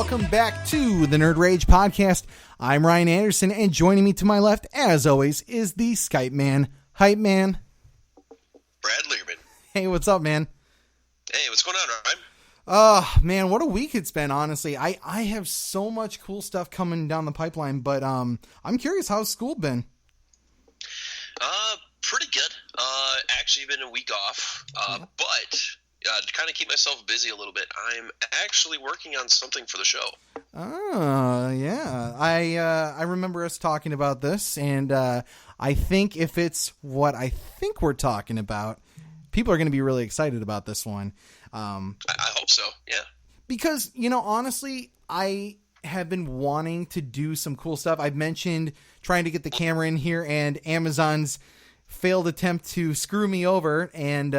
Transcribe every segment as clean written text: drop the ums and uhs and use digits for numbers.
welcome back to the Nerd Rage Podcast. I'm Ryan Anderson, and joining me to my left, as always, is the Skype man, Hype Man. Brad Learman. Hey, what's up, man? Hey, what's going on, Ryan? Man, what a week it's been, honestly. I have so much cool stuff coming down the pipeline, but I'm curious, how's school been? Pretty good. Actually been a week off, but to kind of keep myself busy a little bit, I'm actually working on something for the show. Oh, yeah. I remember us talking about this, and I think if it's what I think we're talking about, people are going to be really excited about this one. I hope so, yeah. Because, honestly, I have been wanting to do some cool stuff. I've mentioned trying to get the camera in here, and Amazon's failed attempt to screw me over, and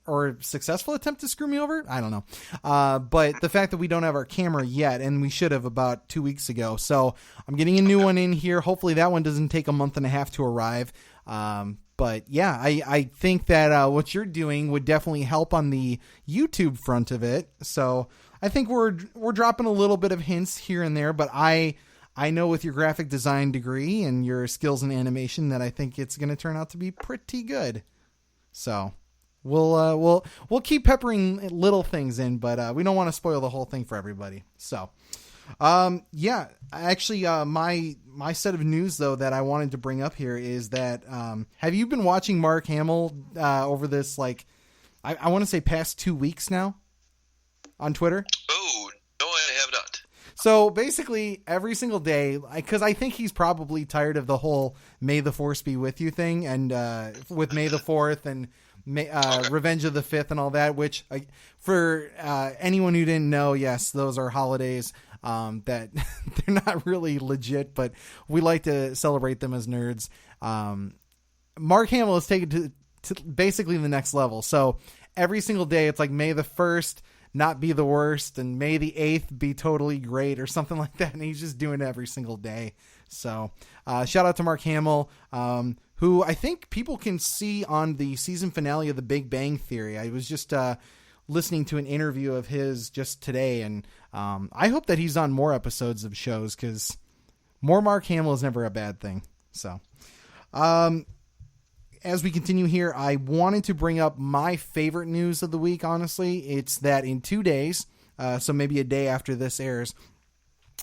or successful attempt to screw me over? I don't know. But the fact that we don't have our camera yet, and we should have about 2 weeks ago. So I'm getting a new one in here. Hopefully that one doesn't take a month and a half to arrive. But yeah, I think that what you're doing would definitely help on the YouTube front of it. So I think we're dropping a little bit of hints here and there, but I know with your graphic design degree and your skills in animation that I think it's going to turn out to be pretty good. So we'll keep peppering little things in, but we don't want to spoil the whole thing for everybody. So yeah, actually my set of news though that I wanted to bring up here is that have you been watching Mark Hamill over this, like, I want to say past 2 weeks now on Twitter? Oh, no, I have not. So basically every single day, because I think he's probably tired of the whole May the Force be with you thing, and with May the 4th and Revenge of the 5th and all that, which for anyone who didn't know, yes, those are holidays that they're not really legit, but we like to celebrate them as nerds. Mark Hamill is taken to basically the next level. So every single day it's like May the 1st not be the worst, and May the 8th be totally great, or something like that. And he's just doing it every single day. So shout out to Mark Hamill, who I think people can see on the season finale of The Big Bang Theory. I was just listening to an interview of his just today, and I hope that he's on more episodes of shows, because more Mark Hamill is never a bad thing. So as we continue here, I wanted to bring up my favorite news of the week, honestly. It's that in 2 days, so maybe a day after this airs,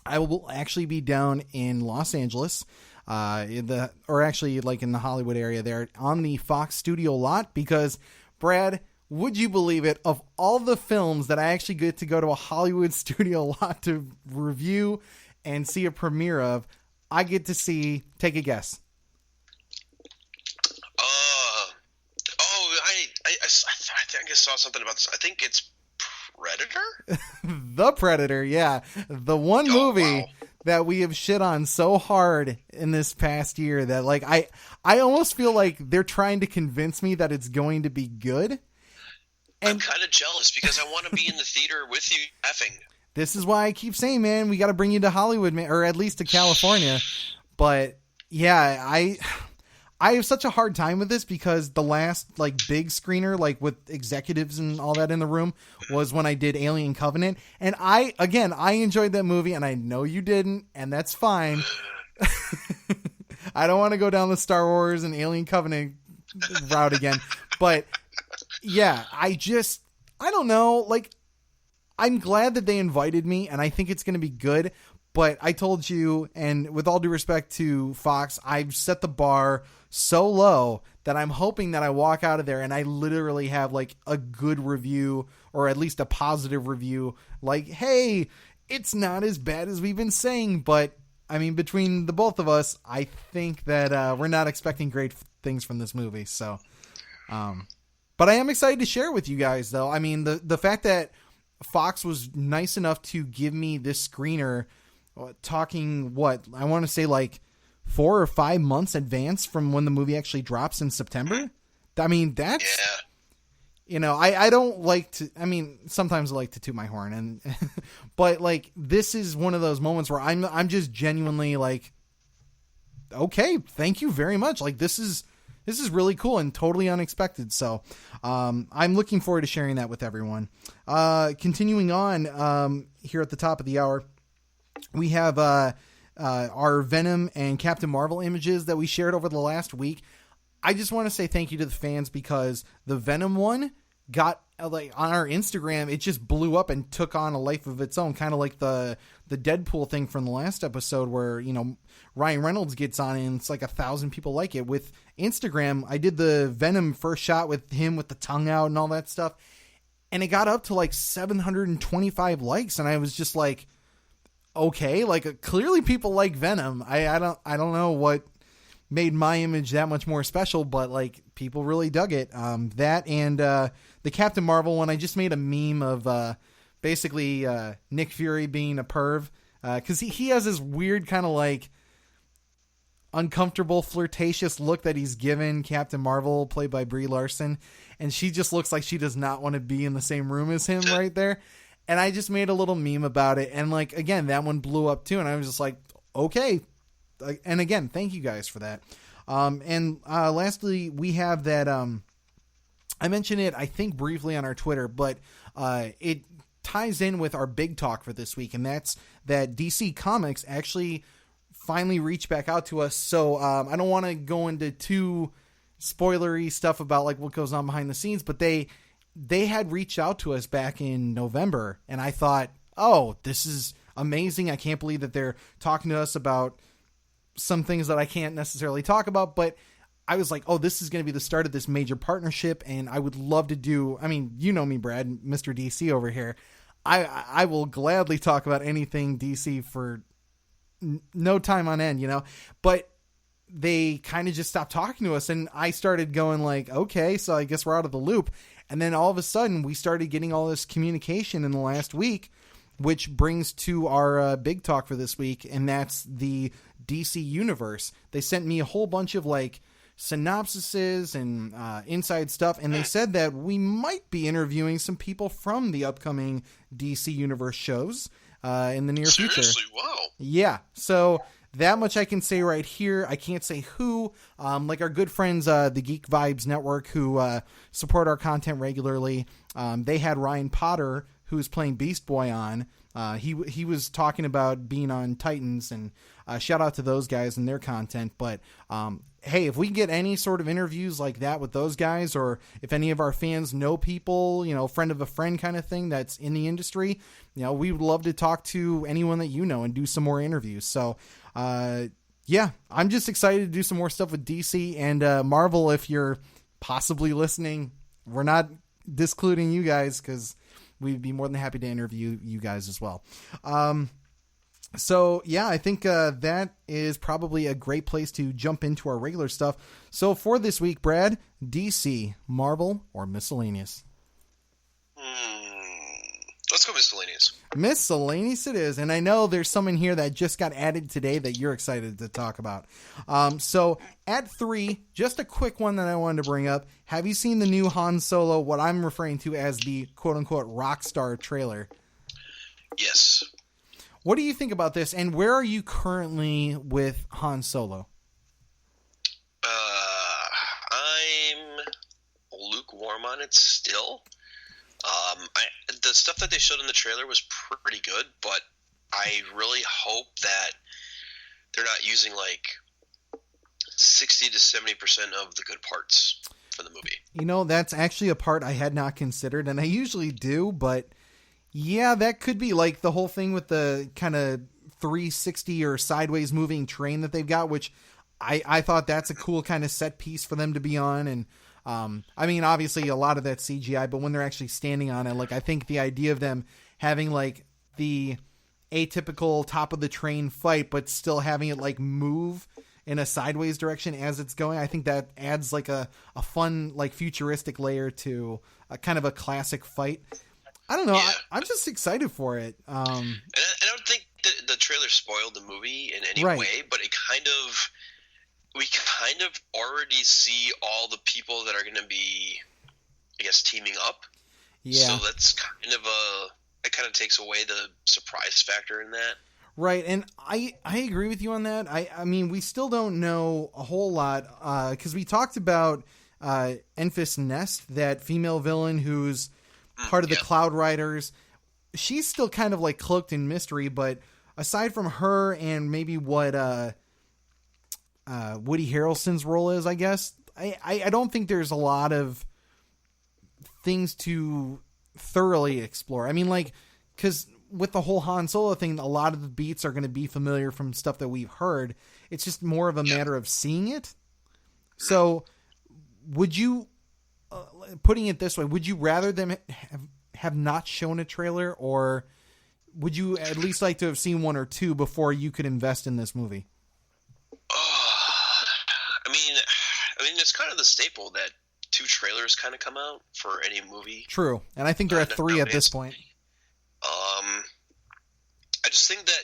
I will actually be down in Los Angeles, in the Hollywood area there, on the Fox studio lot, because, Brad, would you believe it, of all the films that I actually get to go to a Hollywood studio lot to review and see a premiere of, I get to see, take a guess. I think I saw something about this. I think it's Predator? The Predator, yeah. The one movie that we have shit on so hard in this past year that, like, I almost feel like they're trying to convince me that it's going to be good. And I'm kind of jealous because I want to be in the theater with you effing. This is why I keep saying, man, we got to bring you to Hollywood, man, or at least to California. But yeah, I have such a hard time with this because the last, like, big screener, like, with executives and all that in the room was when I did Alien Covenant. And I enjoyed that movie, and I know you didn't, and that's fine. I don't want to go down the Star Wars and Alien Covenant route again. But yeah, I don't know. Like, I'm glad that they invited me, and I think it's going to be good. But I told you, and with all due respect to Fox, I've set the bar so low that I'm hoping that I walk out of there and I literally have, like, a good review, or at least a positive review. Like, hey, it's not as bad as we've been saying. But I mean, between the both of us, I think that we're not expecting great things from this movie. So, but I am excited to share with you guys, though. I mean, the fact that Fox was nice enough to give me this screener, talking, what, I want to say like 4 or 5 months advance from when the movie actually drops in September. I mean, that's, I don't like to, I mean, sometimes I like to toot my horn, and, but like, this is one of those moments where I'm just genuinely like, okay, thank you very much. Like, this is really cool and totally unexpected. So, I'm looking forward to sharing that with everyone. Continuing on, here at the top of the hour, We have our Venom and Captain Marvel images that we shared over the last week. I just want to say thank you to the fans because the Venom one got like on our Instagram, it just blew up and took on a life of its own, kind of like the Deadpool thing from the last episode where, you know, Ryan Reynolds gets on and it's like 1,000 people like it. With Instagram, I did the Venom first shot with him with the tongue out and all that stuff, and it got up to like 725 likes, and I was just like, okay, like clearly people like Venom. I don't know what made my image that much more special, but like people really dug it. That and the Captain Marvel one, I just made a meme of basically Nick Fury being a perv because he has this weird kind of like uncomfortable flirtatious look that he's given Captain Marvel, played by Brie Larson, and she just looks like she does not want to be in the same room as him right there. And I just made a little meme about it, and like again, that one blew up too, and I was just like, okay. And again, thank you guys for that. And lastly, we have that. I mentioned it, I think, briefly on our Twitter, but it ties in with our big talk for this week, and that's that DC Comics actually finally reached back out to us. So I don't want to go into too spoilery stuff about like what goes on behind the scenes, but they had reached out to us back in November, and I thought, oh, this is amazing. I can't believe that they're talking to us about some things that I can't necessarily talk about, but I was like, oh, this is going to be the start of this major partnership, and I would love to do, I mean, you know me, Brad, Mr. DC over here. I will gladly talk about anything DC for no time on end, you know, but they kind of just stopped talking to us, and I started going like, okay, so I guess we're out of the loop. And then all of a sudden we started getting all this communication in the last week, which brings to our big talk for this week, and that's the DC universe. They sent me a whole bunch of like synopsises and inside stuff, and they said that we might be interviewing some people from the upcoming DC universe shows in the near future. Seriously? Wow. Yeah. So that much I can say right here. I can't say who. Like our good friends, the Geek Vibes Network, who support our content regularly. They had Ryan Potter, who's playing Beast Boy, on. He was talking about being on Titans, and shout out to those guys and their content. But hey, if we can get any sort of interviews like that with those guys, or if any of our fans know people, you know, friend of a friend kind of thing that's in the industry, you know, we would love to talk to anyone that you know and do some more interviews. So yeah, I'm just excited to do some more stuff with DC and Marvel. If you're possibly listening, we're not discluding you guys, because we'd be more than happy to interview you guys as well. So yeah, I think that is probably a great place to jump into our regular stuff. So for this week, Brad, DC, Marvel, or miscellaneous? Let's go miscellaneous. Miscellaneous it is. And I know there's some in here that just got added today that you're excited to talk about. So at 3, just a quick one that I wanted to bring up. Have you seen the new Han Solo, what I'm referring to as the quote-unquote Rockstar trailer? Yes. What do you think about this, and where are you currently with Han Solo? I'm lukewarm on it still. The stuff that they showed in the trailer was pretty good, but I really hope that they're not using like 60 to 70% of the good parts for the movie. You know, that's actually a part I had not considered, and I usually do, but yeah, that could be like the whole thing with the kind of 360 or sideways moving train that they've got, which I thought that's a cool kind of set piece for them to be on. And I mean, obviously a lot of that CGI, but when they're actually standing on it, like I think the idea of them having like the atypical top of the train fight, but still having it like move in a sideways direction as it's going, I think that adds like a fun, like futuristic layer to a kind of a classic fight. I don't know. Yeah. I'm just excited for it. And I don't think the trailer spoiled the movie in any way, but we kind of already see all the people that are going to be, I guess, teaming up. Yeah. So that's it kind of takes away the surprise factor in that. Right. And I agree with you on that. I mean, we still don't know a whole lot, because we talked about Enfys Nest, that female villain who's part of the Cloud Riders. She's still kind of like cloaked in mystery, but aside from her and maybe what Woody Harrelson's role is, I guess, I don't think there's a lot of things to thoroughly explore. I mean, like, because with the whole Han Solo thing, a lot of the beats are going to be familiar from stuff that we've heard. It's just more of a matter of seeing it. So would you, putting it this way, would you rather them have not shown a trailer, or would you at least like to have seen one or two before you could invest in this movie? I mean, it's kind of the staple that 2 trailers kind of come out for any movie. True. And I think they're at 3 at this point. I just think that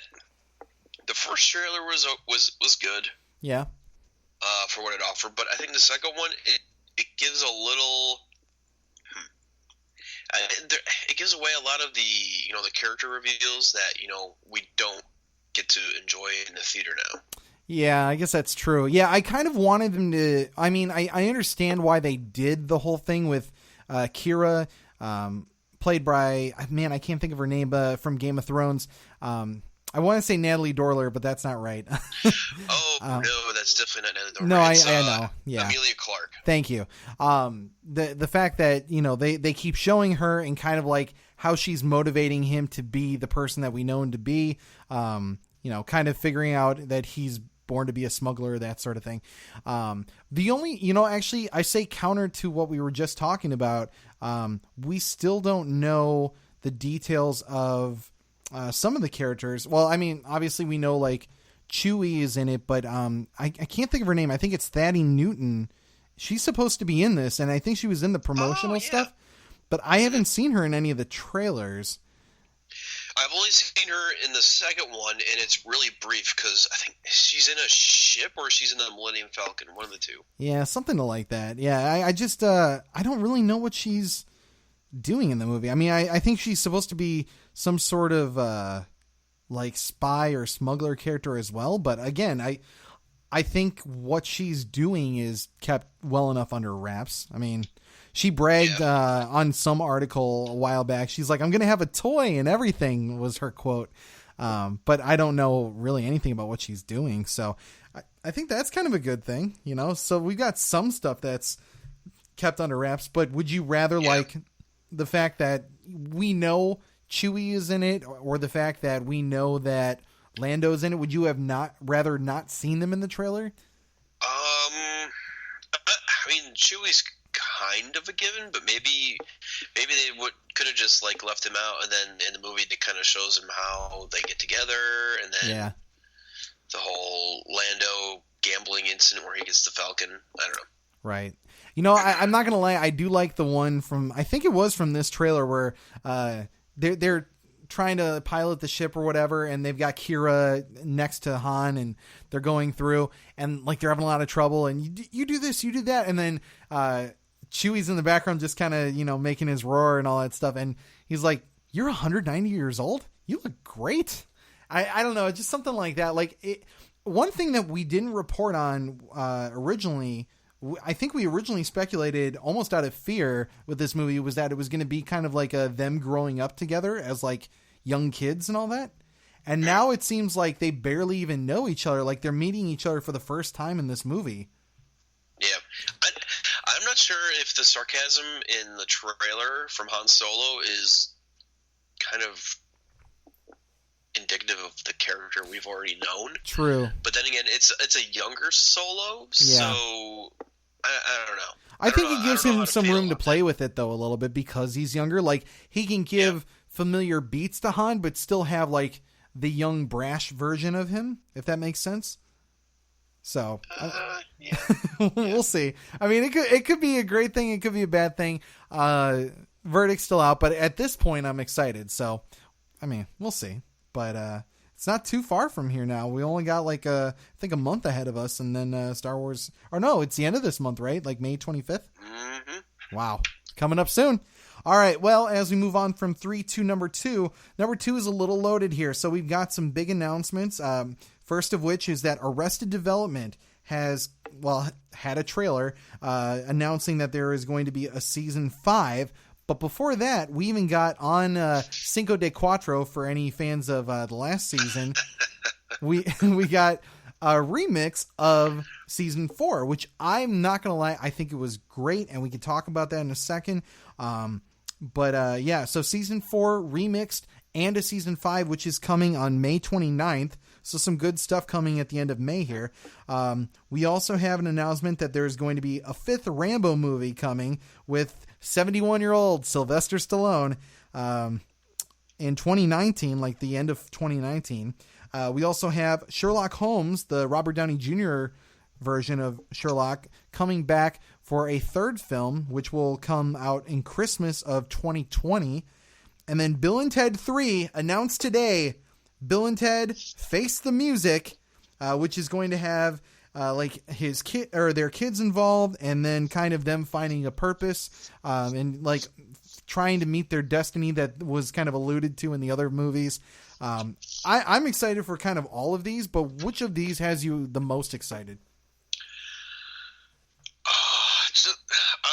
the first trailer was good. Yeah. For what it offered, but I think the second one it gives a little. It gives away a lot of the the character reveals that we don't get to enjoy in the theater now. Yeah, I guess that's true. Yeah, I kind of wanted them to. I mean, I understand why they did the whole thing with Kira, played by, man, I can't think of her name, from Game of Thrones. I want to say Natalie Dorler, but that's not right. No, that's definitely not Natalie Dorler. No, I know. Yeah, Amelia Clark. Thank you. The fact that they keep showing her and kind of like how she's motivating him to be the person that we know him to be. Kind of figuring out that he's born to be a smuggler, that sort of thing. The only, actually, I say counter to what we were just talking about. We still don't know the details of some of the characters. Well, I mean, obviously we know like Chewie is in it, but I can't think of her name. I think it's Thaddeus Newton. She's supposed to be in this, and I think she was in the promotional stuff, but I haven't seen her in any of the trailers. I've only seen her in the second one, and it's really brief because I think she's in a ship or she's in the Millennium Falcon, one of the two. Yeah, something like that. Yeah, I just I don't really know what she's doing in the movie. I mean, I think she's supposed to be some sort of like spy or smuggler character as well, but again, I think what she's doing is kept well enough under wraps. I mean, she bragged on some article a while back. She's like, I'm going to have a toy and everything, was her quote. But I don't know really anything about what she's doing. So I think that's kind of a good thing, So we got some stuff that's kept under wraps. But would you rather like the fact that we know Chewie is in it, or the fact that we know that Lando's in it? Would you have rather not seen them in the trailer? I mean, Chewie's kind of a given, but maybe they could have just like left him out, and then in the movie it kind of shows him how they get together, and then the whole Lando gambling incident where he gets the Falcon. I don't know. Right. I'm not gonna lie. I do like the one from, I think it was from this trailer where they're trying to pilot the ship or whatever, and they've got Kira next to Han, and they're going through, and like they're having a lot of trouble, and you do this, you do that, and then Chewie's in the background just kind of making his roar and all that stuff, and he's like, "You're 190 years old. You look great." I don't know, just something like that. Like one thing that we didn't report on originally. I think we originally speculated almost out of fear with this movie was that it was going to be kind of like them growing up together as like young kids and all that. And now it seems like they barely even know each other. Like they're meeting each other for the first time in this movie. Yeah. I'm not sure if the sarcasm in the trailer from Han Solo is kind of indicative of the character we've already known. True. But then again, it's a younger Solo, so I don't know. I think it gives him some room to play with it, though, a little bit, because he's younger. Like, he can give familiar beats to Han, but still have, like, the young, brash version of him, if that makes sense. So, we'll see. I mean, it could be a great thing. It could be a bad thing. Verdict's still out, but at this point, I'm excited. So, I mean, we'll see. But it's not too far from here now. We only got like I think a month ahead of us, and then Star Wars. Or no, it's the end of this month, right? Like May 25th. Mm-hmm. Wow, coming up soon. All right. Well, as we move on from 3 to number 2, number 2 is a little loaded here. So we've got some big announcements. First of which is that Arrested Development has had a trailer announcing that there is going to be a season 5. But before that, we even got on Cinco de Cuatro for any fans of the last season. we got a remix of season 4, which I'm not going to lie, I think it was great, and we can talk about that in a second. So season 4 remixed and a season 5, which is coming on May 29th. So some good stuff coming at the end of May here. We also have an announcement that there's going to be a 5th Rambo movie coming with 71-year-old Sylvester Stallone in 2019, like the end of 2019. We also have Sherlock Holmes, the Robert Downey Jr. version of Sherlock, coming back for a 3rd film, which will come out in Christmas of 2020. And then Bill and Ted 3 announced today, Bill and Ted Face the Music, which is going to have his kid or their kids involved, and then kind of them finding a purpose and like trying to meet their destiny that was kind of alluded to in the other movies. I'm excited for kind of all of these, but which of these has you the most excited?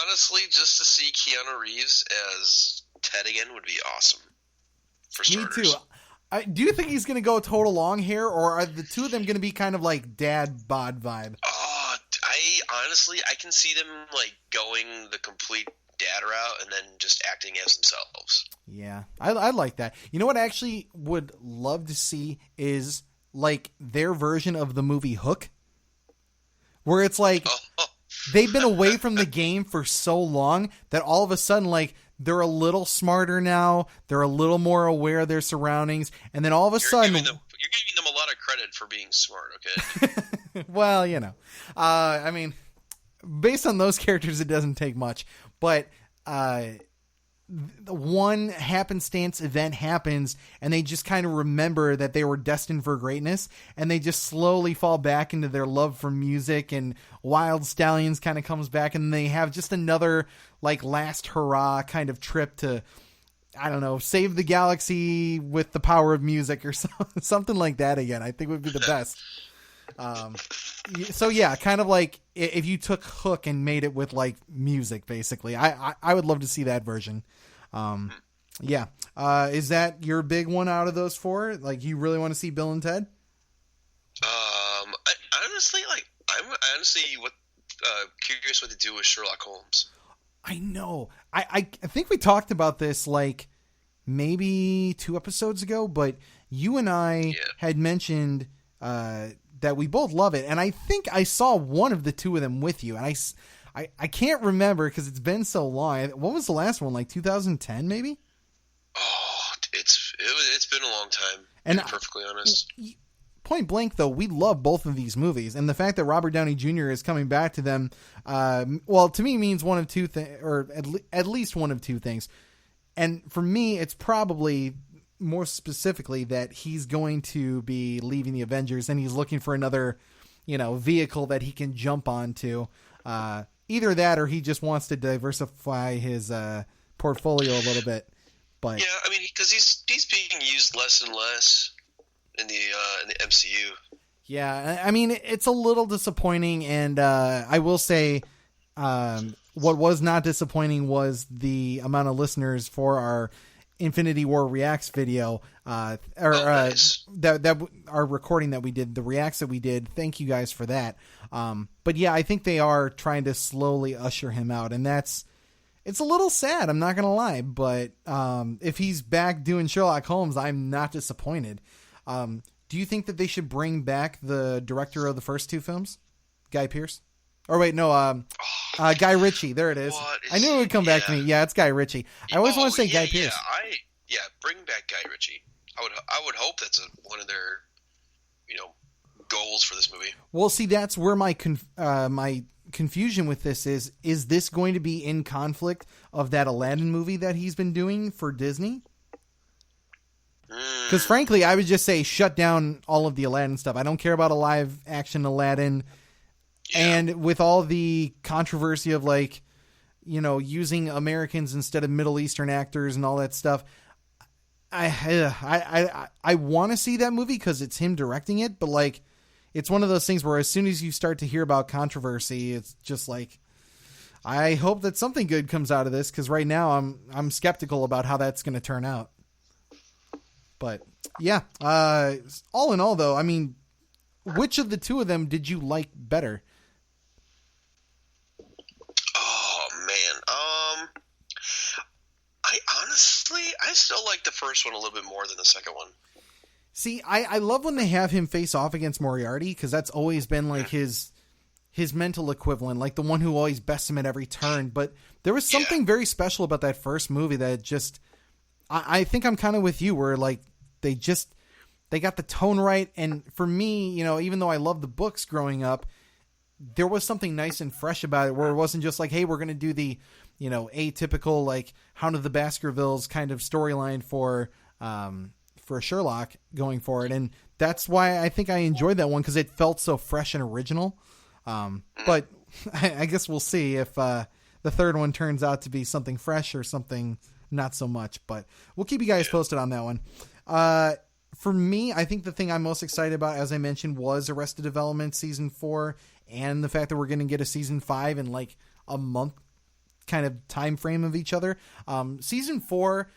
Honestly, just to see Keanu Reeves as Ted again would be awesome. For starters. Me too. Do you think he's going to go total long hair, or are the two of them going to be kind of like dad bod vibe? I can see them like going the complete dad route and then just acting as themselves. Yeah, I like that. You know what I actually would love to see is like their version of the movie Hook, where it's like they've been away from the game for so long that all of a sudden like they're a little smarter now. They're a little more aware of their surroundings. And then all of a sudden... You're giving them a lot of credit for being smart, okay? Well, you know. I mean, based on those characters, it doesn't take much. But one happenstance event happens, and they just kind of remember that they were destined for greatness, and they just slowly fall back into their love for music, and Wild Stallions kind of comes back, and they have just another like last hurrah kind of trip to, I don't know, save the galaxy with the power of music or something like that again. I think would be the best. So yeah, kind of like if you took Hook and made it with like music, basically. I would love to see that version. Yeah. Is that your big one out of those 4? Like, you really want to see Bill and Ted? I'm honestly curious what to do with Sherlock Holmes. I know. I think we talked about this like maybe 2 episodes ago, but you and I had mentioned that we both love it, and I think I saw one of the 2 of them with you, and I can't remember because it's been so long. What was the last one? Like 2010, maybe? Oh, it's been a long time. And to be perfectly honest. Point blank, though, we love both of these movies, and the fact that Robert Downey Jr. is coming back to them, to me means one of 2 things, or at least one of 2 things. And for me, it's probably more specifically that he's going to be leaving the Avengers, and he's looking for another, vehicle that he can jump onto. Either that, or he just wants to diversify his portfolio a little bit. But yeah, I mean, because he's being used less and less in the MCU. Yeah, I mean, it's a little disappointing, and I will say what was not disappointing was the amount of listeners for our Infinity War Reacts video, nice. that our recording that we did, the reacts that we did. Thank you guys for that. But yeah, I think they are trying to slowly usher him out, and it's a little sad. I'm not gonna lie, but if he's back doing Sherlock Holmes, I'm not disappointed. Do you think that they should bring back the director of the first 2 films, Guy Pearce? Or wait, no, Guy Ritchie. There it is. I knew it would come back to me. Yeah, it's Guy Ritchie. I always want to say Guy Pearce. Bring back Guy Ritchie. I would hope that's one of their, goals for this movie. Well, see, that's where my confusion with this is. Is this going to be in conflict of that Aladdin movie that he's been doing for Disney? Because frankly, I would just say shut down all of the Aladdin stuff. I don't care about a live action Aladdin. Yeah. And with all the controversy of using Americans instead of Middle Eastern actors and all that stuff, I want to see that movie because it's him directing it. But it's one of those things where as soon as you start to hear about controversy, it's just like, I hope that something good comes out of this, because right now I'm skeptical about how that's going to turn out. But yeah, all in all, though, I mean, which of the two of them did you like better? Oh man, I still like the first one a little bit more than the second one. See, I love when they have him face off against Moriarty, because that's always been like his mental equivalent, like the one who always bests him at every turn. But there was something very special about that first movie that just, I think I'm kind of with you, where like they got the tone right. And for me, you know, even though I loved the books growing up, there was something nice and fresh about it, where it wasn't just like, hey, we're going to do the, you know, atypical like Hound of the Baskervilles kind of storyline for Sherlock going forward. And that's why I think I enjoyed that one, because it felt so fresh and original. But I guess we'll see if the third one turns out to be something fresh or something not so much. But we'll keep you guys posted on that one. For me, I think the thing I'm most excited about, as I mentioned, was Arrested Development Season 4, and the fact that we're going to get a Season 5 in like a month kind of time frame of each other. Season 4,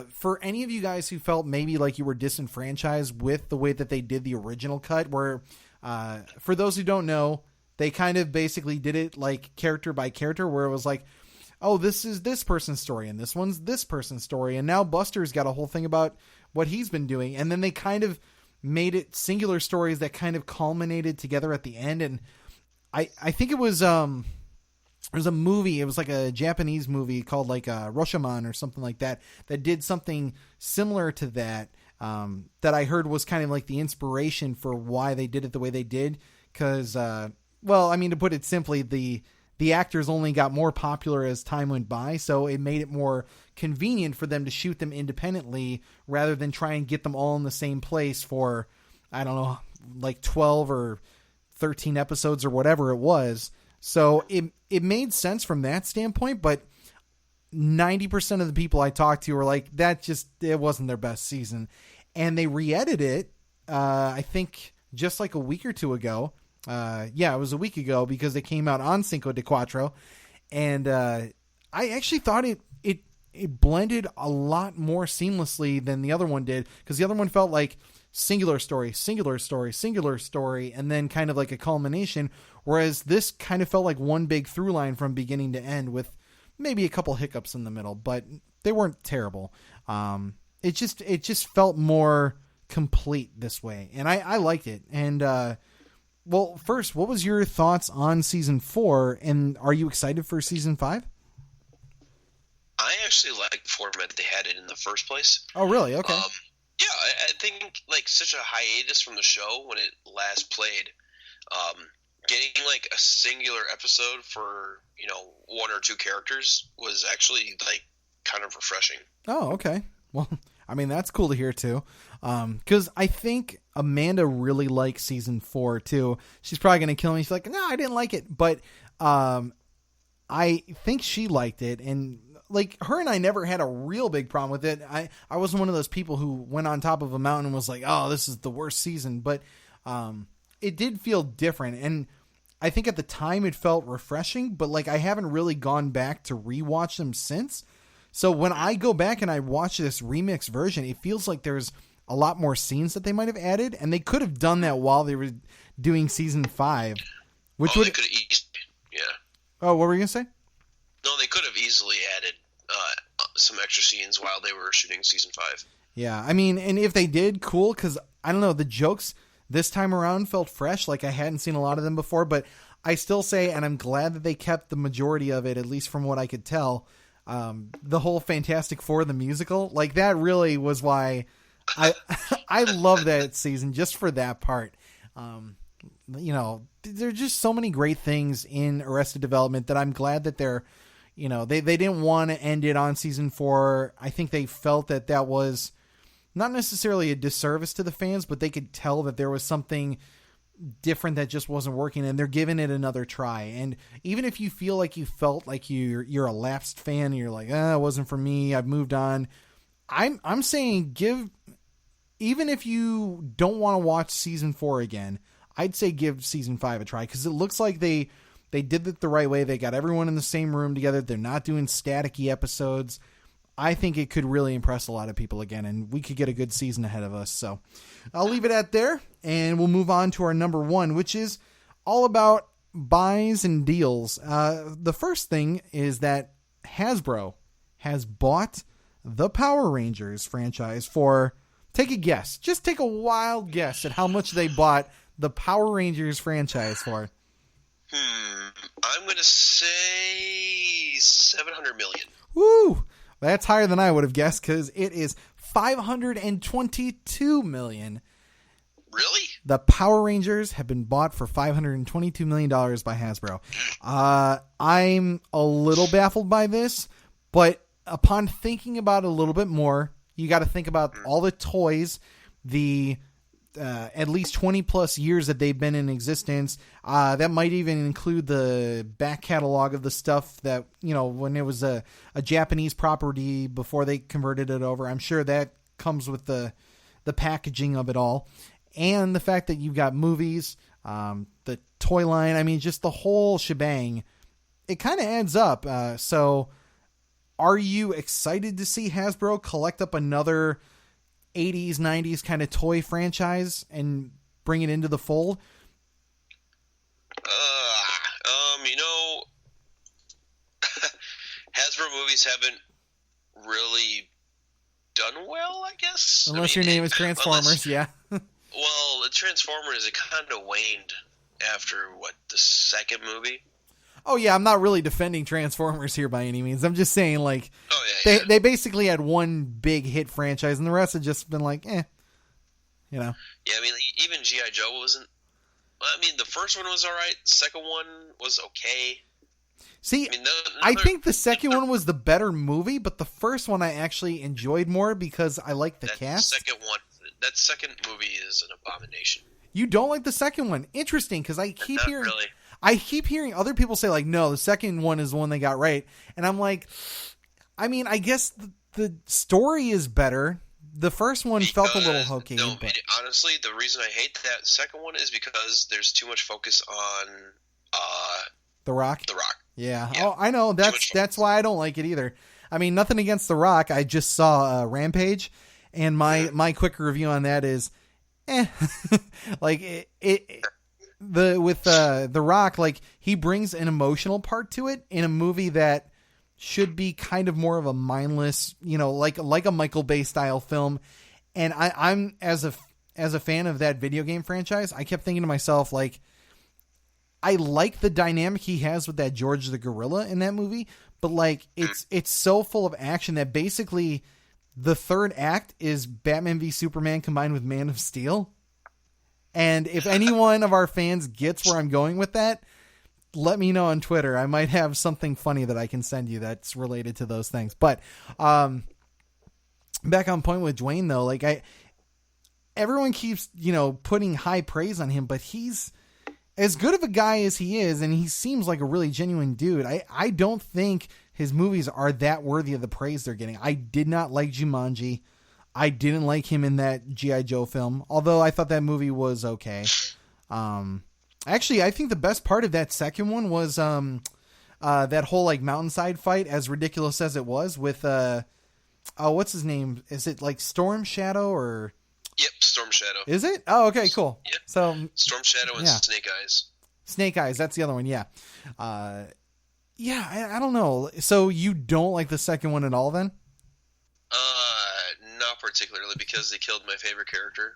for any of you guys who felt maybe like you were disenfranchised with the way that they did the original cut, where for those who don't know, they kind of basically did it like character by character, where it was like, oh, this is this person's story, and this one's this person's story, and now Buster's got a whole thing about what he's been doing. And then they kind of made it singular stories that kind of culminated together at the end. And I think it was a movie. It was like a Japanese movie called like Rashomon or something like that, that did something similar to that, that I heard was kind of like the inspiration for why they did it the way they did. Cause, well, I mean, to put it simply, the actors only got more popular as time went by, so it made it more convenient for them to shoot them independently rather than try and get them all in the same place for, I don't know, like 12 or 13 episodes or whatever it was. So it made sense from that standpoint, but 90% of the people I talked to were like, it wasn't their best season. And they re-edited it, I think just like a week or two ago. It was a week ago, because it came out on Cinco de Cuatro, and I actually thought it blended a lot more seamlessly than the other one did, because the other one felt like singular story, and then kind of like a culmination, whereas this kind of felt like one big through line from beginning to end, with maybe a couple hiccups in the middle, but they weren't terrible. It just felt more complete this way, and I liked it. And well, first, what was your thoughts on Season 4, and are you excited for Season 5? I actually like the format they had it in the first place. Oh, really? Okay. Yeah, I think like such a hiatus from the show when it last played, getting like a singular episode for, you know, one or two characters was actually like kind of refreshing. Oh, okay. Well, I mean, that's cool to hear too. Because I think Amanda really likes Season 4 too. She's probably going to kill me. She's like, no, I didn't like it. But I think she liked it. And like, her and I never had a real big problem with it. I wasn't one of those people who went on top of a mountain and was like, oh, this is the worst season. But it did feel different. And I think at the time it felt refreshing. But like, I haven't really gone back to rewatch them since. So when I go back and I watch this remix version, it feels like there's a lot more scenes that they might have added, and they could have done that while they were doing Season 5. Which would, they could have yeah. Oh, what were you going to say? No, they could have easily added some extra scenes while they were shooting Season 5. Yeah, I mean, and if they did, cool, because, I don't know, the jokes this time around felt fresh, like I hadn't seen a lot of them before, but I still say, and I'm glad that they kept the majority of it, at least from what I could tell. The whole Fantastic Four, the musical, like that really was why I love that season, just for that part. You know, there are just so many great things in Arrested Development that I'm glad that they're, you know, they didn't want to end it on Season 4. I think they felt that was not necessarily a disservice to the fans, but they could tell that there was something different that just wasn't working, and they're giving it another try. And even if you feel like you felt like you're a lapsed fan and you're like, it wasn't for me, I've moved on, I'm saying even if you don't want to watch Season 4 again, I'd say give Season 5 a try, because it looks like they They did it the right way. They got everyone in the same room together. They're not doing staticky episodes. I think it could really impress a lot of people again, and we could get a good season ahead of us. So I'll leave it at there, and we'll move on to our number one, which is all about buys and deals. The first thing is that Hasbro has bought the Power Rangers franchise for, take a guess. Just take a wild guess at how much they bought the Power Rangers franchise for. I'm going to say $700 million. Woo! That's higher than I would have guessed because it is $522 million. Really? The Power Rangers have been bought for $522 million by Hasbro. I'm a little baffled by this, but upon thinking about it a little bit more, you got to think about all the toys, the at least 20 plus years that they've been in existence. That might even include the back catalog of the stuff that, you know, when it was a Japanese property before they converted it over. I'm sure that comes with the packaging of it all. And the fact that you've got movies, the toy line, I mean, just the whole shebang, it kind of adds up. So are you excited to see Hasbro collect up another 80s, 90s kind of toy franchise and bring it into the fold? You know, Hasbro movies haven't really done well, I guess. Unless your name is Transformers, yeah. Well, the Transformers, it kind of waned after, the second movie? Oh, yeah, I'm not really defending Transformers here by any means. I'm just saying, like, they basically had one big hit franchise, and the rest have just been like, you know. Yeah, I mean, even G.I. Joe wasn't... I mean, the first one was all right. The second one was okay. See, I think the second one was the better movie, but the first one I actually enjoyed more because I like the cast. That second movie is an abomination. You don't like the second one? Interesting, because I keep hearing... Really. I keep hearing other people say, like, no, the second one is the one they got right. And I'm like, I mean, I guess the story is better. The first one felt a little hokey. No, honestly, the reason I hate that second one is because there's too much focus on The Rock? The Rock. Yeah. Oh, I know. That's why I don't like it either. I mean, nothing against The Rock. I just saw Rampage, and my quick review on that is, like, with The Rock, like, he brings an emotional part to it in a movie that should be kind of more of a mindless, you know, like a Michael Bay style film. And I'm as a fan of that video game franchise, I kept thinking to myself, like, I like the dynamic he has with that George the Gorilla in that movie, but like it's so full of action that basically the third act is Batman v Superman combined with Man of Steel. And if any one of our fans gets where I'm going with that, let me know on Twitter. I might have something funny that I can send you that's related to those things. But back on point with Dwayne, though, like everyone keeps, you know, putting high praise on him, but he's as good of a guy as he is, and he seems like a really genuine dude. I don't think his movies are that worthy of the praise they're getting. I did not like Jumanji. I didn't like him in that G.I. Joe film, although I thought that movie was okay. Actually, I think the best part of that second one was that whole like mountainside fight, as ridiculous as it was, with what's his name? Is it like Storm Shadow or? Yep, Storm Shadow. Is it? Oh, okay, cool. Yep. So Storm Shadow and Snake Eyes. Snake Eyes, that's the other one. Yeah, I don't know. So you don't like the second one at all, then? Not particularly, because they killed my favorite character.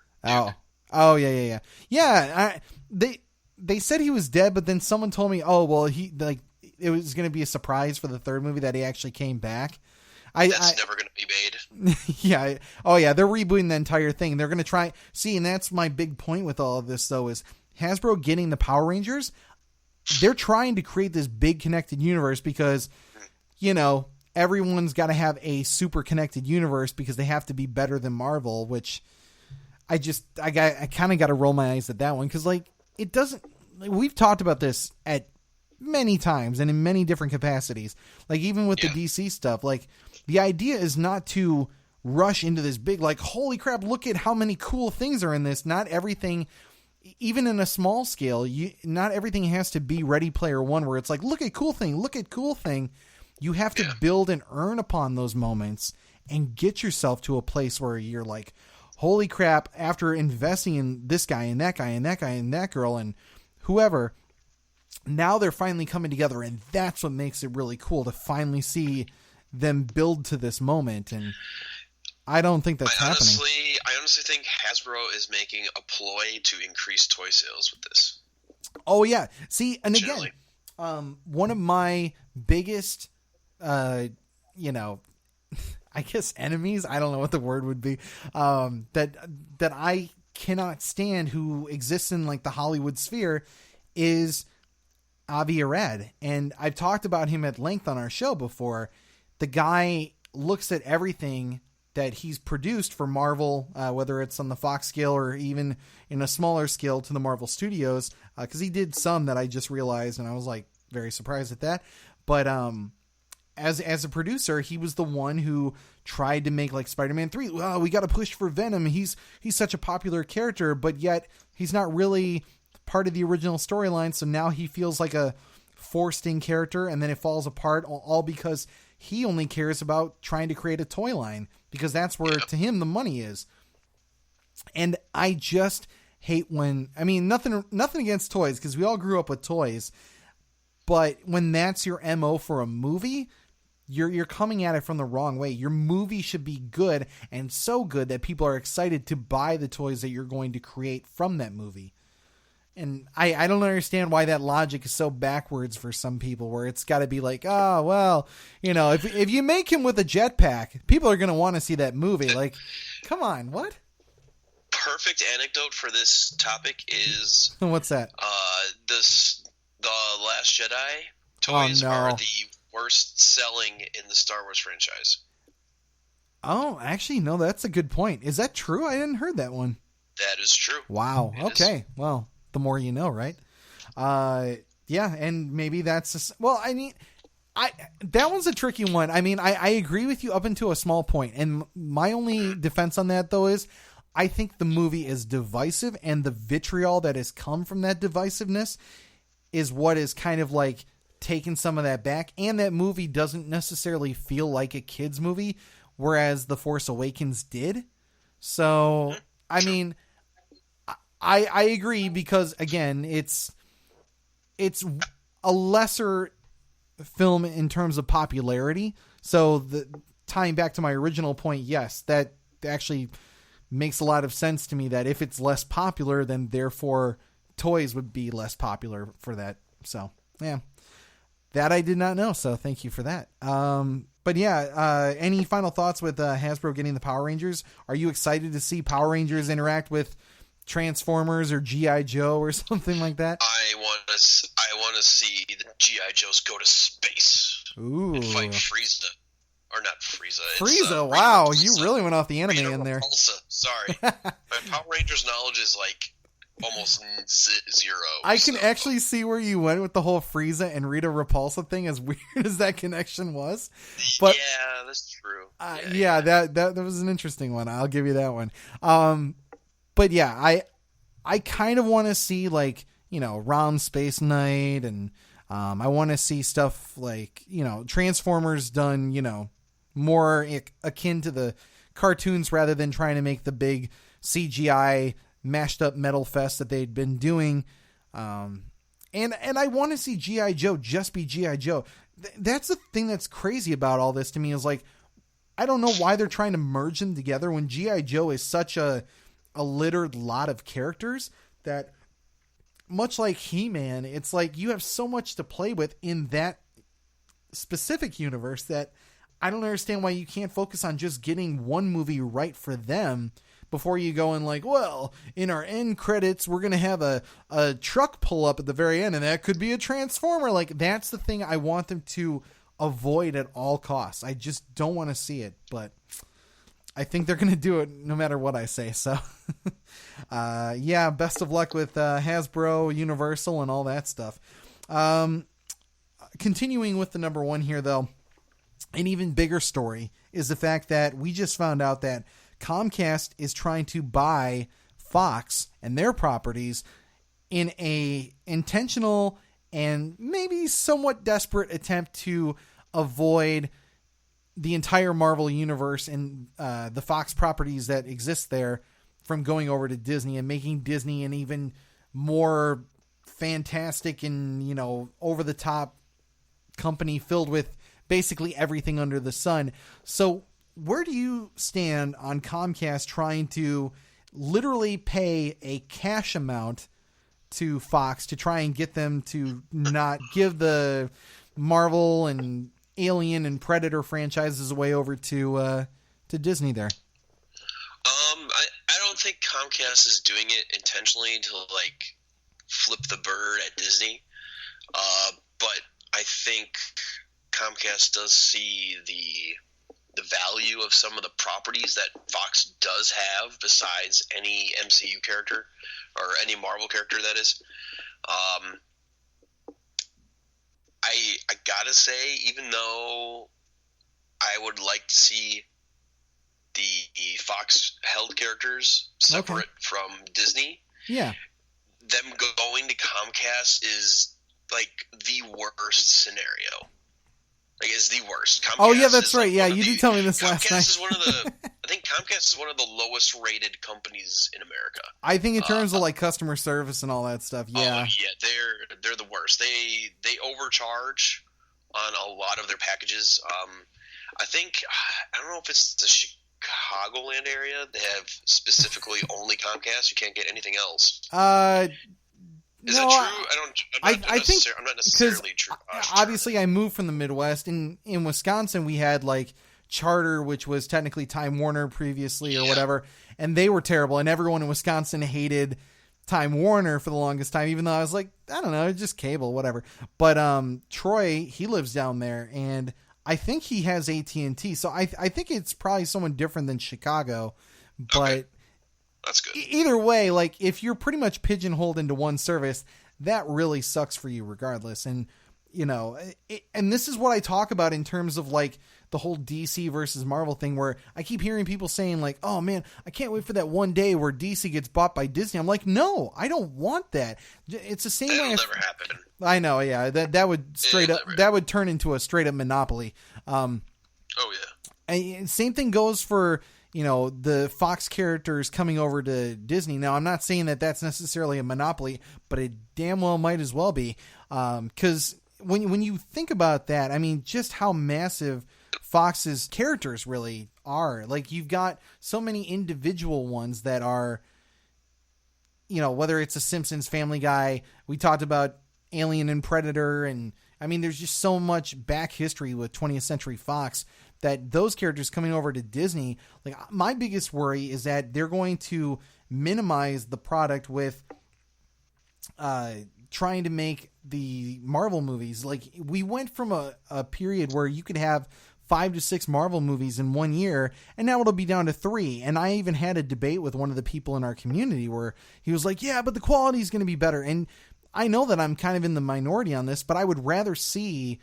Oh, yeah. Yeah, they said he was dead, but then someone told me, oh, well, it was going to be a surprise for the third movie that he actually came back. That's never going to be made. Yeah. Oh, yeah. They're rebooting the entire thing. They're going to try. See, and that's my big point with all of this, though, is Hasbro getting the Power Rangers. They're trying to create this big connected universe because, you know, everyone's got to have a super connected universe because they have to be better than Marvel, which I kind of got to roll my eyes at that one because, like, it doesn't. We've talked about this at many times and in many different capacities. Like, even with the DC stuff, like, the idea is not to rush into this big, like, holy crap, look at how many cool things are in this. Not everything even in a small scale, not everything has to be Ready Player One, where it's like, look at cool thing. You have to build and earn upon those moments and get yourself to a place where you're like, holy crap, after investing in this guy and that guy and that guy and that girl and whoever, now they're finally coming together. And that's what makes it really cool to finally see them build to this moment. And I don't think that's happening. I honestly think Hasbro is making a ploy to increase toy sales with this. Oh, yeah. See, and again, one of my biggest, I guess enemies, I don't know what the word would be, that I cannot stand, who exists in like the Hollywood sphere, is Avi Arad. And I've talked about him at length on our show before. The guy looks at everything that he's produced for Marvel, whether it's on the Fox scale or even in a smaller scale to the Marvel Studios, because he did some that I just realized, and I was like very surprised at that. But as a producer, he was the one who tried to make like Spider-Man 3. Well, we got to push for Venom. He's such a popular character, but yet he's not really part of the original storyline. So now he feels like a forced in character, and then it falls apart all because he only cares about trying to create a toy line, because that's where to him the money is. And I just hate when, I mean, nothing against toys, because we all grew up with toys, but when that's your MO for a movie, you're coming at it from the wrong way. Your movie should be good, and so good that people are excited to buy the toys that you're going to create from that movie. And I don't understand why that logic is so backwards for some people, where it's got to be like, oh, well, if you make him with a jetpack, people are going to want to see that movie. Like, come on, what? Perfect anecdote for this topic is... What's that? The Last Jedi toys are the worst selling in the Star Wars franchise. Oh, actually, no, that's a good point. Is that true? I didn't heard that one. That is true. Wow. Okay. Well, the more you know, right? Yeah, and maybe that's that one's a tricky one. I mean, I agree with you up until a small point, and my only defense on that though is I think the movie is divisive, and the vitriol that has come from that divisiveness is what is kind of like taking some of that back. And that movie doesn't necessarily feel like a kid's movie, whereas The Force Awakens did. So, I mean, I agree, because again, it's a lesser film in terms of popularity. So tying back to my original point, yes, that actually makes a lot of sense to me, that if it's less popular, then therefore toys would be less popular for that. So yeah, that I did not know. So thank you for that. But yeah, any final thoughts with Hasbro getting the Power Rangers? Are you excited to see Power Rangers interact with Transformers or G.I. Joe or something like that? I want to see the G.I. Joes go to space. Ooh. And fight Frieza. Or not Frieza. Frieza, wow. You really went off the anime in there. Repulsa. Sorry. My Power Rangers knowledge is like almost zero. I can actually see where you went with the whole Frieza and Rita Repulsa thing, as weird as that connection was. But yeah, that's true. Yeah, that was an interesting one. I'll give you that one. But yeah, I kind of want to see, like, Round Space Knight, and I want to see stuff like, Transformers done, more akin to the cartoons rather than trying to make the big CGI mashed up metal fest that they'd been doing. And I want to see G.I. Joe just be G.I. Joe. That's the thing that's crazy about all this to me, is like, I don't know why they're trying to merge them together when G.I. Joe is such a littered lot of characters that, much like He-Man, it's like you have so much to play with in that specific universe that I don't understand why you can't focus on just getting one movie right for them before you go in like, well, in our end credits, we're going to have a truck pull up at the very end, and that could be a Transformer. Like, that's the thing I want them to avoid at all costs. I just don't want to see it, but I think they're going to do it no matter what I say. So, yeah, best of luck with Hasbro, Universal, and all that stuff. Continuing with the number one here, though, an even bigger story is the fact that we just found out that Comcast is trying to buy Fox and their properties in a intentional and maybe somewhat desperate attempt to avoid the entire Marvel universe and the Fox properties that exist there from going over to Disney and making Disney an even more fantastic and, over the top company filled with basically everything under the sun. So where do you stand on Comcast trying to literally pay a cash amount to Fox to try and get them to not give the Marvel and Alien and Predator franchises away over to Disney there? I don't think Comcast is doing it intentionally to flip the bird at Disney. But I think Comcast does see the value of some of the properties that Fox does have besides any MCU character or any Marvel character, that is. I gotta say, even though I would like to see the Fox held characters separate from Disney, them going to Comcast is the worst scenario. Is the worst. Comcast that's right. Yeah, you did tell me this last night. I think Comcast is one of the lowest rated companies in America. I think in terms of customer service and all that stuff. Yeah. Oh, yeah, they're the worst. They overcharge on a lot of their packages. I don't know if it's the Chicagoland area. They have specifically only Comcast. You can't get anything else. Is that true? I'm not necessarily true. Obviously, I moved from the Midwest. In Wisconsin, we had Charter, which was technically Time Warner previously or whatever, and they were terrible. And everyone in Wisconsin hated Time Warner for the longest time, even though I was like, I don't know, just cable, whatever. But Troy, he lives down there, and I think he has AT&T. So I think it's probably someone different than Chicago, but. Okay. That's good. Either way, if you're pretty much pigeonholed into one service, that really sucks for you regardless. And, and this is what I talk about in terms of the whole DC versus Marvel thing, where I keep hearing people saying oh man, I can't wait for that one day where DC gets bought by Disney. I'm like, no, I don't want that. It's the same way. That'll never happen. I know. Yeah. That would that would turn into a straight up monopoly. Oh yeah. And same thing goes for, the Fox characters coming over to Disney. Now, I'm not saying that that's necessarily a monopoly, but it damn well might as well be. Because when you think about that, I mean, just how massive Fox's characters really are. You've got so many individual ones that are, whether it's a Simpsons, Family Guy, we talked about Alien and Predator, and I mean, there's just so much back history with 20th Century Fox that those characters coming over to Disney, my biggest worry is that they're going to minimize the product with trying to make the Marvel movies. We went from a period where you could have 5 to 6 Marvel movies in 1 year, and now it'll be down to 3. And I even had a debate with one of the people in our community where he was like, yeah, but the quality is going to be better. And I know that I'm kind of in the minority on this, but I would rather see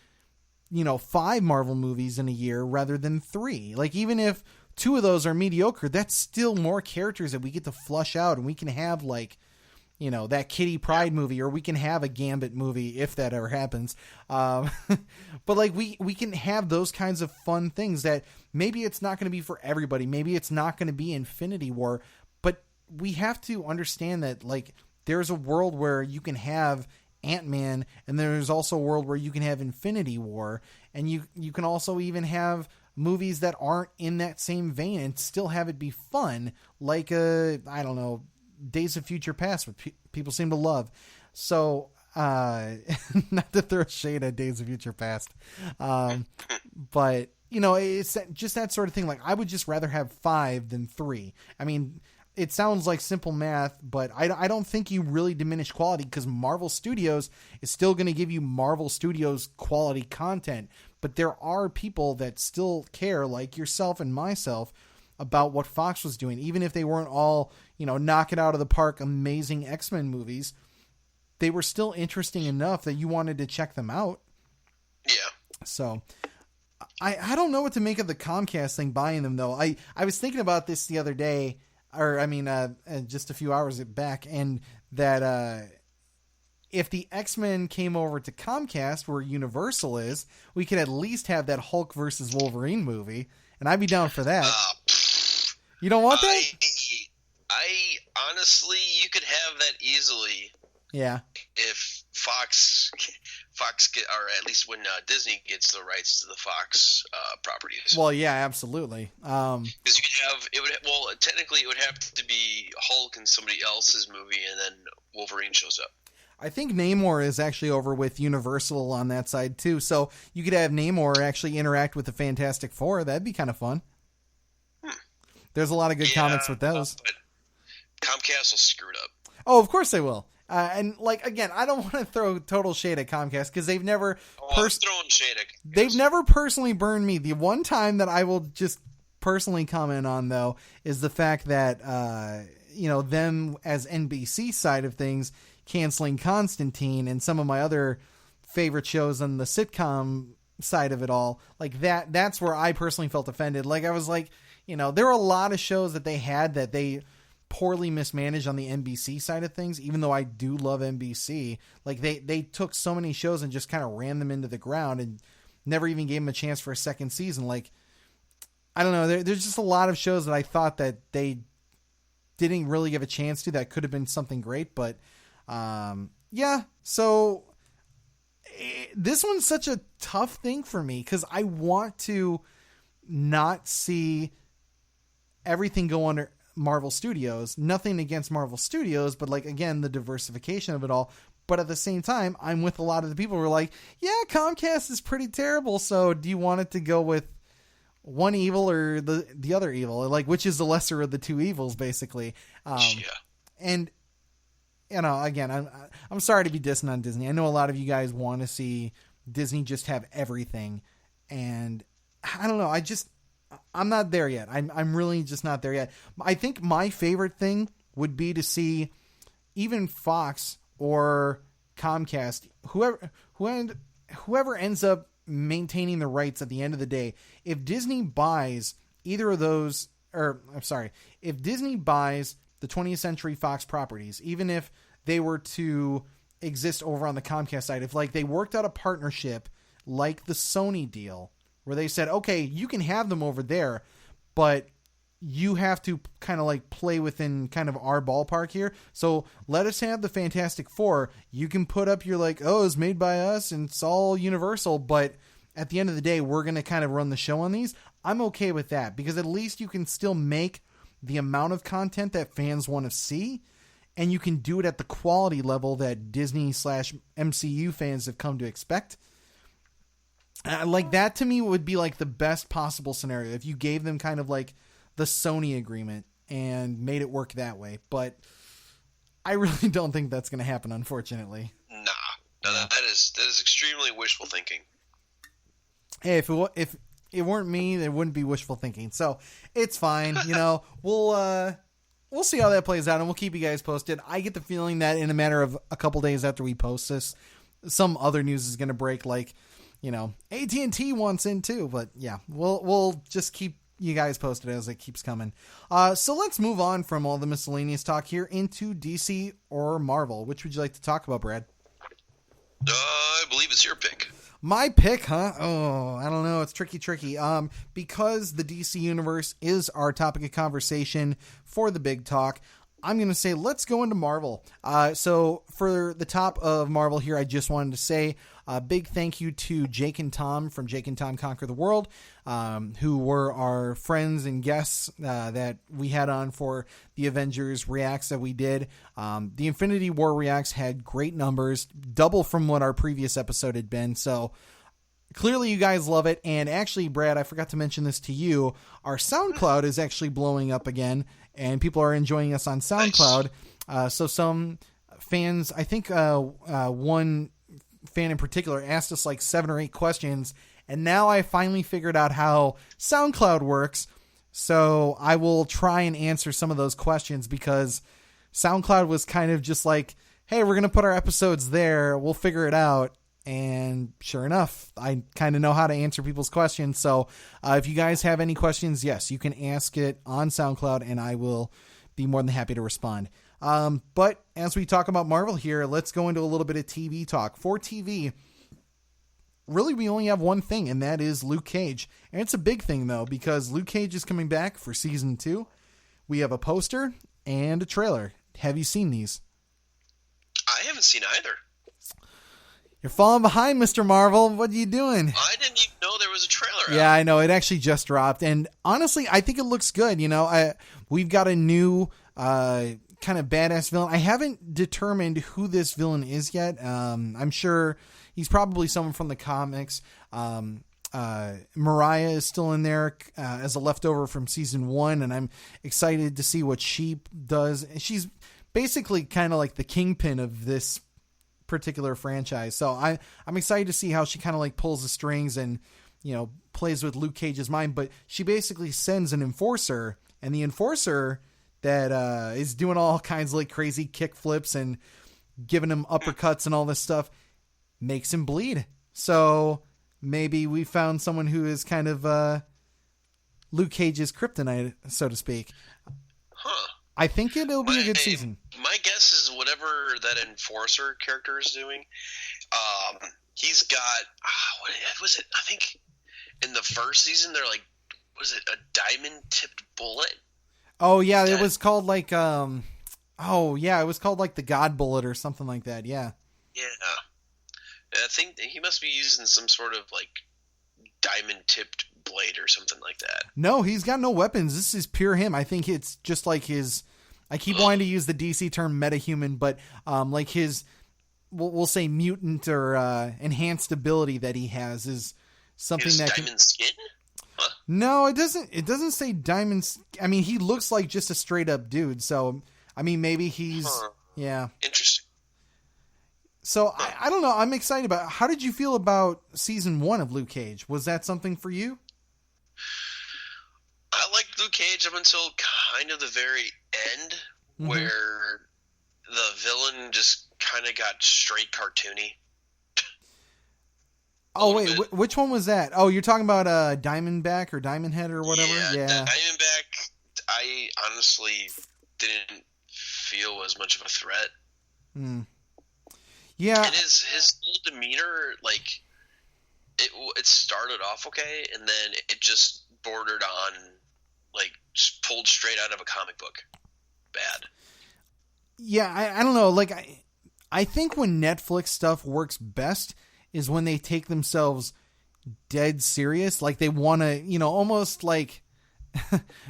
5 Marvel movies in a year rather than 3. Even if 2 of those are mediocre, that's still more characters that we get to flush out, and we can have that Kitty Pryde movie, or we can have a Gambit movie if that ever happens. But we can have those kinds of fun things that maybe it's not going to be for everybody. Maybe it's not going to be Infinity War, but we have to understand that there's a world where you can have Ant-Man, and there's also a world where you can have Infinity War, and you can also even have movies that aren't in that same vein and still have it be fun, I don't know, Days of Future Past, which people seem to love. So, not to throw shade at Days of Future Past, but it's just that sort of thing. I would just rather have 5 than 3. I mean, it sounds like simple math, but I don't think you really diminish quality, because Marvel Studios is still going to give you Marvel Studios quality content. But there are people that still care, like yourself and myself, about what Fox was doing. Even if they weren't all, knock it out of the park, amazing X-Men movies, they were still interesting enough that you wanted to check them out. Yeah. So I don't know what to make of the Comcast thing, buying them, though. I was thinking about this the other day. just a few hours back, and that if the X-Men came over to Comcast, where Universal is, we could at least have that Hulk versus Wolverine movie, and I'd be down for that. You don't want that? I honestly, you could have that easily. Yeah. If Fox get, or at least when Disney gets the rights to the Fox properties. Well, yeah, absolutely. Because you could have technically it would have to be Hulk and somebody else's movie, and then Wolverine shows up. I think Namor is actually over with Universal on that side too, so you could have Namor actually interact with the Fantastic Four. That'd be kind of fun. There's a lot of good comics with those. But Comcast will screw it up. Oh, of course they will. And again, I don't want to throw total shade at Comcast because they've never throwing shade at Comcast. They've never personally burned me. The one time that I will just personally comment on though is the fact that them as NBC side of things canceling Constantine and some of my other favorite shows on the sitcom side of it all. Like that's where I personally felt offended. Like I was like, there were a lot of shows that they had that they poorly mismanaged on the NBC side of things, even though I do love NBC. Like they took so many shows and just kind of ran them into the ground and never even gave them a chance for a second season. Like, I don't know. There's just a lot of shows that I thought that they didn't really give a chance to that could have been something great. But so this one's such a tough thing for me because I want to not see everything go under Marvel Studios. Nothing against Marvel Studios, but again, the diversification of it all. But at the same time, I'm with a lot of the people who are like, yeah, Comcast is pretty terrible. So do you want it to go with one evil or the other evil? Which is the lesser of the two evils, basically? And again, I'm sorry to be dissing on Disney. I know a lot of you guys want to see Disney just have everything, and I don't know. I'm not there yet. I'm really just not there yet. I think my favorite thing would be to see even Fox or Comcast, whoever ends up maintaining the rights at the end of the day. If Disney buys either of those, if Disney buys the 20th Century Fox properties, even if they were to exist over on the Comcast side, if they worked out a partnership like the Sony deal, where they said, okay, you can have them over there, but you have to kind of play within kind of our ballpark here. So let us have the Fantastic Four. You can put up your it's made by us and it's all Universal, but at the end of the day, we're going to kind of run the show on these. I'm okay with that because at least you can still make the amount of content that fans want to see, and you can do it at the quality level that Disney/MCU fans have come to expect. That to me would be the best possible scenario if you gave them kind of the Sony agreement and made it work that way. But I really don't think that's going to happen, unfortunately. No, that is extremely wishful thinking. Hey, if it weren't me, it wouldn't be wishful thinking. So it's fine. We'll see how that plays out, and we'll keep you guys posted. I get the feeling that in a matter of a couple days after we post this, some other news is going to break. AT&T wants in too, but yeah, we'll just keep you guys posted as it keeps coming. So let's move on from all the miscellaneous talk here into DC or Marvel. Which would you like to talk about, Brad? I believe it's your pick. My pick, huh? Oh, I don't know. It's tricky. Because the DC universe is our topic of conversation for the big talk, I'm going to say let's go into Marvel. So for the top of Marvel here, I just wanted to say a big thank you to Jake and Tom from Jake and Tom Conquer the World, who were our friends and guests that we had on for the Avengers Reacts that we did. The Infinity War Reacts had great numbers, double from what our previous episode had been. So clearly you guys love it. And actually, Brad, I forgot to mention this to you. Our SoundCloud is actually blowing up again, and people are enjoying us on SoundCloud. Nice. So some fans, I think one fan in particular asked us 7 or 8 questions, and now I finally figured out how SoundCloud works. So I will try and answer some of those questions because SoundCloud was kind of just hey, we're going to put our episodes there. We'll figure it out. And sure enough, I kind of know how to answer people's questions. So if you guys have any questions, yes, you can ask it on SoundCloud, and I will be more than happy to respond. But as we talk about Marvel here, let's go into a little bit of TV talk. For TV, really we only have one thing, and that is Luke Cage. And it's a big thing, though, because Luke Cage is coming back for season 2. We have a poster and a trailer. Have you seen these? I haven't seen either. You're falling behind, Mr. Marvel. What are you doing? I didn't even know there was a trailer Yeah, out. I know. It actually just dropped. And honestly, I think it looks good. We've got a new kind of badass villain. I haven't determined who this villain is yet. I'm sure he's probably someone from the comics. Mariah is still in there as a leftover from season 1, and I'm excited to see what she does. She's basically kind of like the kingpin of this particular franchise. So I'm excited to see how she kind of like pulls the strings and, plays with Luke Cage's mind. But she basically sends an enforcer, and the enforcer that is doing all kinds of like crazy kick flips and giving him uppercuts and all this stuff makes him bleed. So maybe we found someone who is kind of Luke Cage's kryptonite, so to speak. Huh. I think it'll be a good season. My guess is whatever that enforcer character is doing, he's got, what was it? I think in the first season, they're like, was it a diamond-tipped bullet? Oh, yeah, it was called like, it was called like the God Bullet or something like that, yeah. Yeah. I think he must be using some sort of like diamond-tipped blade or something like that. No, he's got no weapons. This is pure him. I think it's just like his, I keep wanting to use the DC term metahuman, but like his, we'll say mutant or enhanced ability that he has is something his that diamond skin? Huh. No, it doesn't say diamonds. I mean, he looks like just a straight up dude. So, I mean, maybe he's, yeah. Interesting. So I don't know. I'm excited about. How did you feel about season 1 of Luke Cage? Was that something for you? I liked Luke Cage up until kind of the very end, where the villain just kind of got straight cartoony. Oh wait, which one was that? Oh, you're talking about Diamondback or Diamond Head or whatever. Yeah. Diamondback. I honestly didn't feel as much of a threat. Yeah, and his whole demeanor, like it started off okay, and then it just bordered on like just pulled straight out of a comic book. Bad. Yeah, I don't know. Like I think when Netflix stuff works best is when they take themselves dead serious. Like they want to, almost like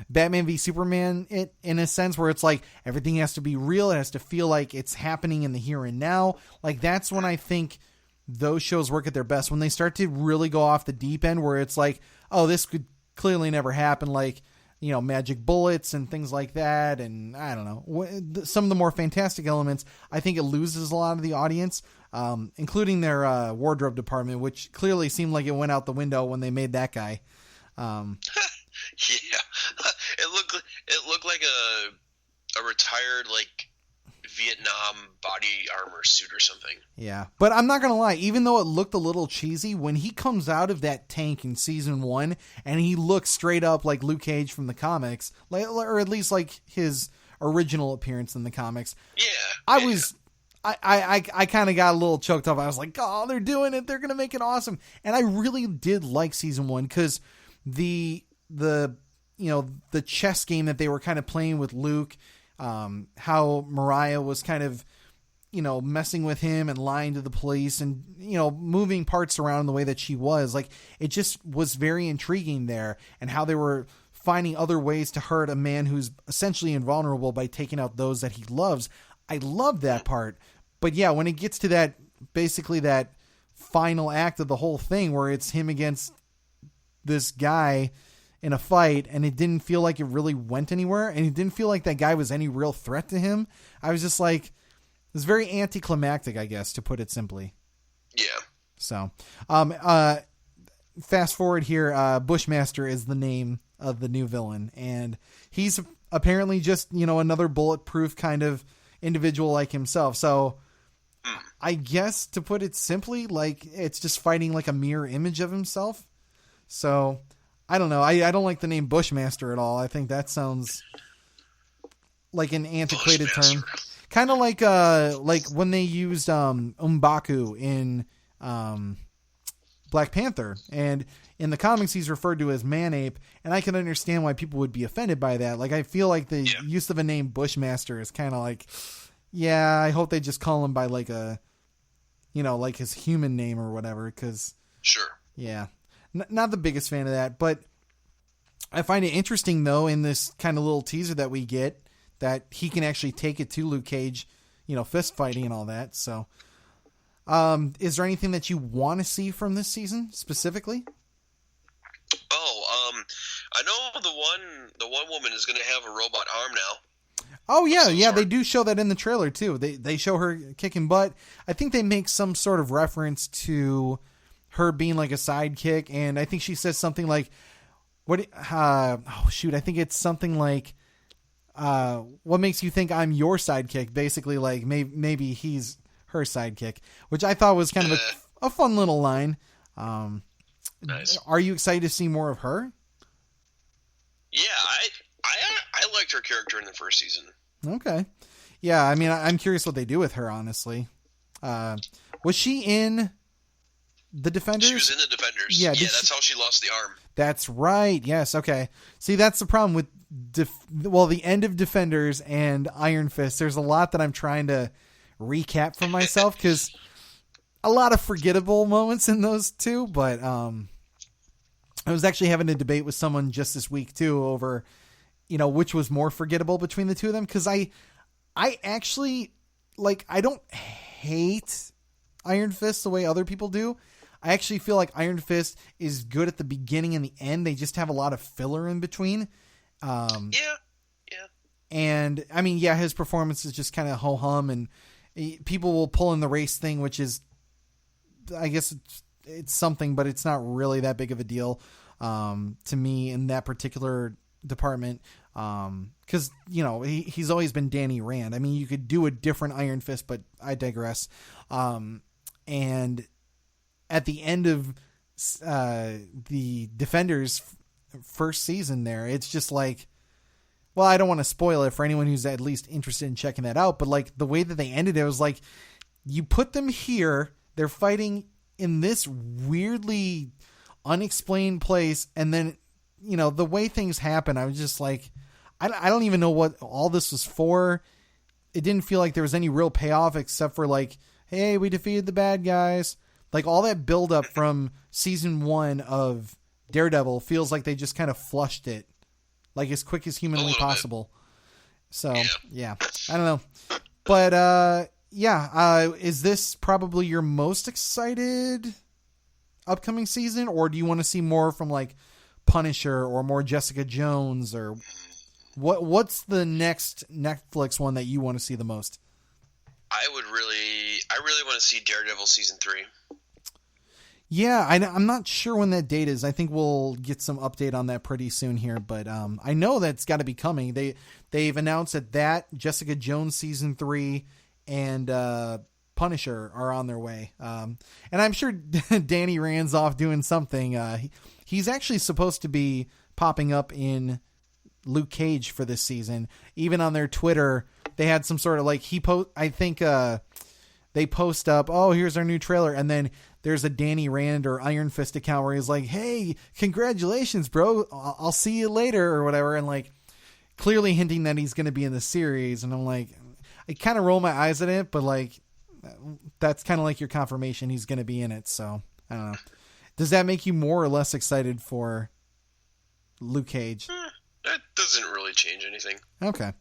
Batman v Superman in a sense where it's like everything has to be real. It has to feel like it's happening in the here and now. Like that's when I think those shows work at their best, when they start to really go off the deep end where it's like, oh, this could clearly never happen. Like, magic bullets and things like that. And I don't know, some of the more fantastic elements, I think it loses a lot of the audience, including their wardrobe department, which clearly seemed like it went out the window when they made that guy. Yeah, it looked like a retired like Vietnam body armor suit or something. Yeah, but I'm not gonna lie. Even though it looked a little cheesy, when he comes out of that tank in season 1 and he looks straight up like Luke Cage from the comics, like, or at least like his original appearance in the comics. Yeah, I kind of got a little choked up. I was like, oh, they're doing it. They're gonna make it awesome. And I really did like season 1 because the chess game that they were kind of playing with Luke, how Mariah was kind of, messing with him and lying to the police and, moving parts around the way that she was, like, it just was very intriguing there, and how they were finding other ways to hurt a man who's essentially invulnerable by taking out those that he loves. I love that part. But yeah, when it gets to that, basically that final act of the whole thing where it's him against this guy in a fight, and it didn't feel like it really went anywhere, and it didn't feel like that guy was any real threat to him. I was just like, it was very anticlimactic, I guess, to put it simply. Yeah. So, fast forward here, Bushmaster is the name of the new villain, and he's apparently just, another bulletproof kind of individual like himself. So I guess, to put it simply, like, it's just fighting like a mirror image of himself. So I don't know. I don't like the name Bushmaster at all. I think that sounds like an antiquated term. Bushmaster. Kind of like when they used M'Baku in Black Panther, and in the comics he's referred to as Man-Ape, and I can understand why people would be offended by that. Like, I feel like the use of a name Bushmaster is kind of like, yeah, I hope they just call him by like a, like his human name or whatever, because Sure. yeah, not the biggest fan of that, but I find it interesting though in this kind of little teaser that we get that he can actually take it to Luke Cage, fist fighting and all that. So, is there anything that you want to see from this season specifically? I know the one woman is going to have a robot arm now. Oh yeah, they do show that in the trailer too. They show her kicking butt. I think they make some sort of reference to her being like a sidekick, and I think she says something like, I think it's something like, what makes you think I'm your sidekick? Basically, like maybe he's her sidekick, which I thought was kind of a fun little line. Nice. Are you excited to see more of her? Yeah, I liked her character in the first season. Okay. Yeah, I mean, I'm curious what they do with her, honestly. Was she in the Defenders? She was in the Defenders. Yeah, that's how she lost the arm. That's right. Yes, okay. See, that's the problem with the end of Defenders and Iron Fist. There's a lot that I'm trying to recap for myself, because a lot of forgettable moments in those two, but I was actually having a debate with someone just this week too over, which was more forgettable between the two of them. Cause I actually, like, I don't hate Iron Fist the way other people do. I actually feel like Iron Fist is good at the beginning and the end. They just have a lot of filler in between. Yeah. And I mean, yeah, his performance is just kind of ho-hum, and people will pull in the race thing, which is, I guess it's something, but it's not really that big of a deal to me in that particular department. Because, he's always been Danny Rand. I mean, you could do a different Iron Fist, but I digress. And at the end of the Defenders first season there, it's just like, well, I don't want to spoil it for anyone who's at least interested in checking that out, but like the way that they ended it was like, you put them here, they're fighting in this weirdly unexplained place, and then, the way things happen, I was just like, I don't even know what all this was for. It didn't feel like there was any real payoff except for like, hey, we defeated the bad guys. Like, all that buildup from season 1 of Daredevil feels like they just kind of flushed it, like as quick as humanly possible. So yeah, I don't know, but is this probably your most excited upcoming season, or do you want to see more from like Punisher or more Jessica Jones, or what's the next Netflix one that you want to see the most? I really want to see Daredevil season 3. Yeah, I'm not sure when that date is. I think we'll get some update on that pretty soon here, but I know that's got to be coming. They've announced that Jessica Jones season 3 and Punisher are on their way. And I'm sure Danny Rand's off doing something. He's actually supposed to be popping up in Luke Cage for this season. Even on their Twitter, they had some sort of like they post up, oh, here's our new trailer, and then there's a Danny Rand or Iron Fist account where he's like, hey, congratulations, bro, I'll see you later or whatever, and like clearly hinting that he's going to be in the series. And I'm like, I kind of roll my eyes at it, but like that's kind of like your confirmation he's going to be in it. So I don't know. Does that make you more or less excited for Luke Cage? That doesn't really change anything. Okay.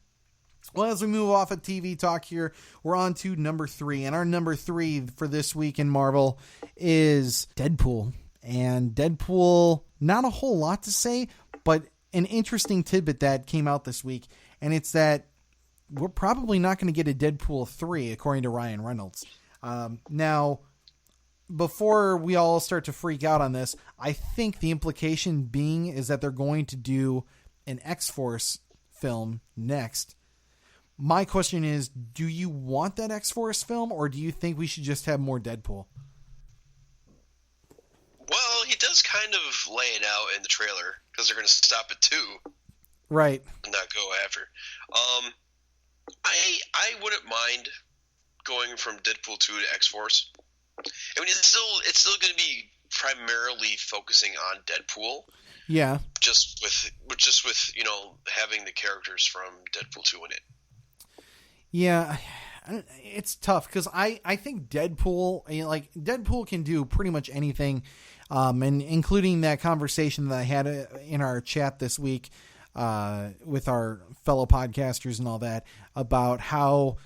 Well, as we move off of TV talk here, we're on to number 3. And our number 3 for this week in Marvel is Deadpool. And Deadpool, not a whole lot to say, but an interesting tidbit that came out this week. And it's that we're probably not going to get a Deadpool 3, according to Ryan Reynolds. Now, before we all start to freak out on this, I think the implication being is that they're going to do an X-Force film next. My question is, do you want that X-Force film, or do you think we should just have more Deadpool? Well, he does kind of lay it out in the trailer, because they're going to stop at 2. Right. And not go after. I wouldn't mind going from Deadpool 2 to X-Force. I mean, it's still going to be primarily focusing on Deadpool. Yeah. Just with having the characters from Deadpool 2 in it. Yeah, it's tough because I think Deadpool, Deadpool can do pretty much anything, and including that conversation that I had in our chat this week with our fellow podcasters and all that about how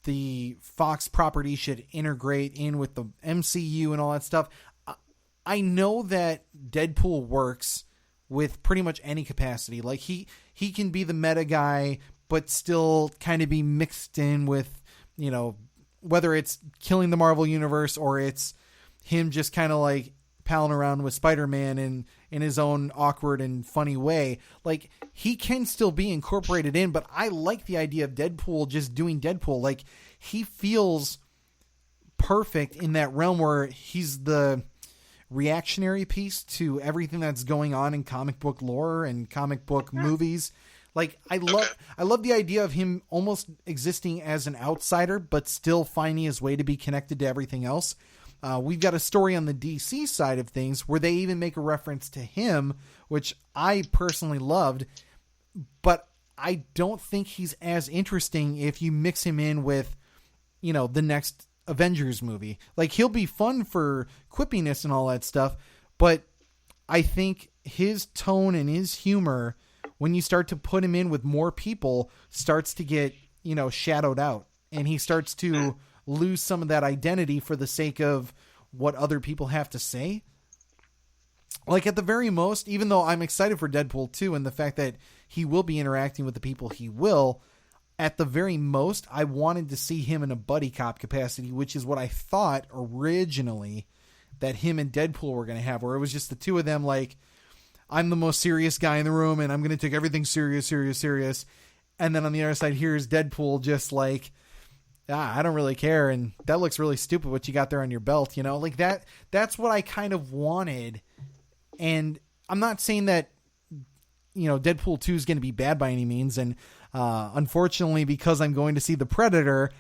the Fox property should integrate in with the MCU and all that stuff. I know that Deadpool works with pretty much any capacity. Like he can be the meta guy, but still kind of be mixed in with, whether it's killing the Marvel universe or it's him just kind of like palling around with Spider-Man in his own awkward and funny way. Like he can still be incorporated in, but I like the idea of Deadpool just doing Deadpool. Like he feels perfect in that realm where he's the reactionary piece to everything that's going on in comic book lore and comic book movies. Like I love the idea of him almost existing as an outsider, but still finding his way to be connected to everything else. We've got a story on the DC side of things where they even make a reference to him, which I personally loved, but I don't think he's as interesting if you mix him in with, the next Avengers movie. Like he'll be fun for quippiness and all that stuff, but I think his tone and his humor, when you start to put him in with more people, starts to get, shadowed out, and he starts to lose some of that identity for the sake of what other people have to say. Like at the very most, even though I'm excited for Deadpool 2 and the fact that he will be interacting with the people he will, at the very most, I wanted to see him in a buddy cop capacity, which is what I thought originally that him and Deadpool were going to have, where it was just the two of them, like, I'm the most serious guy in the room and I'm going to take everything serious. And then on the other side, here's Deadpool just like, I don't really care. And that looks really stupid what you got there on your belt, like that's what I kind of wanted. And I'm not saying that, Deadpool 2 is going to be bad by any means. And unfortunately, because I'm going to see The Predator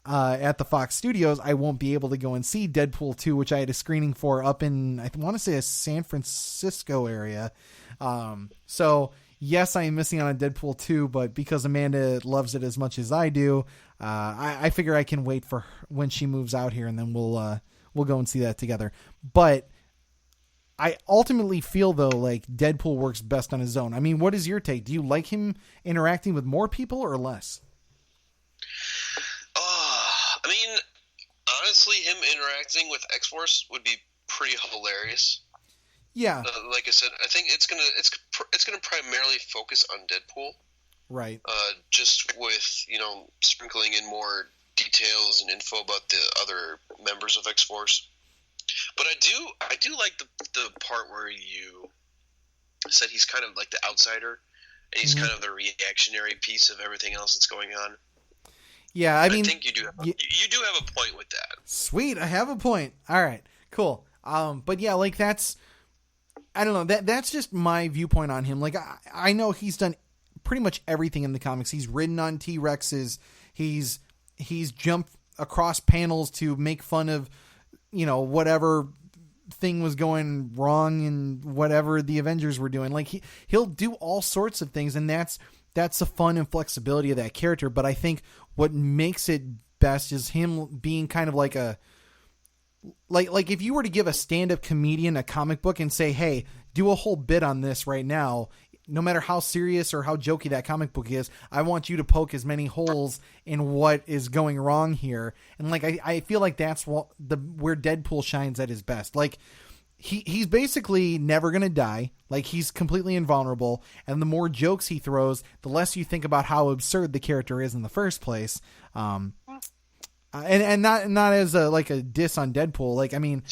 at the Fox Studios, I won't be able to go and see Deadpool 2, which I had a screening for up in, I want to say, a San Francisco area. So yes, I am missing out on Deadpool 2, but because Amanda loves it as much as I do, I figure I can wait for when she moves out here, and then we'll go and see that together. But I ultimately feel, though, like Deadpool works best on his own. I mean, what is your take? Do you like him interacting with more people or less? I mean, honestly, him interacting with X-Force would be pretty hilarious. Yeah. Like I said, I think it's gonna primarily focus on Deadpool. Right. Just with, sprinkling in more details and info about the other members of X-Force. But I do like the part where you said he's kind of like the outsider, and he's kind of the reactionary piece of everything else that's going on. Yeah, I mean, think you do have a point with that. Sweet, I have a point. All right, cool. But yeah, like I don't know, that's just my viewpoint on him. Like I know he's done pretty much everything in the comics. He's ridden on T-Rexes. He's jumped across panels to make fun of, whatever thing was going wrong and whatever the Avengers were doing. Like he'll do all sorts of things, and that's the fun and flexibility of that character. But I think what makes it best is him being kind of like like if you were to give a stand-up comedian a comic book and say, hey, do a whole bit on this right now, no matter how serious or how jokey that comic book is, I want you to poke as many holes in what is going wrong here. And like, I feel like that's where Deadpool shines at his best. Like he's basically never going to die. Like he's completely invulnerable. And the more jokes he throws, the less you think about how absurd the character is in the first place. And not as a diss on Deadpool. Like, I mean,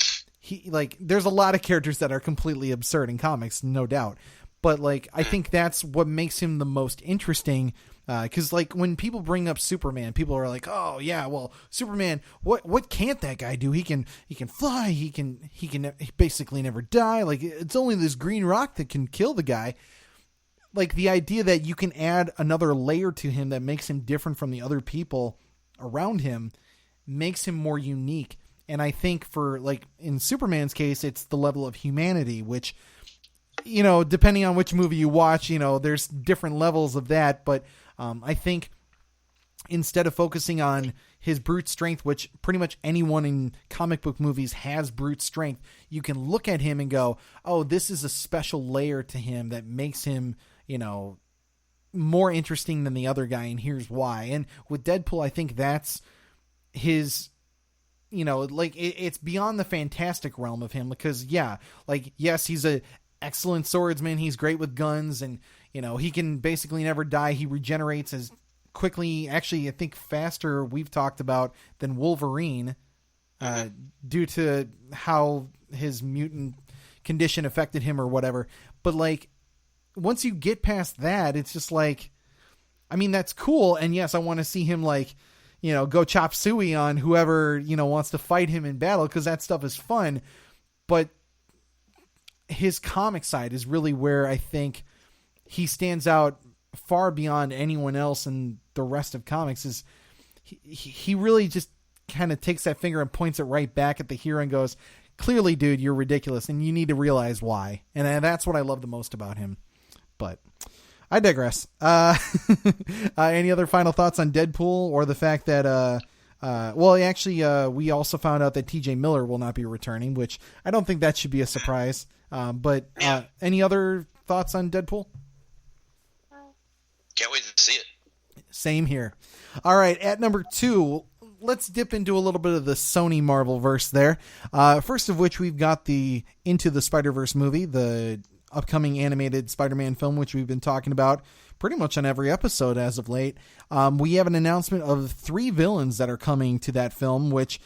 there's a lot of characters that are completely absurd in comics, no doubt. But like, I think that's what makes him the most interesting. Cause like when people bring up Superman, people are like, oh yeah, well, Superman, what can't that guy do? He can fly. He can basically never die. Like it's only this green rock that can kill the guy. like the idea that you can add another layer to him that makes him different from the other people around him makes him more unique. And I think for like in Superman's case, it's the level of humanity, which, you know, depending on which movie you watch, you know, there's different levels of that. But I think instead of focusing on his brute strength, which pretty much anyone in comic book movies has brute strength, you can look at him and go, oh, this is a special layer to him that makes him, you know, more interesting than the other guy. And here's why. And with Deadpool, I think that's his, you know, like it's beyond the fantastic realm of him because yes, he's a excellent swordsman. He's great with guns and, you know, he can basically never die. He regenerates as quickly, actually, I think faster we've talked about than Wolverine, due to how his mutant condition affected him or whatever. But like, once you get past that, it's just like, I mean, that's cool. And yes, I want to see him like, you know, go chop suey on whoever, you know, wants to fight him in battle. 'Cause that stuff is fun, but his comic side is really where I think he stands out far beyond anyone else in the rest of comics. Is he really just kind of takes that finger and points it right back at the hero and goes, clearly, dude, you're ridiculous and you need to realize why. And that's what I love the most about him. But I digress. Any other final thoughts on Deadpool or the fact that, we also found out that TJ Miller will not be returning, which I don't think that should be a surprise. But any other thoughts on Deadpool? Can't wait to see it. Same here. All right, at number 2, let's dip into a little bit of the Sony Marvel verse there. First of which we've got the Into the Spider-Verse movie, the upcoming animated Spider-Man film, which we've been talking about pretty much on every episode as of late. We have an announcement of 3 villains that are coming to that film, which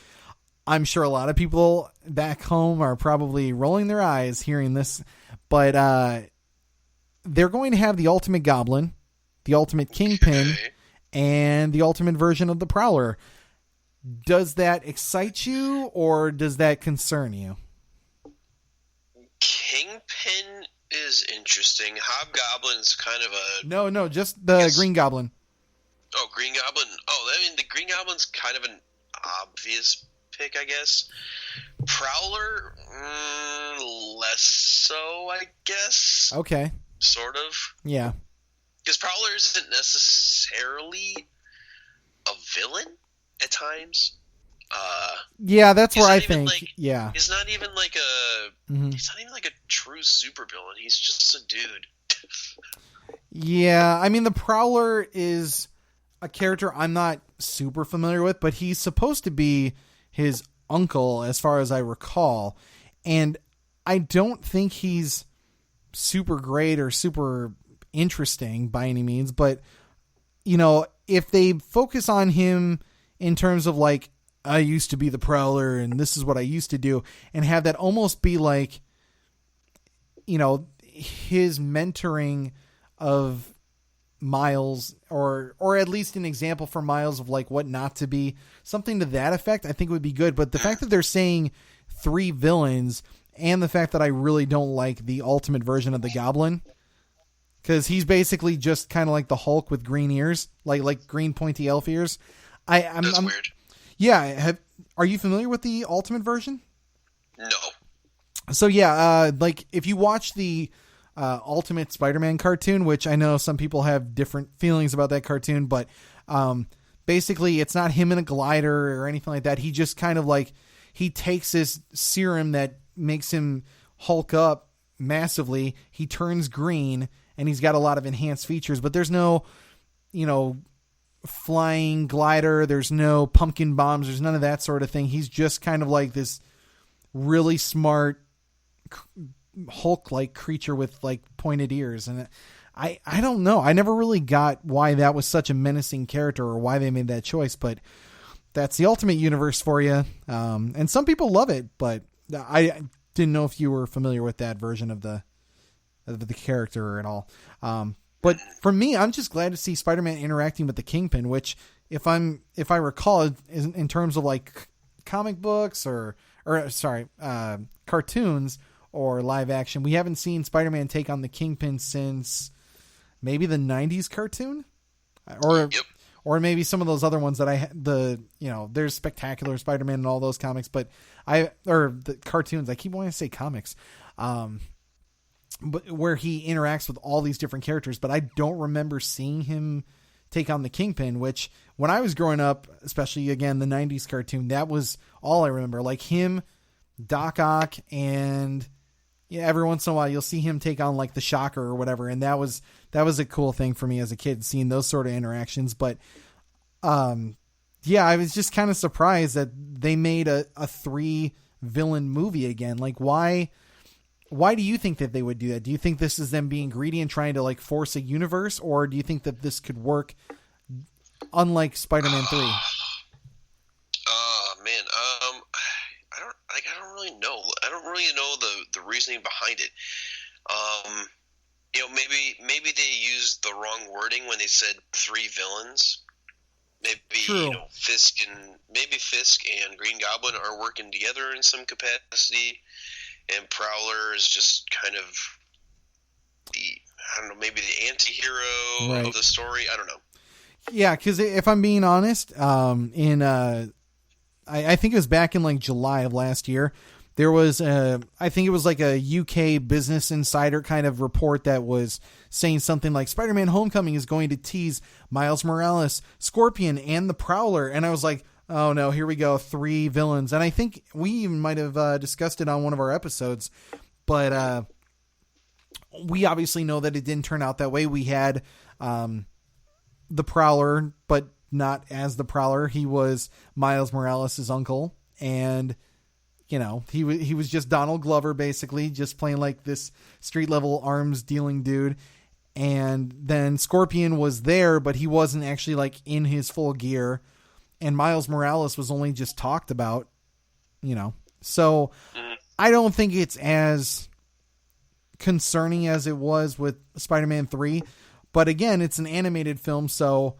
I'm sure a lot of people back home are probably rolling their eyes hearing this, but they're going to have the Ultimate Goblin, the Ultimate Kingpin, and the Ultimate version of the Prowler. Does that excite you or does that concern you? Kingpin is interesting. Hobgoblin's kind of a... No, just the Green Goblin. Oh, Green Goblin. Oh, I mean, the Green Goblin's kind of an obvious pick, I guess. Prowler, less so, I guess. Okay. Sort of. Yeah. Because Prowler isn't necessarily a villain at times. Yeah, that's where I think. Yeah. He's not even like a. Mm-hmm. He's not even like a true supervillain. He's just a dude. Yeah, I mean, the Prowler is a character I'm not super familiar with, but he's supposed to be his uncle, as far as I recall, and I don't think he's super great or super interesting by any means, but you know, if they focus on him in terms of like, I used to be the Prowler and this is what I used to do, and have that almost be like, you know, his mentoring of Miles, or at least an example for Miles of like what not to be, something to that effect, I think would be good. But the fact that they're saying 3 villains, and the fact that I really don't like the Ultimate version of the Goblin, because he's basically just kind of like the Hulk with green ears, like green pointy elf ears. I'm weird. Yeah. Are you familiar with the Ultimate version? No. So yeah, like if you watch the Ultimate Spider-Man cartoon, which I know some people have different feelings about that cartoon, but basically it's not him in a glider or anything like that. He just kind of like, he takes this serum that makes him Hulk up massively. He turns green and he's got a lot of enhanced features, but there's no, you know, flying glider. There's no pumpkin bombs. There's none of that sort of thing. He's just kind of like this really smart Hulk-like creature with like pointed ears. And I don't know. I never really got why that was such a menacing character or why they made that choice, but that's the Ultimate Universe for you. And some people love it, but I didn't know if you were familiar with that version of the character at all. But for me, I'm just glad to see Spider-Man interacting with the Kingpin, which if I recall, in terms of like comic books or cartoons or live action, we haven't seen Spider-Man take on the Kingpin since maybe the 90s cartoon, or Yep. or maybe some of those other ones that there's Spectacular Spider-Man and all those comics, or the cartoons. I keep wanting to say comics, but where he interacts with all these different characters, but I don't remember seeing him take on the Kingpin, which when I was growing up, especially again, the 90s cartoon, that was all I remember. Like him, Doc Ock, and every once in a while you'll see him take on like the Shocker or whatever. And that was a cool thing for me as a kid, seeing those sort of interactions. But, I was just kind of surprised that they made a 3-villain movie again. Like why do you think that they would do that? Do you think this is them being greedy and trying to like force a universe, or do you think that this could work unlike Spider-Man 3? Man, I don't really know. I don't really know the reasoning behind it. Maybe they used the wrong wording when they said 3 villains. Maybe True. Fisk and Green Goblin are working together in some capacity, and Prowler is just kind of maybe the anti-hero of the story. I don't know. Yeah, because if I'm being honest, I think it was back in like July of last year, there was I think it was like a UK Business Insider kind of report that was saying something like Spider-Man Homecoming is going to tease Miles Morales, Scorpion, and the Prowler. And I was like, oh no, here we go. 3 villains. And I think we even might have discussed it on one of our episodes, but we obviously know that it didn't turn out that way. We had the Prowler, but not as the Prowler. He was Miles Morales' uncle, and he was just Donald Glover, basically just playing like this street level arms dealing dude. And then Scorpion was there, but he wasn't actually like in his full gear, and Miles Morales was only just talked about, so I don't think it's as concerning as it was with Spider-Man 3, but again, it's an animated film, so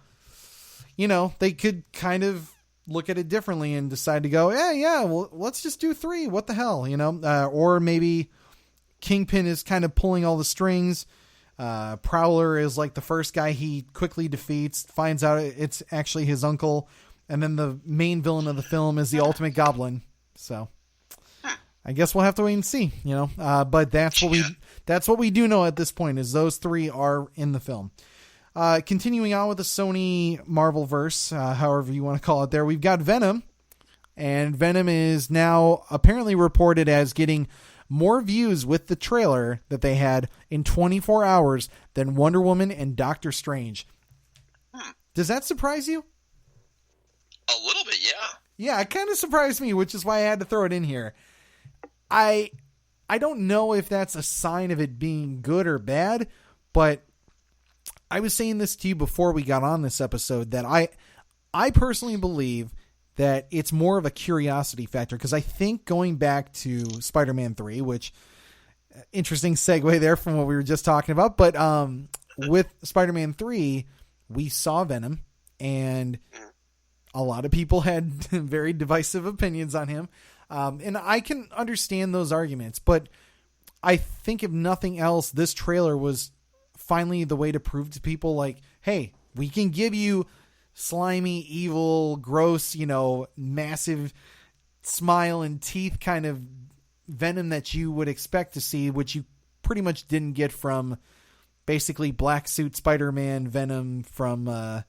they could kind of look at it differently and decide to go, well, let's just do 3. What the hell, or maybe Kingpin is kind of pulling all the strings. Prowler is like the first guy he quickly defeats, finds out it's actually his uncle. And then the main villain of the film is the Ultimate Goblin. So I guess we'll have to wait and see, but that's what we do know at this point is those 3 are in the film. Continuing on with the Sony Marvel verse, however you want to call it there, we've got Venom, and Venom is now apparently reported as getting more views with the trailer that they had in 24 hours than Wonder Woman and Doctor Strange. Does that surprise you? A little bit, yeah. Yeah, it kind of surprised me, which is why I had to throw it in here. I don't know if that's a sign of it being good or bad, but I was saying this to you before we got on this episode that I personally believe that it's more of a curiosity factor, because I think going back to Spider-Man 3, which interesting segue there from what we were just talking about, but with Spider-Man 3, we saw Venom, and a lot of people had very divisive opinions on him. And I can understand those arguments, but I think if nothing else, this trailer was finally the way to prove to people like, hey, we can give you slimy, evil, gross, massive smile and teeth kind of Venom that you would expect to see, which you pretty much didn't get from basically black suit Spider-Man Venom from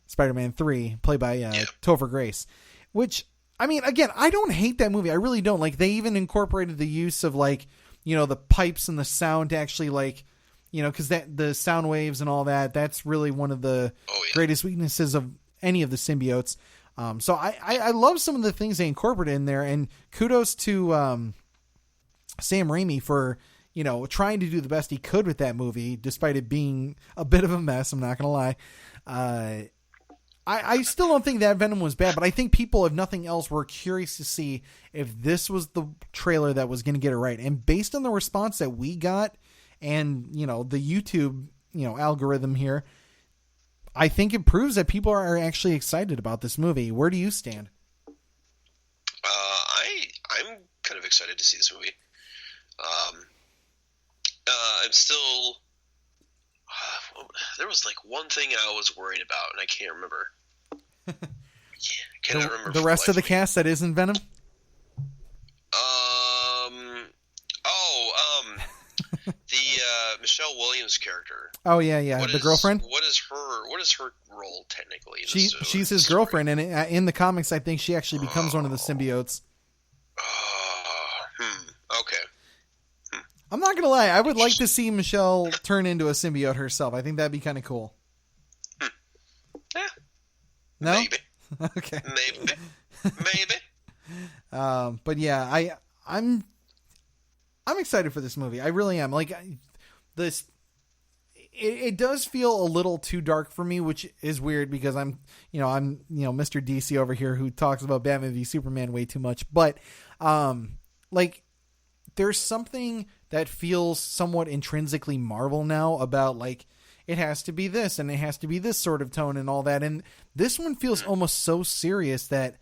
Spider-Man 3, played by Topher Grace, which, I mean, again, I don't hate that movie. I really don't. Like, they even incorporated the use of, like, the pipes and the sound to actually, like, because the sound waves and all that, that's really one of the greatest weaknesses of any of the symbiotes. So I love some of the things they incorporated in there, and kudos to Sam Raimi for, trying to do the best he could with that movie, despite it being a bit of a mess. I'm not going to lie. I still don't think that Venom was bad, but I think people, if nothing else, were curious to see if this was the trailer that was going to get it right. And based on the response that we got and, the YouTube, algorithm here, I think it proves that people are actually excited about this movie. Where do you stand? I'm kind of excited to see this movie. I'm still... there was like one thing I was worried about, and I can't remember. Cannot remember the rest of the cast that isn't Venom. The Michelle Williams character. Oh yeah, the girlfriend. What is her role technically? She's his girlfriend, and in the comics, I think she actually becomes one of the symbiotes. Okay. I'm not gonna lie, I would like to see Michelle turn into a symbiote herself. I think that'd be kind of cool. Yeah. No. Maybe. Okay. Maybe. But yeah, I'm excited for this movie. I really am. Like this, it does feel a little too dark for me, which is weird because I'm Mr. DC over here who talks about Batman v Superman way too much. But like there's something that feels somewhat intrinsically Marvel now about like it has to be this and it has to be this sort of tone and all that. And this one feels almost so serious that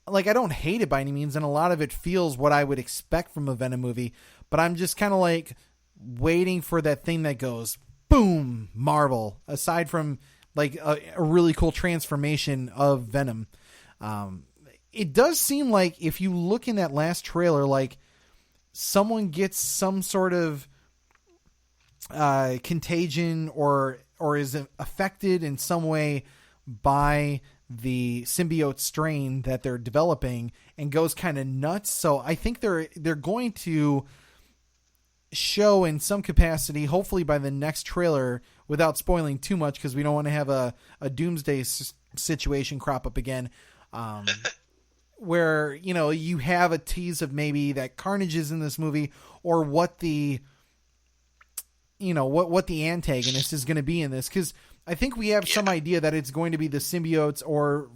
like I don't hate it by any means, and a lot of it feels what I would expect from a Venom movie, but I'm just kind of like waiting for that thing that goes boom, Marvel, aside from like a really cool transformation of Venom. It does seem like if you look in that last trailer, like someone gets some sort of contagion or is affected in some way by the symbiote strain that they're developing and goes kind of nuts. So I think they're going to show in some capacity, hopefully by the next trailer, without spoiling too much because we don't want to have a doomsday situation crop up again, where you have a tease of maybe that Carnage is in this movie or what the what the antagonist is going to be in this, because I think we have some idea that it's going to be the symbiotes, or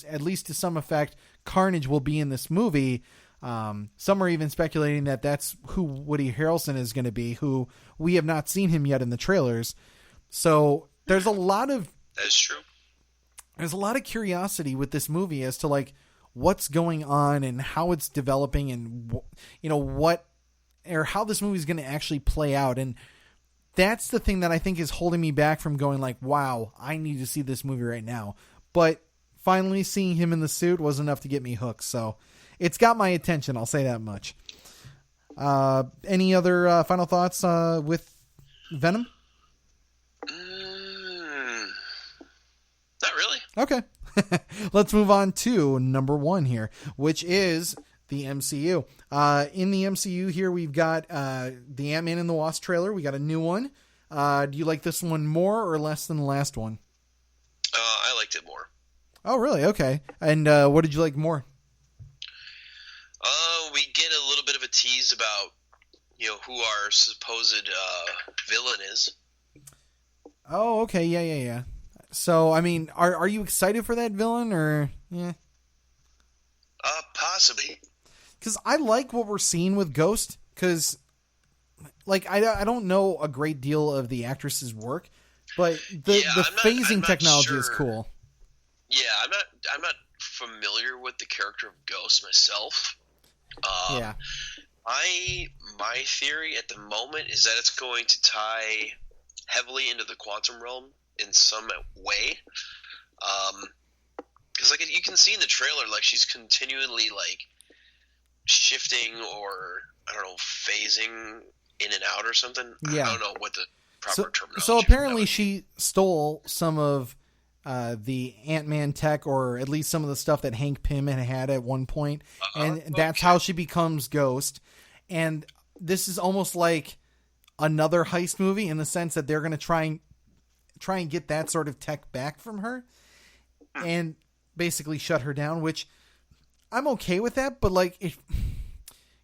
at least to some effect, Carnage will be in this movie. Some are even speculating that that's who Woody Harrelson is going to be, who we have not seen him yet in the trailers. So there's a lot of that's true. There's a lot of curiosity with this movie as to like what's going on and how it's developing, and what or how this movie is going to actually play out. And that's the thing that I think is holding me back from going like, wow, I need to see this movie right now. But finally seeing him in the suit was enough to get me hooked. So it's got my attention. I'll say that much. Any other final thoughts with Venom? Not really. Okay. Let's move on to number 1 here, which is the MCU. In the MCU here, we've got the Ant-Man and the Wasp trailer. We got a new one. Do you like this one more or less than the last one? I liked it more. Oh, really? Okay. And what did you like more? We get a little bit of a tease about who our supposed villain is. Oh, okay. Yeah. So, I mean, are you excited for that villain, or yeah? Possibly. Because I like what we're seeing with Ghost, because like I don't know a great deal of the actress's work, but the phasing technology is cool. Yeah, I'm not familiar with the character of Ghost myself. Yeah. My theory at the moment is that it's going to tie heavily into the quantum realm in some way. Because like you can see in the trailer, like she's continually like shifting or I don't know, phasing in and out or something. Yeah. I don't know what the proper terminology. So apparently she stole some of the Ant-Man tech, or at least some of the stuff that Hank Pym had at one point, and that's how she becomes Ghost. And this is almost like another heist movie in the sense that they're going to try and get that sort of tech back from her and basically shut her down, which I'm okay with that. But like,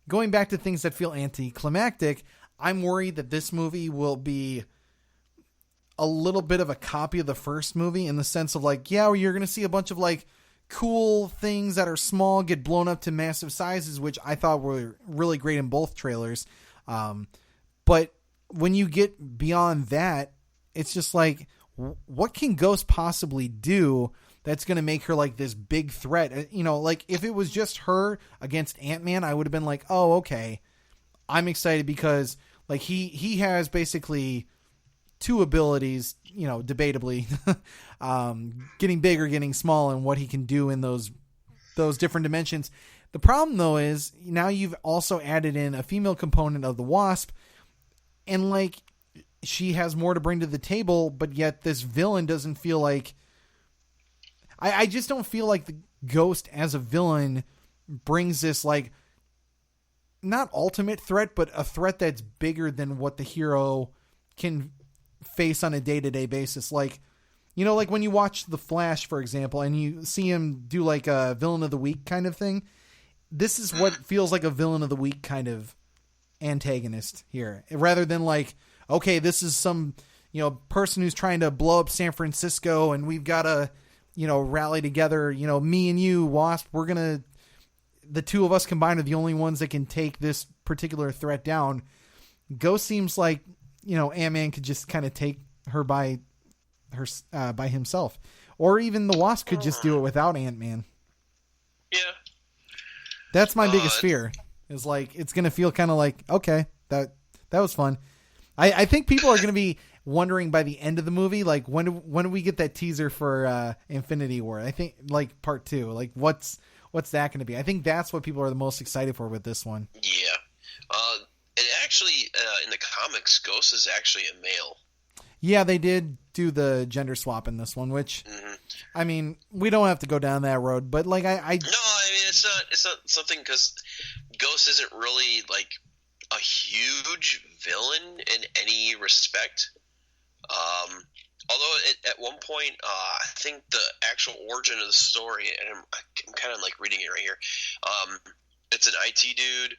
going back to things that feel anticlimactic, I'm worried that this movie will be a little bit of a copy of the first movie, in the sense of like, yeah, you're going to see a bunch of like cool things that are small get blown up to massive sizes, which I thought were really great in both trailers. But when you get beyond that, it's just like, what can Ghost possibly do that's going to make her like this big threat? Like if it was just her against Ant-Man, I would have been like, oh, okay, I'm excited, because like he has basically two abilities, debatably, getting big or getting small, and what he can do in those different dimensions. The problem, though, is now you've also added in a female component of the Wasp, and like she has more to bring to the table, but yet this villain doesn't feel like. I just don't feel like the Ghost as a villain brings this like not ultimate threat, but a threat that's bigger than what the hero can face on a day-to-day basis. Like, like when you watch The Flash, for example, and you see him do like a villain of the week kind of thing. This is what feels like a villain of the week kind of antagonist here, rather than like, okay, this is some, person who's trying to blow up San Francisco and we've got to, rally together, me and you, Wasp, the two of us combined are the only ones that can take this particular threat down. Ghost seems like, Ant-Man could just kind of take her by himself, or even the Wasp could just do it without Ant-Man. Yeah. That's my biggest fear, is like, it's going to feel kind of like, okay, that was fun. I think people are going to be wondering by the end of the movie, like, when do we get that teaser for Infinity War? I think like part 2, like what's that going to be? I think that's what people are the most excited for with this one. Yeah. And actually, in the comics, Ghost is actually a male. Yeah, they did do the gender swap in this one, which, I mean, we don't have to go down that road, but like, No, I mean, it's not something, because Ghost isn't really like a huge villain in any respect. Although at one point, I think the actual origin of the story, and I'm kind of like reading it right here. It's an IT dude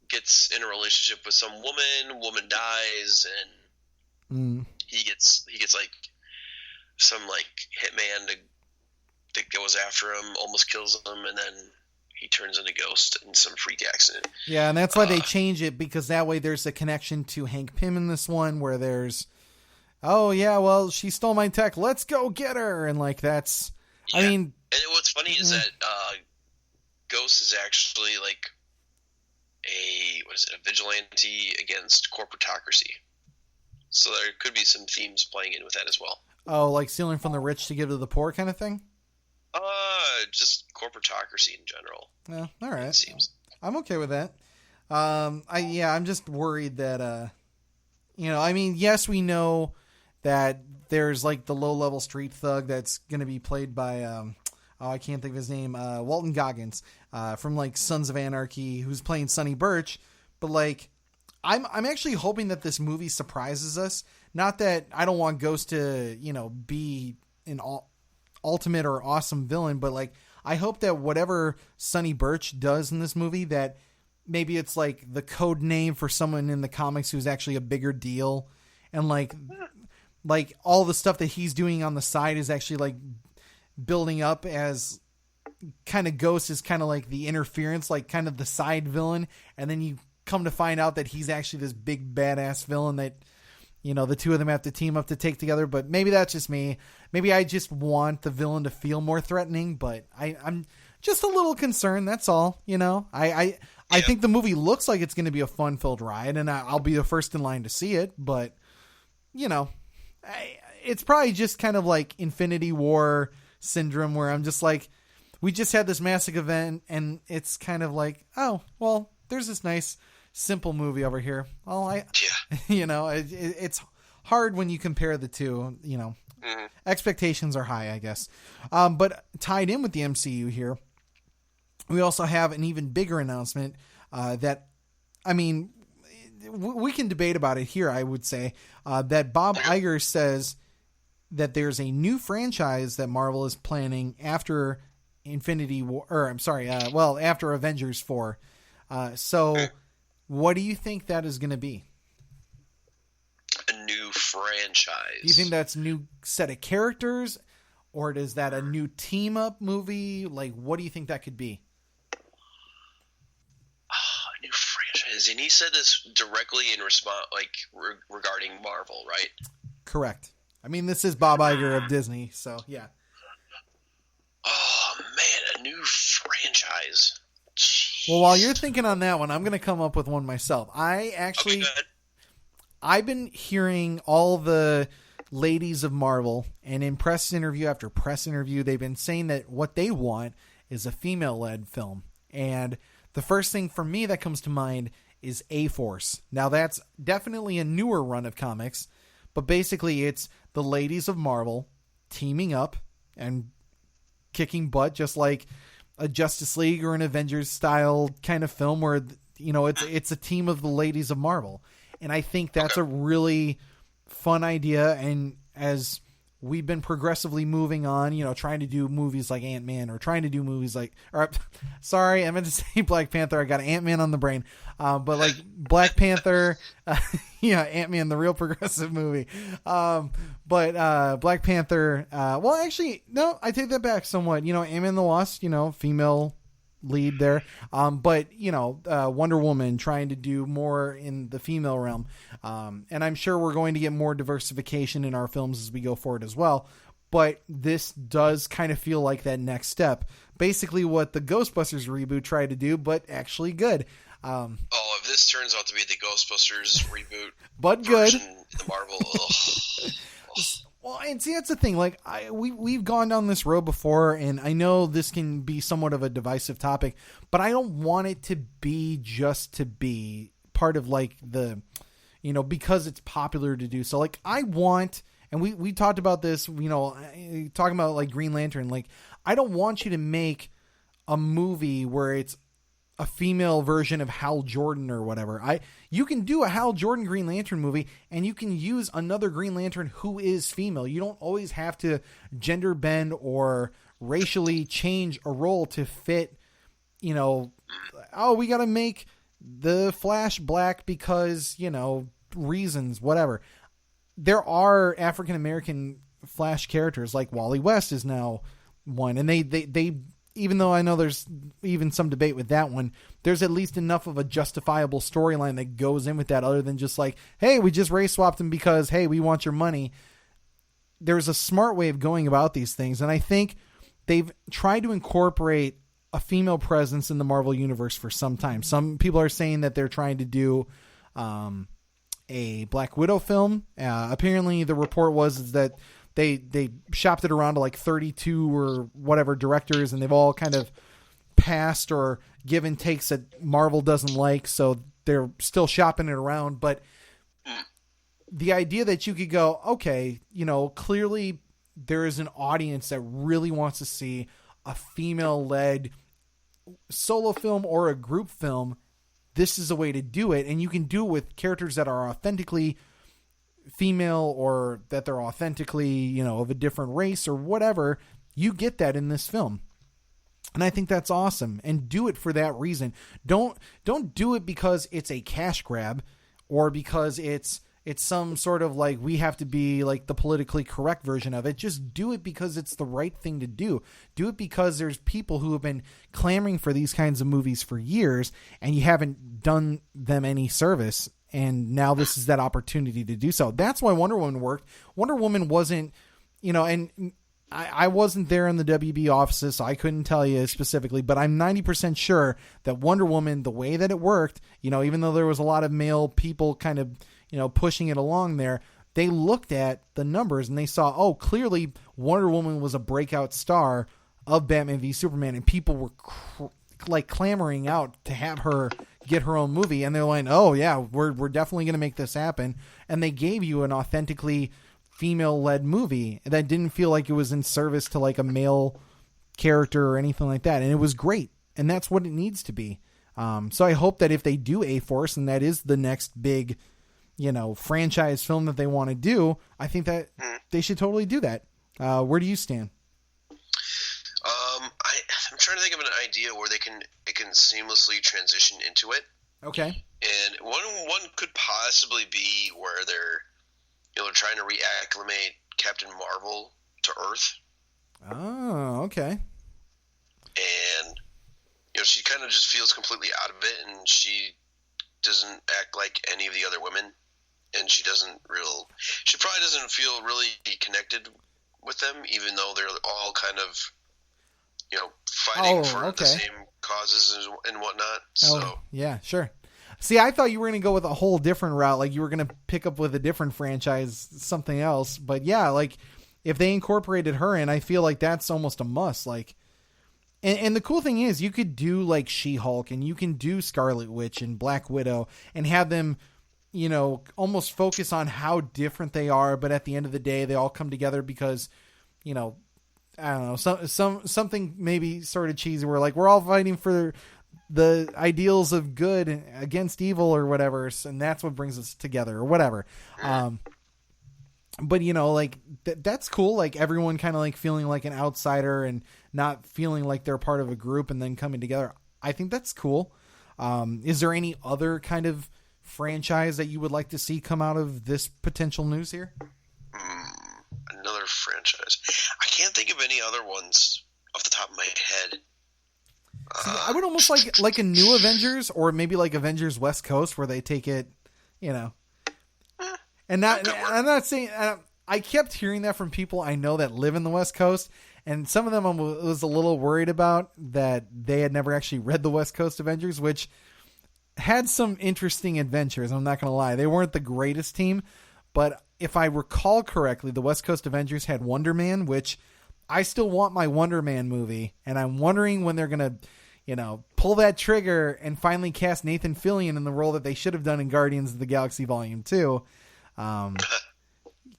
gets in a relationship with some woman dies, and he gets like some like hitman that goes after him, almost kills him, and then he turns into Ghost in some freak accident. Yeah, and that's why they change it, because that way there's a connection to Hank Pym in this one, where there's, oh yeah, well, she stole my tech, let's go get her, and like that's, yeah. I mean, and what's funny is that Ghost is actually like a vigilante against corporatocracy. So there could be some themes playing in with that as well. Oh, like stealing from the rich to give to the poor kind of thing? Just corporatocracy in general. Yeah, all right. It seems. I'm okay with that. I'm just worried that, I mean, yes, we know that there's like the low-level street thug that's going to be played by, I can't think of his name, Walton Goggins, from like Sons of Anarchy, who's playing Sonny Birch. But like, I'm actually hoping that this movie surprises us. Not that I don't want Ghost to, be an ultimate or awesome villain, but like, I hope that whatever Sonny Birch does in this movie, that maybe it's like the code name for someone in the comics who's actually a bigger deal, and like all the stuff that he's doing on the side is actually like building up as kind of Ghost is kind of like the interference, like kind of the side villain, and then you come to find out that he's actually this big badass villain that, the two of them have to team up to take together. But maybe that's just me. Maybe I just want the villain to feel more threatening, but I'm just a little concerned. That's all, I think the movie looks like it's going to be a fun-filled ride, and I'll be the first in line to see it. But, it's probably just kind of like Infinity War syndrome, where I'm just like, we just had this massive event, and it's kind of like, oh, well, there's this nice simple movie over here. Well, it's hard when you compare the two, expectations are high, I guess. But tied in with the MCU here, we also have an even bigger announcement, that, I mean, we can debate about it here, I would say, that Bob Iger says that there's a new franchise that Marvel is planning after Infinity War, after Avengers 4. So what do you think that is going to be? A new franchise. Do you think that's a new set of characters, or is that a new team up movie? Like, what do you think that could be? A new franchise. And he said this directly in response, like regarding Marvel, right? Correct. I mean, this is Bob Iger of Disney, so yeah. Oh man, a new franchise. Jeez. Well, while you're thinking on that one, I'm going to come up with one myself. I actually, I've been hearing all the ladies of Marvel, and in press interview after press interview, they've been saying that what they want is a female-led film. And the first thing for me that comes to mind is A-Force. Now, that's definitely a newer run of comics, but basically it's the ladies of Marvel teaming up and kicking butt, just like a Justice League or an Avengers style kind of film where, you know, it's a team of the ladies of Marvel. And I think that's a really fun idea. And as we've been progressively moving on, you know, trying to do movies like Ant-Man, or trying to do movies like, sorry, I meant to say Black Panther. I got Ant-Man on the brain. But like Black Panther, Ant-Man, the real progressive movie. But Black Panther, well, actually, no, I take that back somewhat. You know, Ant-Man and The Wasp, you know, female lead there. But, you know, Wonder Woman trying to do more in the female realm. And I'm sure we're going to get more diversification in our films as we go forward as well. But this does kind of feel like that next step. Basically what the Ghostbusters reboot tried to do, but actually good. If this turns out to be the Ghostbusters reboot, but good, the Marvel. Well, and see, that's the thing. Like, we've gone down this road before, and I know this can be somewhat of a divisive topic, but I don't want it to be just to be part of like the, you know, because it's popular to do so. Like, I want, and we talked about this, you know, talking about like Green Lantern. Like, I don't want you to make a movie where it's a female version of Hal Jordan or whatever. You can do a Hal Jordan Green Lantern movie, and you can use another Green Lantern who is female. You don't always have to gender bend or racially change a role to fit, you know, we got to make the Flash black because, you know, reasons, whatever. There are African-American Flash characters, like Wally West is now one, and they even though I know there's even some debate with that one, there's at least enough of a justifiable storyline that goes in with that, other than just like, hey, we just race swapped him because, hey, we want your money. There's a smart way of going about these things, and I think they've tried to incorporate a female presence in the Marvel Universe for some time. Some people are saying that they're trying to do a Black Widow film. Apparently, the report was that they shopped it around to like 32 or whatever directors, and they've all kind of passed or given takes that Marvel doesn't like, so they're still shopping it around. But the idea that you could go, okay, you know, clearly there is an audience that really wants to see a female-led solo film or a group film. This is a way to do it, and you can do it with characters that are authentically female, or that they're authentically, you know, of a different race or whatever. You get that in this film, and I think that's awesome. And do it for that reason. Don't do it because it's a cash grab, or because it's some sort of like, we have to be like the politically correct version of it. Just do it because it's the right thing to do. Do it because there's people who have been clamoring for these kinds of movies for years, and you haven't done them any service. And now this is that opportunity to do so. That's why Wonder Woman worked. Wonder Woman wasn't, you know, and I wasn't there in the WB offices, so I couldn't tell you specifically, but I'm 90% sure that Wonder Woman, the way that it worked, you know, even though there was a lot of male people kind of, you know, pushing it along there, they looked at the numbers and they saw, clearly Wonder Woman was a breakout star of Batman v Superman, and people were clamoring out to have her get her own movie, and they're like, oh yeah, we're definitely going to make this happen. And they gave you an authentically female-led movie that didn't feel like it was in service to like a male character or anything like that, and it was great. And that's what it needs to be. So I hope that if they do A-Force, and that is the next big, you know, franchise film that they want to do, I think that they should totally do that. Where do you stand? I'm trying to think of an idea where it can seamlessly transition into it. Okay. And one could possibly be where they're trying to reacclimate Captain Marvel to Earth. Oh, okay. And she kind of just feels completely out of it, and she doesn't act like any of the other women, and she probably doesn't feel really connected with them, even though they're all kind of fighting for the same causes and whatnot. So yeah, sure. See, I thought you were going to go with a whole different route. Like you were going to pick up with a different franchise, something else. But yeah, like if they incorporated her in, I feel like that's almost a must. Like, and the cool thing is you could do like She-Hulk and you can do Scarlet Witch and Black Widow and have them, you know, almost focus on how different they are. But at the end of the day, they all come together because, you know, I don't know, something maybe sort of cheesy where like we're all fighting for the ideals of good against evil or whatever, and that's what brings us together or whatever. But you know, like that's cool. Like everyone kind of like feeling like an outsider and not feeling like they're part of a group and then coming together. I think that's cool. Is there any other kind of franchise that you would like to see come out of this potential news here? Another franchise. I can't think of any other ones off the top of my head. See, I would almost like a new Avengers or maybe like Avengers West Coast where they take it, you know. And I'm not saying I kept hearing that from people I know that live in the West Coast, and some of them I was a little worried about that they had never actually read the West Coast Avengers, which had some interesting adventures. I'm not going to lie. They weren't the greatest team, but if I recall correctly, the West Coast Avengers had Wonder Man, which I still want my Wonder Man movie, and I'm wondering when they're going to, you know, pull that trigger and finally cast Nathan Fillion in the role that they should have done in Guardians of the Galaxy Volume 2.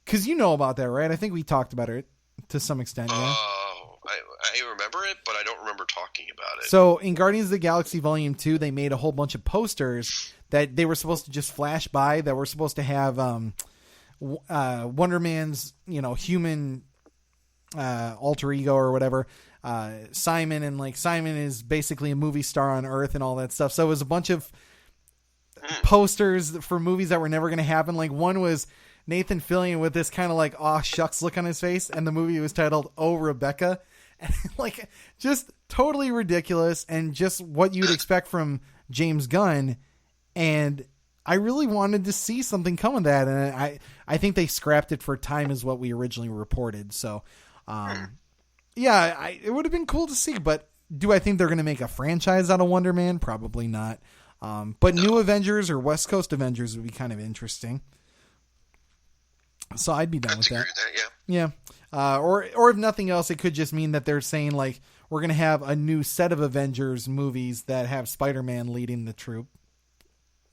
Because you know about that, right? I think we talked about it to some extent. Yeah? I remember it, but I don't remember talking about it. So in Guardians of the Galaxy Volume 2, they made a whole bunch of posters that they were supposed to just flash by that were supposed to have Wonder Man's, you know, human alter ego or whatever, Simon, and like Simon is basically a movie star on Earth and all that stuff. So it was a bunch of posters for movies that were never going to happen. Like one was Nathan Fillion with this kind of like aw shucks look on his face, and the movie was titled Oh Rebecca, and like just totally ridiculous and just what you'd expect from James Gunn. And I really wanted to see something come of that, and I think they scrapped it for time is what we originally reported. So yeah, it would have been cool to see, but do I think they're going to make a franchise out of Wonder Man? Probably not. But new Avengers or West Coast Avengers would be kind of interesting. So I'd be down with that. Yeah. Or if nothing else, it could just mean that they're saying like, we're going to have a new set of Avengers movies that have Spider-Man leading the troop.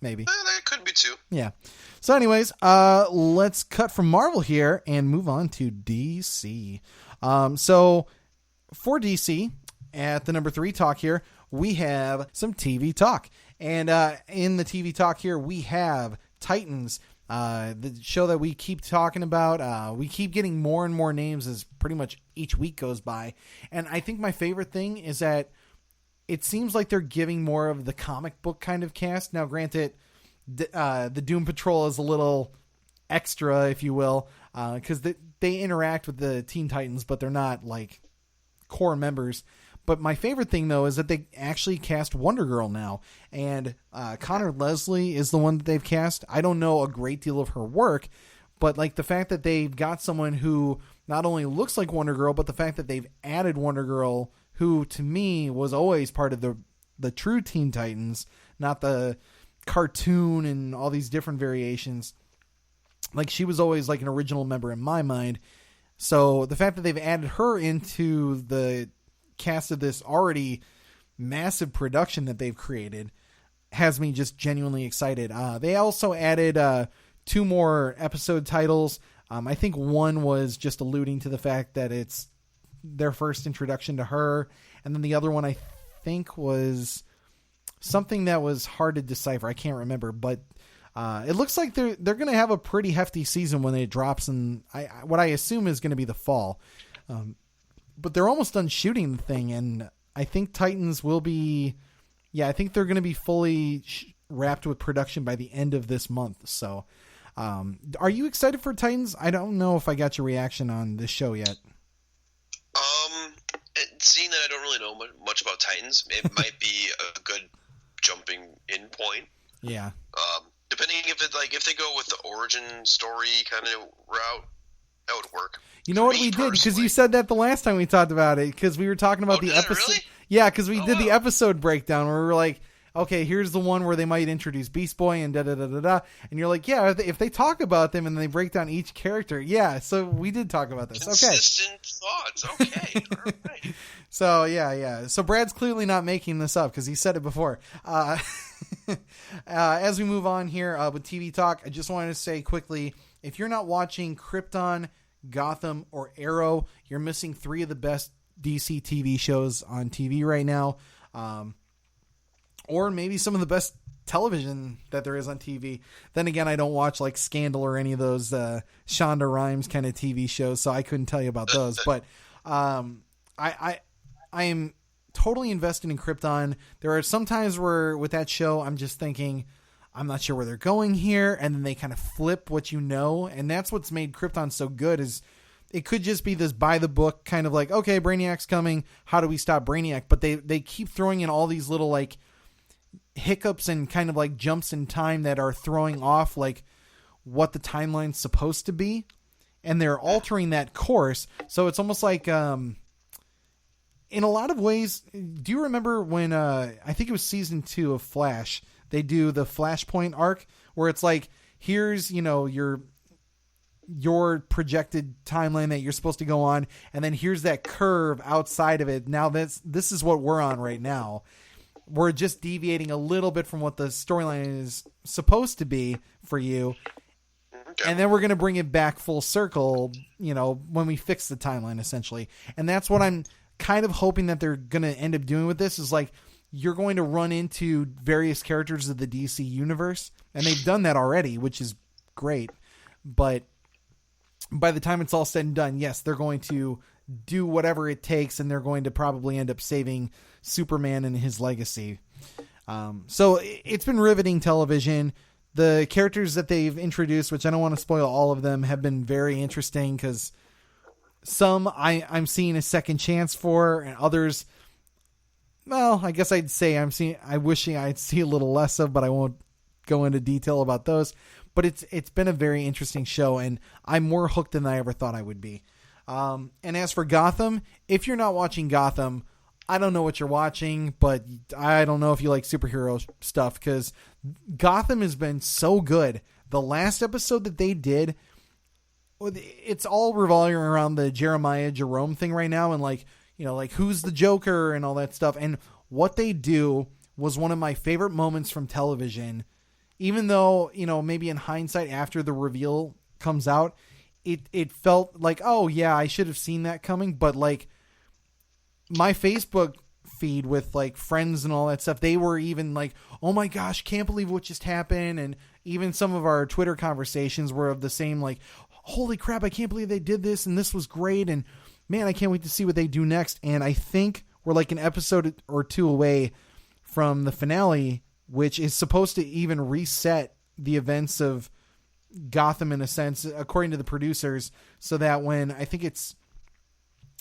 Maybe. That could be too. Yeah. So anyways, let's cut from Marvel here and move on to DC. So for DC at the number 3 talk here, we have some TV talk. And in the TV talk here, we have Titans, the show that we keep talking about. We keep getting more and more names as pretty much each week goes by. And I think my favorite thing is that it seems like they're giving more of the comic book kind of cast. Now, granted, the Doom Patrol is a little extra, if you will, because they interact with the Teen Titans, but they're not like core members. But my favorite thing, though, is that they actually cast Wonder Girl now. And Connor Leslie is the one that they've cast. I don't know a great deal of her work, but like the fact that they've got someone who not only looks like Wonder Girl, but the fact that they've added Wonder Girl, who to me was always part of the true Teen Titans, not the cartoon and all these different variations. Like she was always like an original member in my mind. So the fact that they've added her into the cast of this already massive production that they've created has me just genuinely excited. They also added 2 more episode titles. I think one was just alluding to the fact that it's their first introduction to her, and then the other one I think was something that was hard to decipher. I can't remember, but it looks like they're going to have a pretty hefty season when it drops in what I assume is going to be the fall. But they're almost done shooting the thing, and I think Titans will be... Yeah, I think they're going to be fully wrapped with production by the end of this month. So, are you excited for Titans? I don't know if I got your reaction on this show yet. Seeing that I don't really know much about Titans, it might be a good jumping in point. Yeah. Depending if they go with the origin story kind of route, that would work. You know what we did? Because you said that the last time we talked about it, because we were talking about the episode. Really? Yeah, because we did the episode breakdown where we were like, okay, here's the one where they might introduce Beast Boy and da-da-da-da-da. And you're like, yeah, if they talk about them and they break down each character, yeah, so we did talk about this. Consistent thoughts. Okay, all right. So, yeah. So Brad's clearly not making this up because he said it before. As we move on here with TV Talk, I just wanted to say quickly, if you're not watching Krypton, Gotham, or Arrow, you're missing 3 of the best DC TV shows on TV right now. Or maybe some of the best television that there is on TV. Then again, I don't watch like Scandal or any of those Shonda Rhimes kind of TV shows, so I couldn't tell you about those. But I am totally invested in Krypton. There are some times where with that show, I'm just thinking, I'm not sure where they're going here, and then they kind of flip what you know, and that's what's made Krypton so good. Is it could just be this by the book kind of like, okay, Brainiac's coming, how do we stop Brainiac? But they keep throwing in all these little like hiccups and kind of like jumps in time that are throwing off like what the timeline's supposed to be, and they're altering that course. So it's almost like in a lot of ways, do you remember when I think it was season 2 of Flash, they do the Flashpoint arc where it's like, here's, you know, your projected timeline that you're supposed to go on, and then here's that curve outside of it. Now this is what we're on right now. We're just deviating a little bit from what the storyline is supposed to be for you. Okay. And then we're going to bring it back full circle, you know, when we fix the timeline, essentially. And that's what I'm kind of hoping that they're going to end up doing with this, is like, you're going to run into various characters of the DC universe, and they've done that already, which is great. But by the time it's all said and done, yes, they're going to do whatever it takes, and they're going to probably end up saving Superman and his legacy. So it's been riveting television. The characters that they've introduced, which I don't want to spoil all of them, have been very interesting, because some I'm seeing a second chance for, and others, well, I guess I'd say I wishing I'd see a little less of, but I won't go into detail about those. But it's been a very interesting show, and I'm more hooked than I ever thought I would be. And as for Gotham, if you're not watching Gotham, I don't know what you're watching, but I don't know if you like superhero stuff, because Gotham has been so good. The last episode that they did, it's all revolving around the Jeremiah Jerome thing right now, and like, you know, like who's the Joker and all that stuff. And what they do was one of my favorite moments from television, even though, you know, maybe in hindsight after the reveal comes out, it felt like, oh yeah, I should have seen that coming. But like my Facebook feed with like friends and all that stuff, they were even like, oh my gosh, can't believe what just happened. And even some of our Twitter conversations were of the same, like, holy crap, I can't believe they did this, and this was great, and man, I can't wait to see what they do next. And I think we're like an episode or 2 away from the finale, which is supposed to even reset the events of Gotham in a sense, according to the producers, so that when I think it's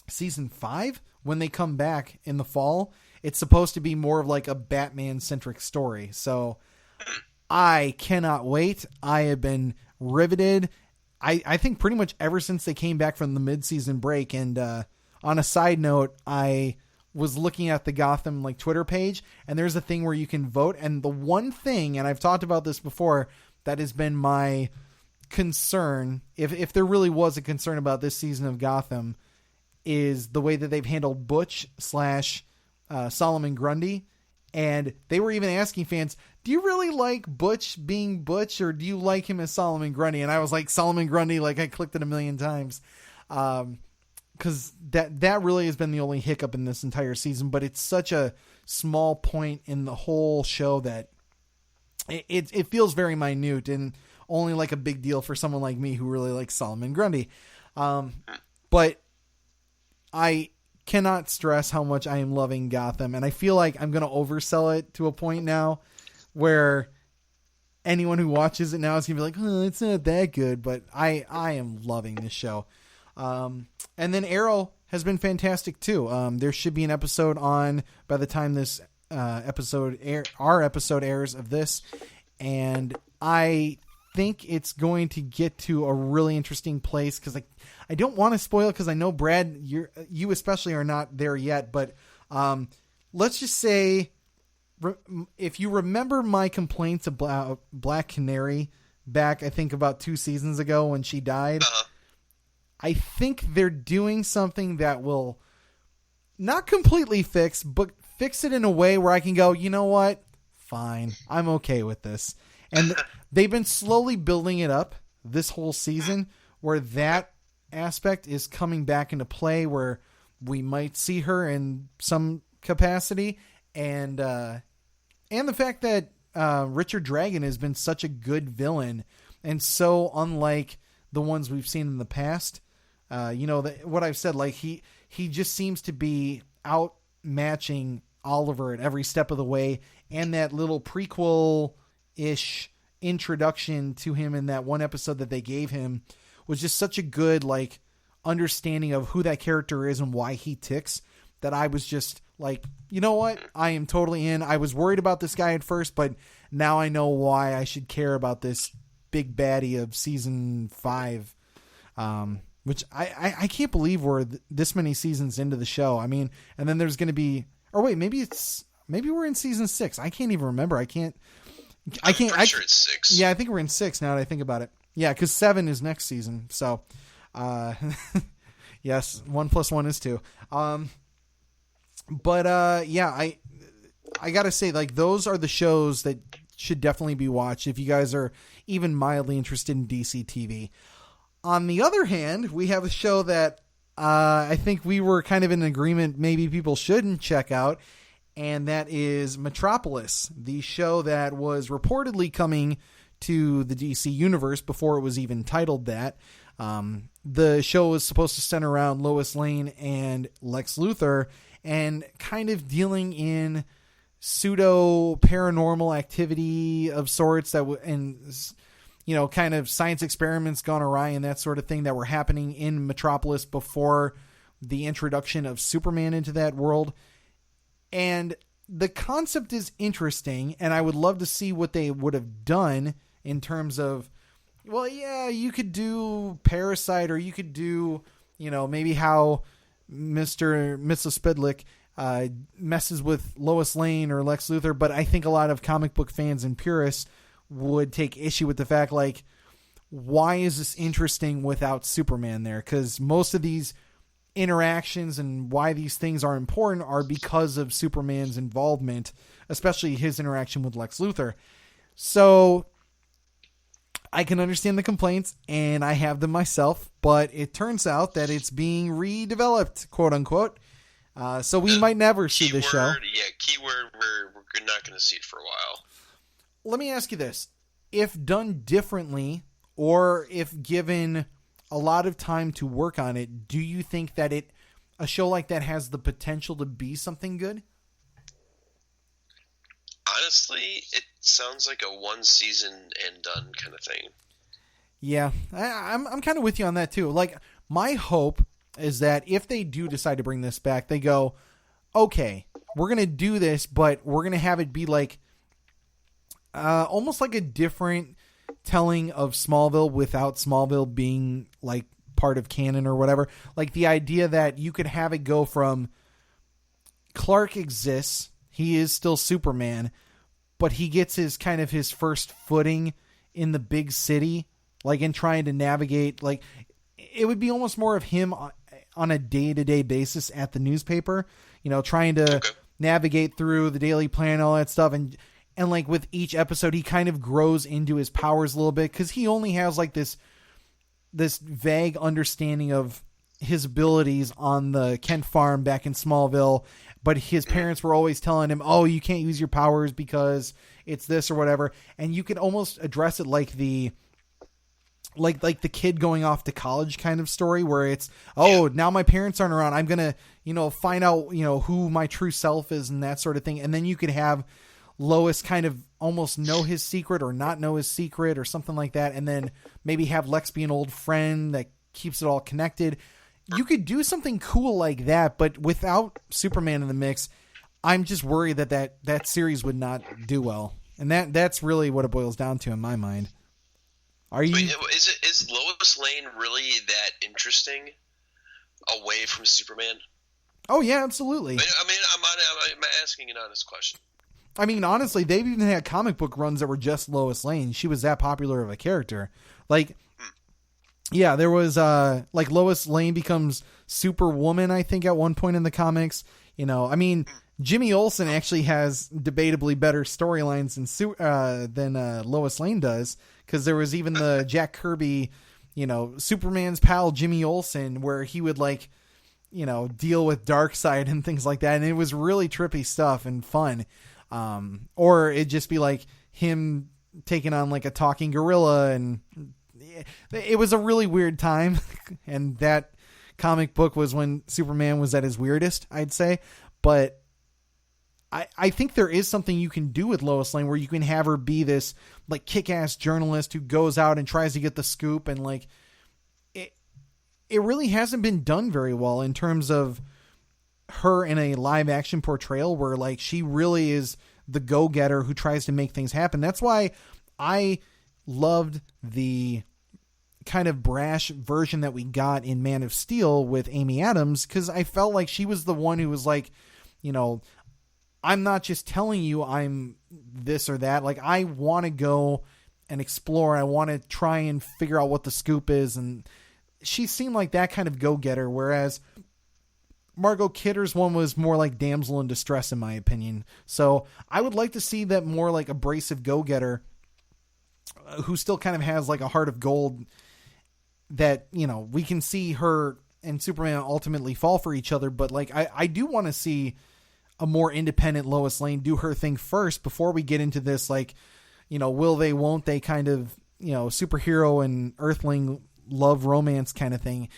season 5, when they come back in the fall, it's supposed to be more of like a Batman centric story. So I cannot wait. I have been riveted. I think pretty much ever since they came back from the mid-season break. And on a side note, I was looking at the Gotham like Twitter page, and there's a thing where you can vote. And the one thing, and I've talked about this before, that has been my concern, if there really was a concern about this season of Gotham, is the way that they've handled Butch / Solomon Grundy. And they were even asking fans, do you really like Butch being Butch, or do you like him as Solomon Grundy? And I was like, Solomon Grundy, like I clicked it a million times. Because that really has been the only hiccup in this entire season. But it's such a small point in the whole show that it feels very minute and only like a big deal for someone like me who really likes Solomon Grundy. But I cannot stress how much I am loving Gotham, and I feel like I'm going to oversell it to a point now where anyone who watches it now is going to be like, oh, it's not that good, but I am loving this show. And then Arrow has been fantastic too. There should be an episode on by the time this our episode airs of this, and I think it's going to get to a really interesting place, because I don't want to spoil it, because I know Brad, you especially are not there yet, but let's just say if you remember my complaints about Black Canary back, I think about 2 seasons ago when she died, I think they're doing something that will not completely fix, but fix it in a way where I can go, you know what? Fine. I'm okay with this. And they've been slowly building it up this whole season where that aspect is coming back into play, where we might see her in some capacity. And the fact that Richard Dragon has been such a good villain and so unlike the ones we've seen in the past. What I've said, like he just seems to be outmatching Oliver at every step of the way. And that little prequel-ish introduction to him in that one episode that they gave him was just such a good, like, understanding of who that character is and why he ticks, that I was just like, you know what? I am totally in. I was worried about this guy at first, but now I know why I should care about this big baddie of season 5. Which I can't believe we're this many seasons into the show. I mean, and then there's going to be, or wait, maybe we're in season 6. I can't even remember. I'm pretty sure it's 6. Yeah, I think we're in 6 now that I think about it. Yeah, because 7 is next season. So, yes, 1 + 1 is 2. Yeah, I gotta say, like, those are the shows that should definitely be watched if you guys are even mildly interested in DC TV. On the other hand, we have a show that I think we were kind of in agreement maybe people shouldn't check out, and that is Metropolis, the show that was reportedly coming to the DC universe before it was even titled that. The show was supposed to center around Lois Lane and Lex Luthor and kind of dealing in pseudo paranormal activity of sorts kind of science experiments gone awry and that sort of thing that were happening in Metropolis before the introduction of Superman into that world. And the concept is interesting, and I would love to see what they would have done in terms of, well, yeah, you could do Parasite, or you could do, maybe how Mr. Spidlick messes with Lois Lane or Lex Luthor. But I think a lot of comic book fans and purists would take issue with the fact, like, why is this interesting without Superman there? Because most of these interactions and why these things are important are because of Superman's involvement, especially his interaction with Lex Luthor. So I can understand the complaints, and I have them myself, but it turns out that it's being redeveloped, quote unquote. So we might never see this show. Yeah, keyword, we're not going to see it for a while. Let me ask you this. If done differently, or if given a lot of time to work on it, do you think that a show like that has the potential to be something good? Honestly, it sounds like a 1 season and done kind of thing. Yeah, I'm kind of with you on that too. Like, my hope is that if they do decide to bring this back, they go, okay, we're going to do this, but we're going to have it be like almost like a different telling of Smallville without Smallville being like part of canon or whatever. Like the idea that you could have it go from Clark exists, he is still Superman, but he gets his first footing in the big city, like in trying to navigate, like it would be almost more of him on a day-to-day basis at the newspaper, trying to navigate through the Daily Planet, all that stuff. And like with each episode, he kind of grows into his powers a little bit, because he only has like this vague understanding of his abilities on the Kent farm back in Smallville. But his parents were always telling him, oh, you can't use your powers because it's this or whatever. And you could almost address it like the kid going off to college kind of story, where it's, oh, now my parents aren't around, I'm going to, find out, who my true self is and that sort of thing. And then you could have Lois kind of almost know his secret or not know his secret or something like that. And then maybe have Lex be an old friend that keeps it all connected. You could do something cool like that, but without Superman in the mix, I'm just worried that series would not do well. And that's really what it boils down to in my mind. Is Lois Lane really that interesting away from Superman? Oh yeah, absolutely. I mean, I'm asking an honest question. I mean, honestly, they've even had comic book runs that were just Lois Lane. She was that popular of a character. Like, yeah, there was like Lois Lane becomes Superwoman, I think, at one point in the comics. You know, I mean, Jimmy Olsen actually has debatably better storylines than Lois Lane does, because there was even the Jack Kirby, you know, Superman's pal Jimmy Olsen, where he would like, you know, deal with Darkseid and things like that, and it was really trippy stuff and fun. Or it'd just be like him taking on like a talking gorilla, and it was a really weird time. And that comic book was when Superman was at his weirdest, I'd say. But I think there is something you can do with Lois Lane where you can have her be this like kick-ass journalist who goes out and tries to get the scoop, and like it really hasn't been done very well in terms of her in a live action portrayal where like she really is the go-getter who tries to make things happen. That's why I loved the kind of brash version that we got in Man of Steel with Amy Adams, because I felt like she was the one who was like, you know, I'm not just telling you I'm this or that. Like, I want to go and explore. I want to try and figure out what the scoop is. And she seemed like that kind of go-getter, whereas Margot Kidder's one was more like damsel in distress, in my opinion. So I would like to see that more like abrasive go-getter who still kind of has like a heart of gold, that, you know, we can see her and Superman ultimately fall for each other. But like, I do want to see a more independent Lois Lane do her thing first before we get into this, like, you know, will they, won't they kind of, you know, superhero and Earthling love romance kind of thing.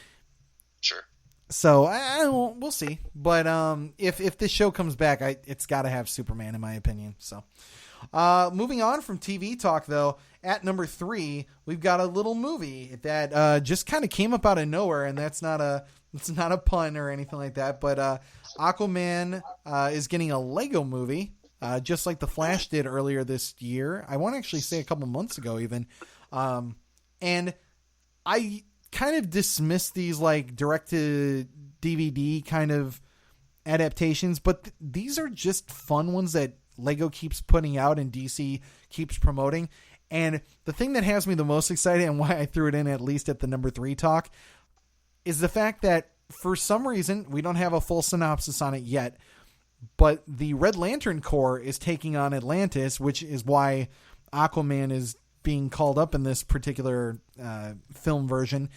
Sure. So we'll see. But if this show comes back, it's got to have Superman, in my opinion. So moving on from TV talk, though, at number 3, we've got a little movie that just kind of came up out of nowhere, and it's not a pun or anything like that. But Aquaman is getting a Lego movie, just like The Flash did earlier this year. I want to actually say a couple months ago even. And I kind of dismiss these like direct to DVD kind of adaptations, but these are just fun ones that Lego keeps putting out and DC keeps promoting. And the thing that has me the most excited, and why I threw it in at least at the number 3 talk, is the fact that for some reason, we don't have a full synopsis on it yet, but the Red Lantern Corps is taking on Atlantis, which is why Aquaman is being called up in this particular film version.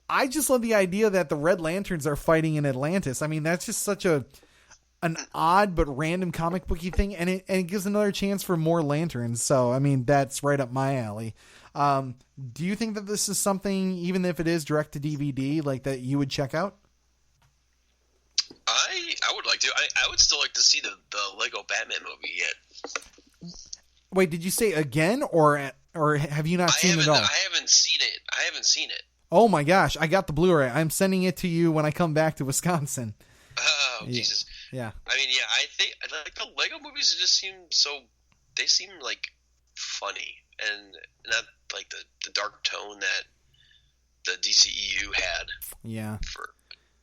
I just love the idea that the Red Lanterns are fighting in Atlantis. I mean, that's just such an odd but random comic booky thing, and it gives another chance for more lanterns. So, I mean, that's right up my alley. Do you think that this is something, even if it is direct to DVD, like that you would check out? I would like to. I would still like to see the Lego Batman movie yet. Wait, did you say again, or have you not seen it all? I haven't seen it. Oh my gosh, I got the Blu-ray. I'm sending it to you when I come back to Wisconsin. Oh, yeah. Jesus. Yeah. I mean, yeah, I think like the Lego movies just seem they seem like funny and not like the dark tone that the DCEU had. Yeah. For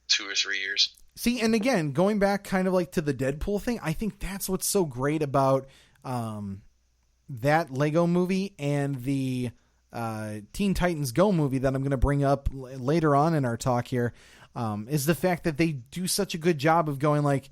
2 or 3 years. See, and again, going back kind of like to the Deadpool thing, I think that's what's so great about that Lego movie and the Teen Titans Go movie that I'm going to bring up later on in our talk here, is the fact that they do such a good job of going like,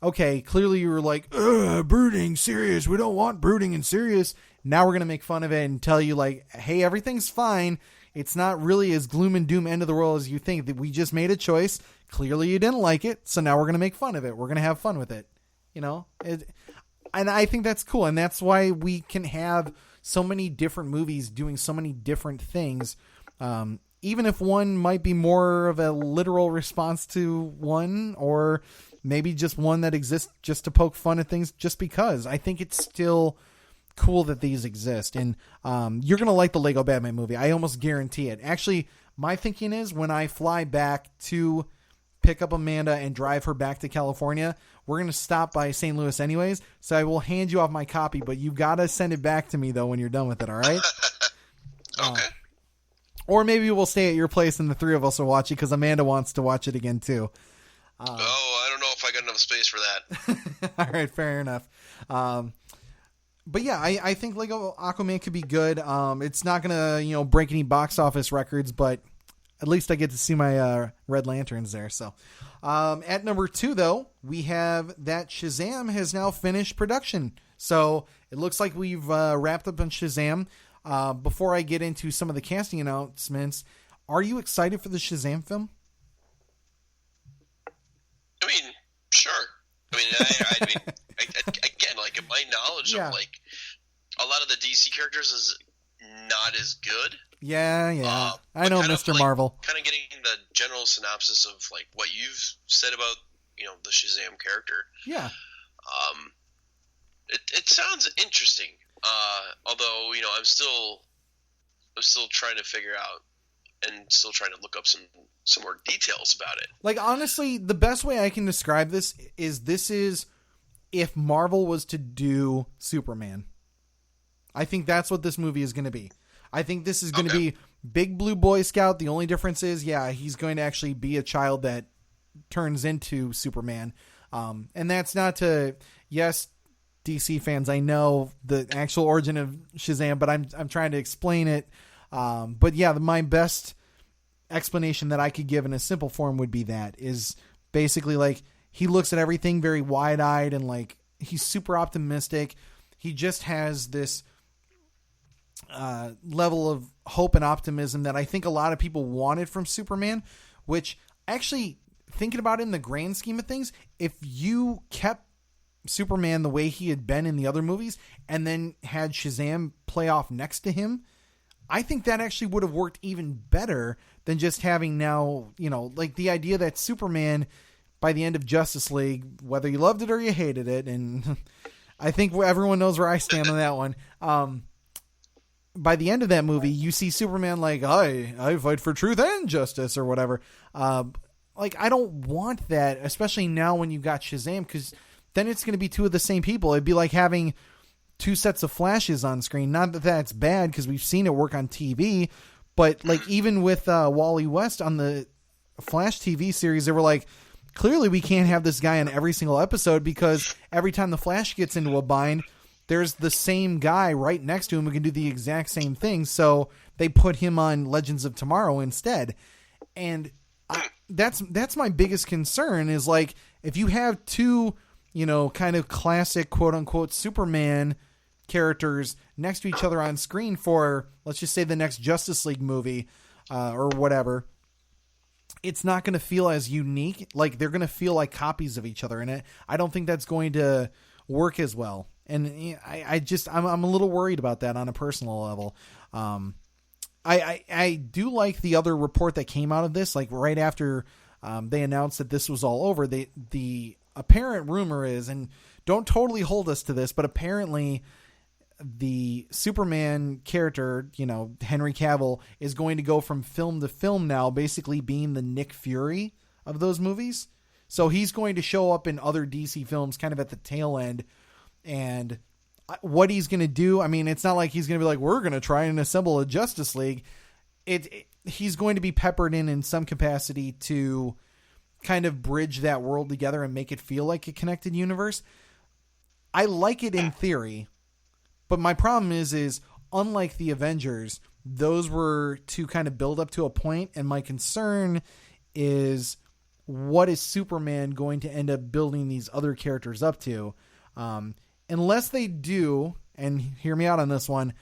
okay, clearly you were like, brooding, serious, we don't want brooding and serious. Now we're going to make fun of it and tell you like, hey, everything's fine. It's not really as gloom and doom end of the world as you think. That we just made a choice. Clearly you didn't like it, so now we're going to make fun of it. We're going to have fun with it. You know? And I think that's cool, and that's why we can have so many different movies doing so many different things. Even if one might be more of a literal response to one, or maybe just one that exists just to poke fun at things just because. I think it's still cool that these exist. And you're going to like the Lego Batman movie. I almost guarantee it. Actually, my thinking is when I fly back to pick up Amanda and drive her back to California, we're going to stop by St. Louis anyways. So I will hand you off my copy, but you got to send it back to me though when you're done with it. All right. Okay. Or maybe we'll stay at your place and the 3 of us will watch it because Amanda wants to watch it again too. I don't know if I got enough space for that. All right, fair enough. But yeah, I think Lego Aquaman could be good. It's not gonna break any box office records, but at least I get to see my Red Lanterns there. So at number 2, though, we have that Shazam has now finished production. So it looks like we've wrapped up on Shazam. Before I get into some of the casting announcements, are you excited for the Shazam film? I mean, sure. I mean, again, like, my knowledge of, like, a lot of the DC characters is not as good. Yeah. I know, Mr. Marvel. Kind of getting the general synopsis of, like, what you've said about, the Shazam character. Yeah. It sounds interesting. Although, I'm still trying to figure out and still trying to look up some more details about it. Like, honestly, the best way I can describe this is if Marvel was to do Superman. I think that's what this movie is going to be. I think this is going to be Big Blue Boy Scout. The only difference is, he's going to actually be a child that turns into Superman. And that's not to, yes, DC fans, I know the actual origin of Shazam, but I'm trying to explain it. But yeah, my best explanation that I could give in a simple form would be that is basically like he looks at everything very wide-eyed and like he's super optimistic. He just has this level of hope and optimism that I think a lot of people wanted from Superman, which actually, thinking about it in the grand scheme of things, if you kept Superman the way he had been in the other movies and then had Shazam play off next to him, I think that actually would have worked even better than just having now, like the idea that Superman by the end of Justice League, whether you loved it or you hated it, and I think everyone knows where I stand on that one. By the end of that movie, you see Superman like, I fight for truth and justice or whatever. Like, I don't want that, especially now when you got Shazam, because then it's going to be two of the same people. It'd be like having two sets of Flashes on screen. Not that that's bad, because we've seen it work on TV, but like even with Wally West on the Flash TV series, they were like, clearly we can't have this guy in every single episode, because every time the Flash gets into a bind, there's the same guy right next to him who can do the exact same thing. So they put him on Legends of Tomorrow instead. And that's my biggest concern is like, if you have two, kind of classic quote unquote Superman characters next to each other on screen for, let's just say, the next Justice League movie, or whatever, it's not going to feel as unique. Like, they're going to feel like copies of each other. And I don't think that's going to work as well. And I'm a little worried about that on a personal level. I do like the other report that came out of this, like right after they announced that this was all over. The apparent rumor is, and don't totally hold us to this, but apparently the Superman character, Henry Cavill, is going to go from film to film now, basically being the Nick Fury of those movies. So he's going to show up in other DC films kind of at the tail end. And what he's going to do, I mean, it's not like he's going to be like, we're going to try and assemble a Justice League. He's going to be peppered in some capacity to kind of bridge that world together and make it feel like a connected universe. I like it in theory, but my problem is unlike the Avengers, those were to kind of build up to a point, and my concern is, what is Superman going to end up building these other characters up to? Unless they do, and hear me out on this one,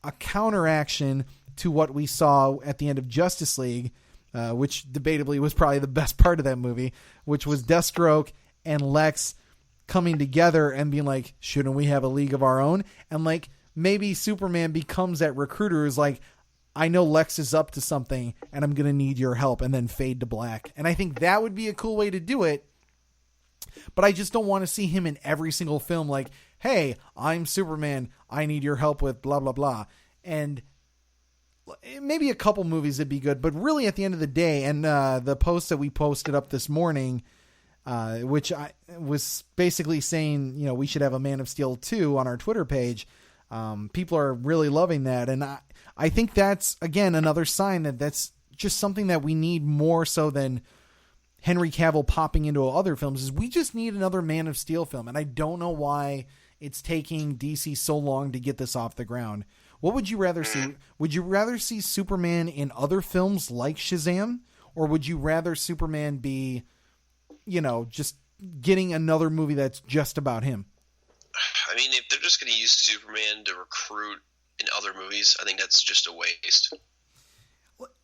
a counteraction to what we saw at the end of Justice League, which debatably was probably the best part of that movie, which was Deathstroke and Lex coming together and being like, shouldn't we have a league of our own? And like, maybe Superman becomes that recruiter who's like, I know Lex is up to something and I'm going to need your help, and then fade to black. And I think that would be a cool way to do it. But I just don't want to see him in every single film like, hey, I'm Superman, I need your help with blah, blah, blah. And maybe a couple movies would be good, but really at the end of the day, and the post that we posted up this morning, which I was basically saying, we should have a Man of Steel 2 on our Twitter page. People are really loving that. And I think that's, again, another sign that that's just something that we need more so than Henry Cavill popping into other films, is we just need another Man of Steel film. And I don't know why it's taking DC so long to get this off the ground. What would you rather see? Would you rather see Superman in other films like Shazam, or would you rather Superman be, just getting another movie that's just about him? I mean, if they're just going to use Superman to recruit in other movies, I think that's just a waste.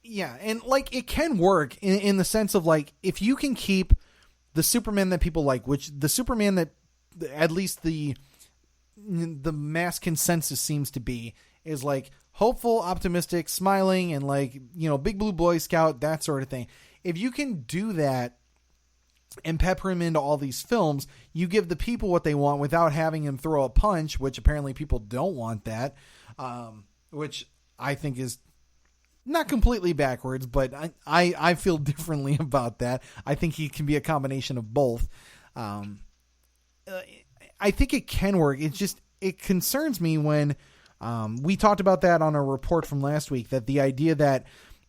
Yeah, and it can work in the sense of if you can keep the Superman that people like, which the Superman that at least the mass consensus seems to be is hopeful, optimistic, smiling, and big blue Boy Scout, that sort of thing. If you can do that and pepper him into all these films, you give the people what they want without having him throw a punch, which apparently people don't want that, which I think is not completely backwards, but I feel differently about that. I think he can be a combination of both. I think it can work. It concerns me when we talked about that on a report from last week, that the idea that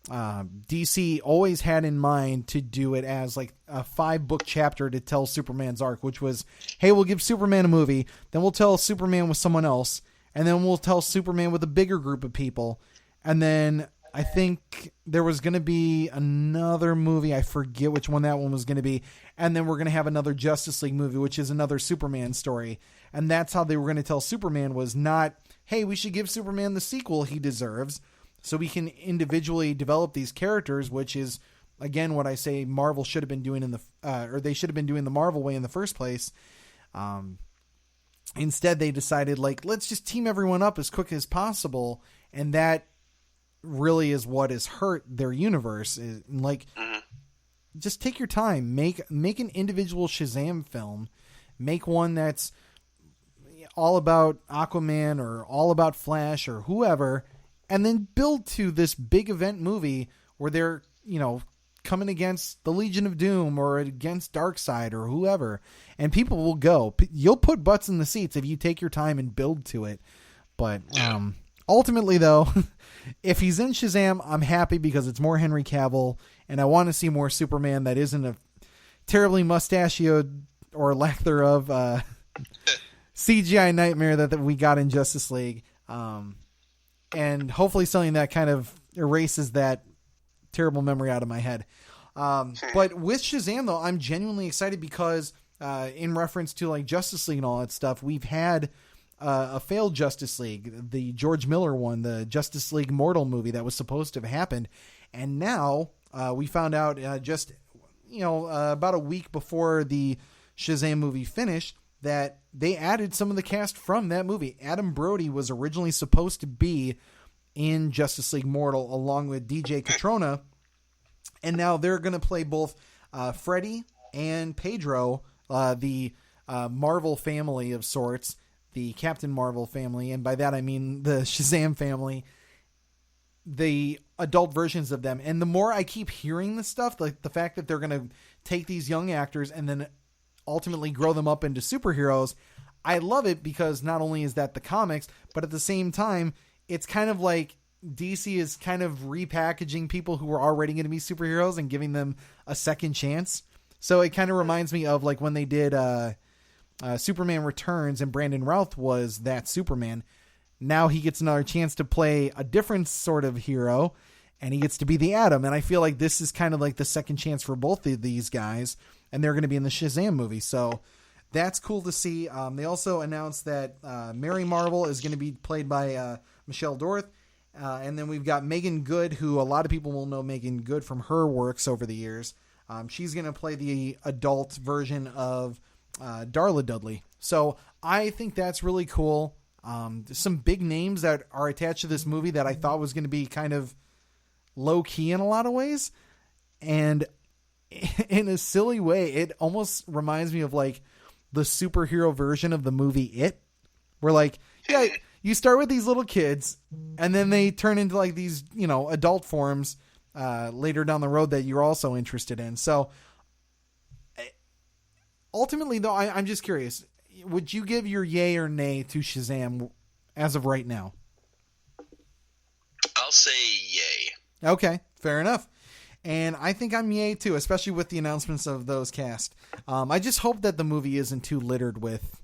DC always had in mind to do it as a 5-book chapter to tell Superman's arc, which was, hey, we'll give Superman a movie, then we'll tell Superman with someone else, and then we'll tell Superman with a bigger group of people, and then I think there was going to be another movie. I forget which one that one was going to be. And then we're going to have another Justice League movie, which is another Superman story. And that's how they were going to tell Superman, was not, hey, we should give Superman the sequel he deserves so we can individually develop these characters, which is, again, what I say Marvel should have been doing or they should have been doing the Marvel way in the first place. Instead, they decided, let's just team everyone up as quick as possible. And that really is what has hurt their universe. Just take your time, make an individual Shazam film, make one that's all about Aquaman or all about Flash or whoever, and then build to this big event movie where they're, coming against the Legion of Doom or against Darkseid or whoever, and people will go. You'll put butts in the seats if you take your time and build to it. But ultimately, though, if he's in Shazam, I'm happy because it's more Henry Cavill, and I want to see more Superman that isn't a terribly mustachioed or lack thereof CGI nightmare that we got in Justice League. And hopefully something that kind of erases that terrible memory out of my head. But with Shazam, though, I'm genuinely excited because in reference to Justice League and all that stuff, we've had a failed Justice League, the George Miller one, the Justice League Mortal movie that was supposed to have happened. And now we found out about a week before the Shazam movie finished that they added some of the cast from that movie. Adam Brody was originally supposed to be in Justice League Mortal along with DJ Catrona. And now they're going to play both Freddy and Pedro, the Marvel family of sorts, the Captain Marvel family, and by that I mean the Shazam family, the adult versions of them. And the more I keep hearing this stuff, the fact that they're going to take these young actors and then ultimately grow them up into superheroes, I love it because not only is that the comics, but at the same time, it's kind of like DC is kind of repackaging people who are already going to be superheroes and giving them a second chance. So it kind of reminds me of when they did Superman Returns and Brandon Routh was that Superman. Now he gets another chance to play a different sort of hero, and he gets to be the Atom. And I feel like this is kind of like the second chance for both of these guys, and they're going to be in the Shazam movie. So that's cool to see. They also announced that Mary Marvel is going to be played by Michelle Dorth. And then we've got Megan Good, who a lot of people will know Megan Good from her works over the years. She's going to play the adult version of Darla Dudley. So I think that's really cool. Some big names that are attached to this movie that I thought was going to be kind of low key in a lot of ways. And in a silly way, it almost reminds me of the superhero version of the movie It. Where you start with these little kids and then they turn into these, adult forms later down the road that you're also interested in. So ultimately, though, I'm just curious, would you give your yay or nay to Shazam as of right now? I'll say yay. Okay, fair enough. And I think I'm yay too, especially with the announcements of those cast. I just hope that the movie isn't too littered with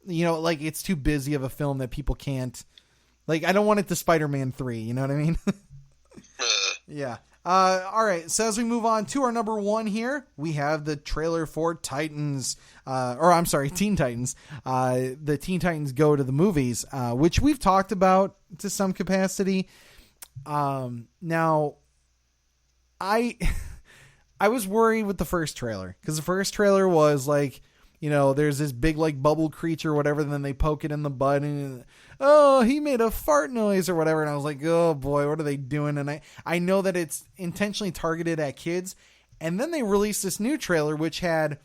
like it's too busy of a film that people can't, like, I don't want it to Spider-Man 3, you know what I mean? Yeah. All right. So as we move on to our number 1 here, we have the trailer for Teen Titans. The Teen Titans Go to the Movies, which we've talked about to some capacity. Now, I was worried with the first trailer, because the first trailer was like, there's this big like bubble creature or whatever, and then they poke it in the butt and he made a fart noise or whatever. And I was like, oh boy, what are they doing? And I know that it's intentionally targeted at kids. And then they released this new trailer, which had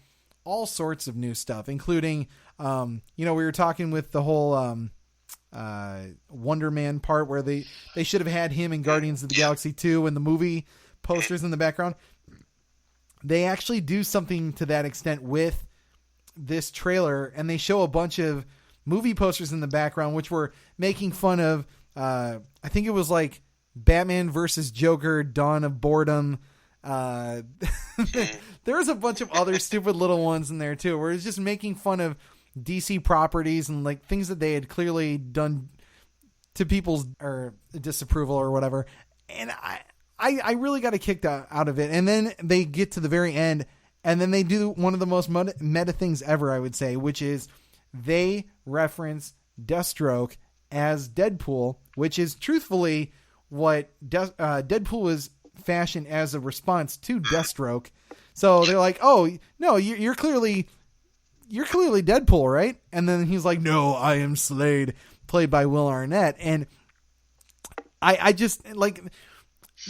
all sorts of new stuff, including, we were talking with the whole, Wonder Man part where they should have had him in Guardians of the Galaxy 2 and the movie posters in the background. They actually do something to that extent with this trailer, and they show a bunch of movie posters in the background, which were making fun of, I think it was like Batman versus Joker, Dawn of Boredom. There was a bunch of other stupid little ones in there too, where it's just making fun of DC properties and like things that they had clearly done to people's or disapproval or whatever. And I really got a kick out of it. And then they get to the very end, and then they do one of the most meta things ever, I would say, which is they reference Deathstroke as Deadpool, which is truthfully what Deadpool was fashioned as a response to Deathstroke. So they're like, oh, no, you're clearly Deadpool, right? And then he's like, no, I am Slade, played by Will Arnett. And I just, like,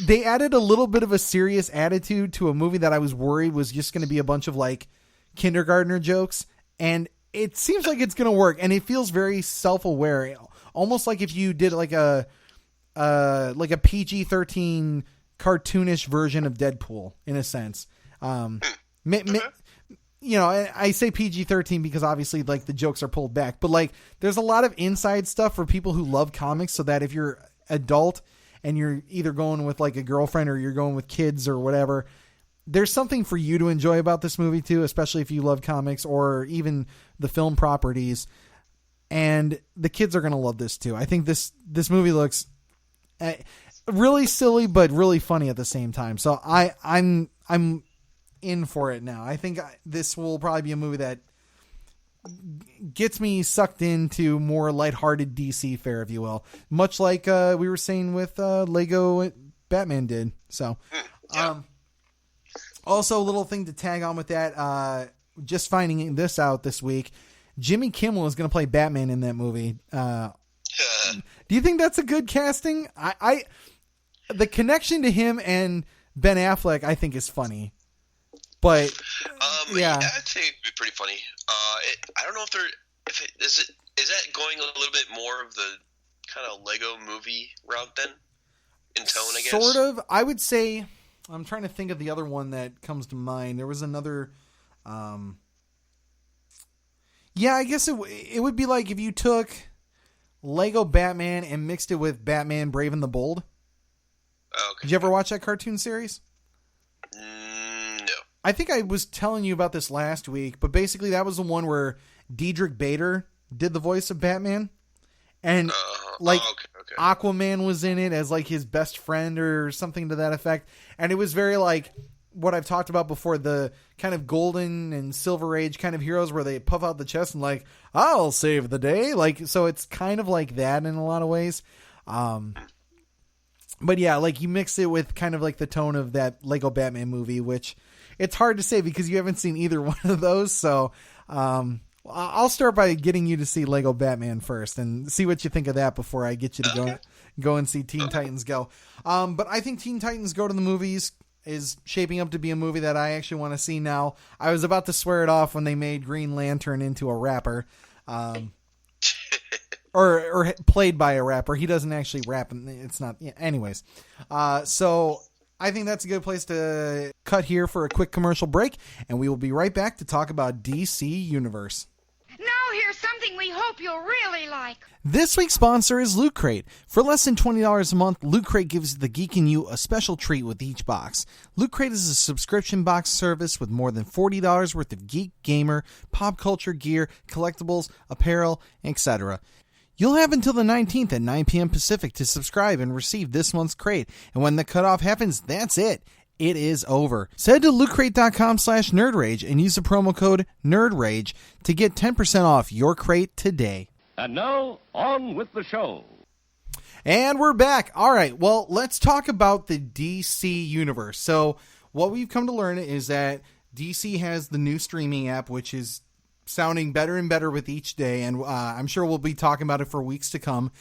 they added a little bit of a serious attitude to a movie that I was worried was just going to be a bunch of, like, kindergartner jokes. And it seems like it's going to work. And it feels very self-aware. Almost like if you did, like a PG-13 cartoonish version of Deadpool, in a sense. I say PG-13 because obviously like the jokes are pulled back, but like there's a lot of inside stuff for people who love comics, so that if you're adult and you're either going with like a girlfriend or you're going with kids or whatever, there's something for you to enjoy about this movie too, especially if you love comics or even the film properties. And the kids are going to love this too. I think this movie looks really silly, but really funny at the same time. So I'm in for it now. I think this will probably be a movie that gets me sucked into more lighthearted DC fare, if you will, much like we were saying with Lego Batman did. So, also a little thing to tag on with that, just finding this out this week, Jimmy Kimmel is going to play Batman in that movie. Do you think that's a good casting? The connection to him and Ben Affleck, I think, is funny. But yeah, I'd say it'd be pretty funny. I don't know is that going a little bit more of the kind of Lego movie route then in tone, I guess. Sort of. I would say, I'm trying to think of the other one that comes to mind. There was another. Yeah, I guess it would be like if you took Lego Batman and mixed it with Batman Brave and the Bold. Oh, okay. Did you ever watch that cartoon series? No. I think I was telling you about this last week, but basically that was the one where Diedrich Bader did the voice of Batman. And okay. Aquaman was in it as like his best friend or something to that effect. And it was very like what I've talked about before, the kind of golden and silver age kind of heroes where they puff out the chest and like, I'll save the day. Like, so it's kind of like that in a lot of ways. But yeah, like you mix it with kind of like the tone of that Lego Batman movie, which it's hard to say because you haven't seen either one of those. So I'll start by getting you to see Lego Batman first and see what you think of that before I get you to go and see Teen Titans Go. But I think Teen Titans Go to the Movies is shaping up to be a movie that I actually want to see now. I was about to swear it off when they made Green Lantern into a rapper. Or played by a rapper. He doesn't actually rap, and it's not. Yeah, anyways, so I think that's a good place to cut here for a quick commercial break, and we will be right back to talk about DC Universe. Now here's something we hope hope you'll really like. This week's sponsor is Loot Crate. For less than $20 a month, Loot Crate gives the geek in you a special treat with each box. Loot Crate is a subscription box service with more than $40 worth of geek, gamer, pop culture gear, collectibles, apparel, etc. You'll have until the 19th at 9 p.m. Pacific to subscribe and receive this month's crate. And when the cutoff happens, that's it. It is over. So head to lootcrate.com/nerdrage and use the promo code NERDRAGE to get 10% off your crate today. And now, on with the show. And we're back. All right, well, let's talk about the DC universe. So what we've come to learn is that DC has the new streaming app, which is sounding better and better with each day, and I'm sure we'll be talking about it for weeks to come.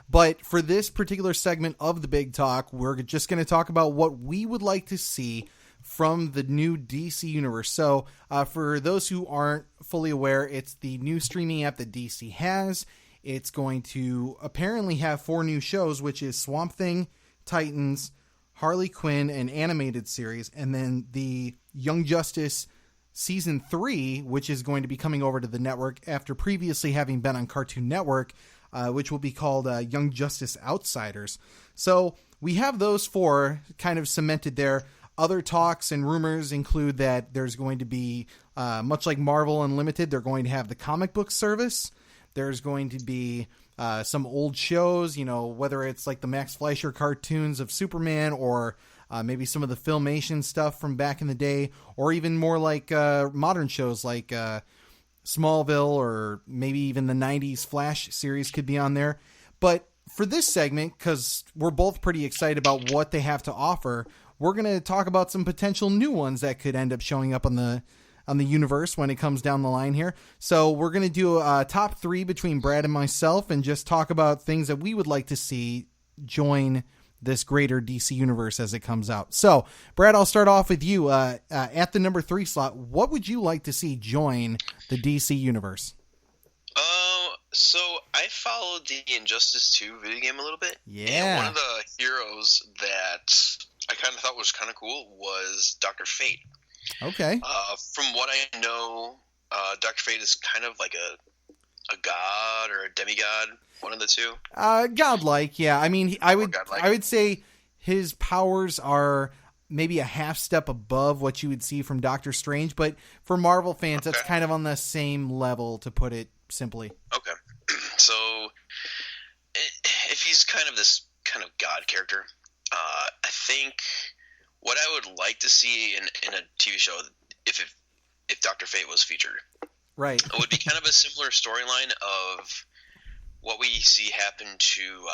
But for this particular segment of the Big Talk, we're just going to talk about what we would like to see from the new DC universe. So for those who aren't fully aware, it's the new streaming app that DC has. It's going to apparently have 4 new shows, which is Swamp Thing, Titans, Harley Quinn, an animated series, and then the Young Justice Season 3, which is going to be coming over to the network after previously having been on Cartoon Network, which will be called Young Justice Outsiders. So we have those 4 kind of cemented there. Other talks and rumors include that there's going to be, much like Marvel Unlimited, they're going to have the comic book service. There's going to be some old shows, whether it's like the Max Fleischer cartoons of Superman or maybe some of the Filmation stuff from back in the day, or even more like modern shows like Smallville, or maybe even the 90s Flash series could be on there. But for this segment, because we're both pretty excited about what they have to offer, we're going to talk about some potential new ones that could end up showing up on the universe when it comes down the line here. So we're going to do a top 3 between Brad and myself and just talk about things that we would like to see join this greater DC universe as it comes out. So, Brad, I'll start off with you. At the number 3 slot, what would you like to see join the DC universe? So I followed the Injustice 2 video game a little bit. Yeah. And one of the heroes that I kind of thought was kind of cool was Dr. Fate. Okay. From what I know, Dr. Fate is kind of like a god or a demigod, one of the two. Godlike, yeah. I mean, I Godlike. would say his powers are maybe a half step above what you would see from Doctor Strange, but for Marvel fans, that's kind of on the same level, to put it simply. Okay. So, if he's kind of this kind of god character, I think what I would like to see in a TV show, if Dr. Fate was featured, right, it would be kind of a similar storyline of what we see happen to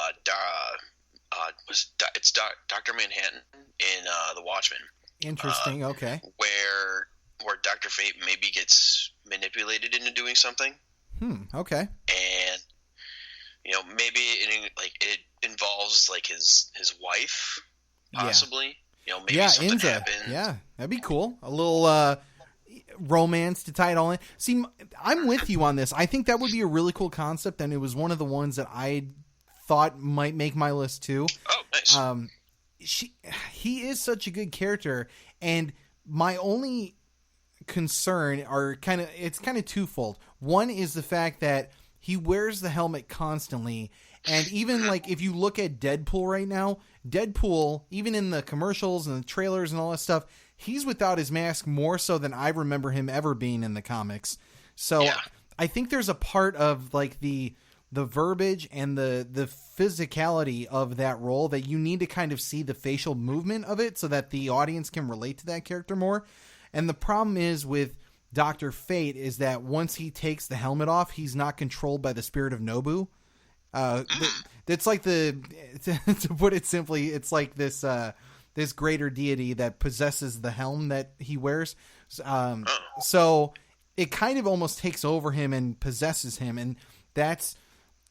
it's Dr. Manhattan in The Watchmen. Interesting. Okay. Where Dr. Fate maybe gets manipulated into doing something. Okay. And maybe it involves like his wife, possibly. Maybe something happens. Yeah, that'd be cool. A little romance to tie it all in. See, I'm with you on this. I think that would be a really cool concept, and it was one of the ones that I thought might make my list too. Oh, nice. He is such a good character, and my only concern it's kind of twofold. One is the fact that he wears the helmet constantly, and even like if you look at Deadpool right now, Deadpool, even in the commercials and the trailers and all that stuff, he's without his mask more so than I remember him ever being in the comics. So yeah. I think there's a part of like the verbiage and the physicality of that role that you need to kind of see the facial movement of it so that the audience can relate to that character more. And the problem is with Dr. Fate is that once he takes the helmet off, he's not controlled by the spirit of Nobu. It's like to put it simply, it's like this greater deity that possesses the helm that he wears. So it kind of almost takes over him and possesses him. And that's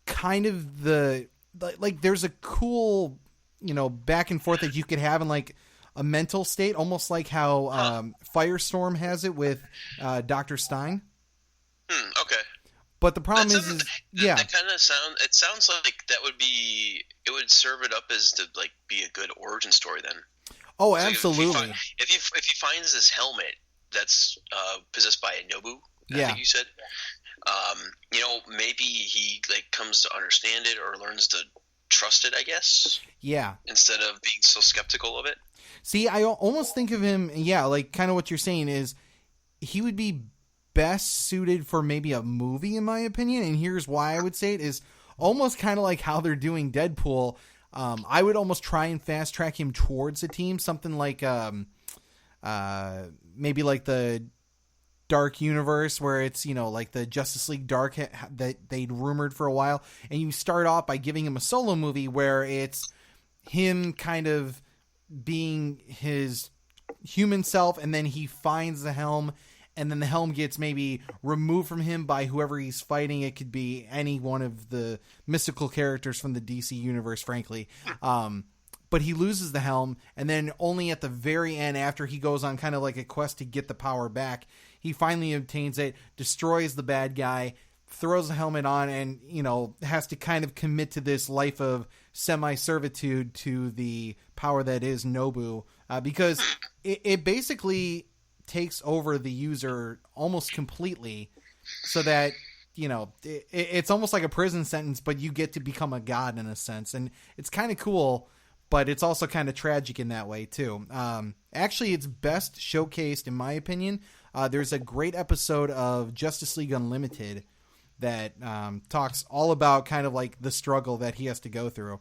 kind of there's a cool, back and forth that you could have in like a mental state, almost like how Firestorm has it with Dr. Stein. Okay. But the problem is that kind of sounds like it would serve it up as to like be a good origin story then. Oh, absolutely. If he finds this helmet that's possessed by a Nobu, I think you said, Maybe he like comes to understand it or learns to trust it, I guess. Yeah. Instead of being so skeptical of it. See, I almost think of him, like kind of what you're saying is he would be best suited for maybe a movie, in my opinion. And here's why I would say it is almost kind of like how they're doing Deadpool. I would almost try and fast track him towards a team, something like maybe like the Dark Universe, where it's, like the Justice League Dark that they'd rumored for a while. And you start off by giving him a solo movie where it's him kind of being his human self, and then he finds the helm, and then the helm gets maybe removed from him by whoever he's fighting. It could be any one of the mystical characters from the DC universe, frankly. But he loses the helm, and then only at the very end, after he goes on kind of like a quest to get the power back, he finally obtains it, destroys the bad guy, throws the helmet on, and, has to kind of commit to this life of semi-servitude to the power that is Nobu, because it basically takes over the user almost completely, so that, it's almost like a prison sentence, but you get to become a god in a sense. And it's kind of cool, but it's also kind of tragic in that way too. Actually, it's best showcased, in my opinion. There's a great episode of Justice League Unlimited that talks all about kind of like the struggle that he has to go through.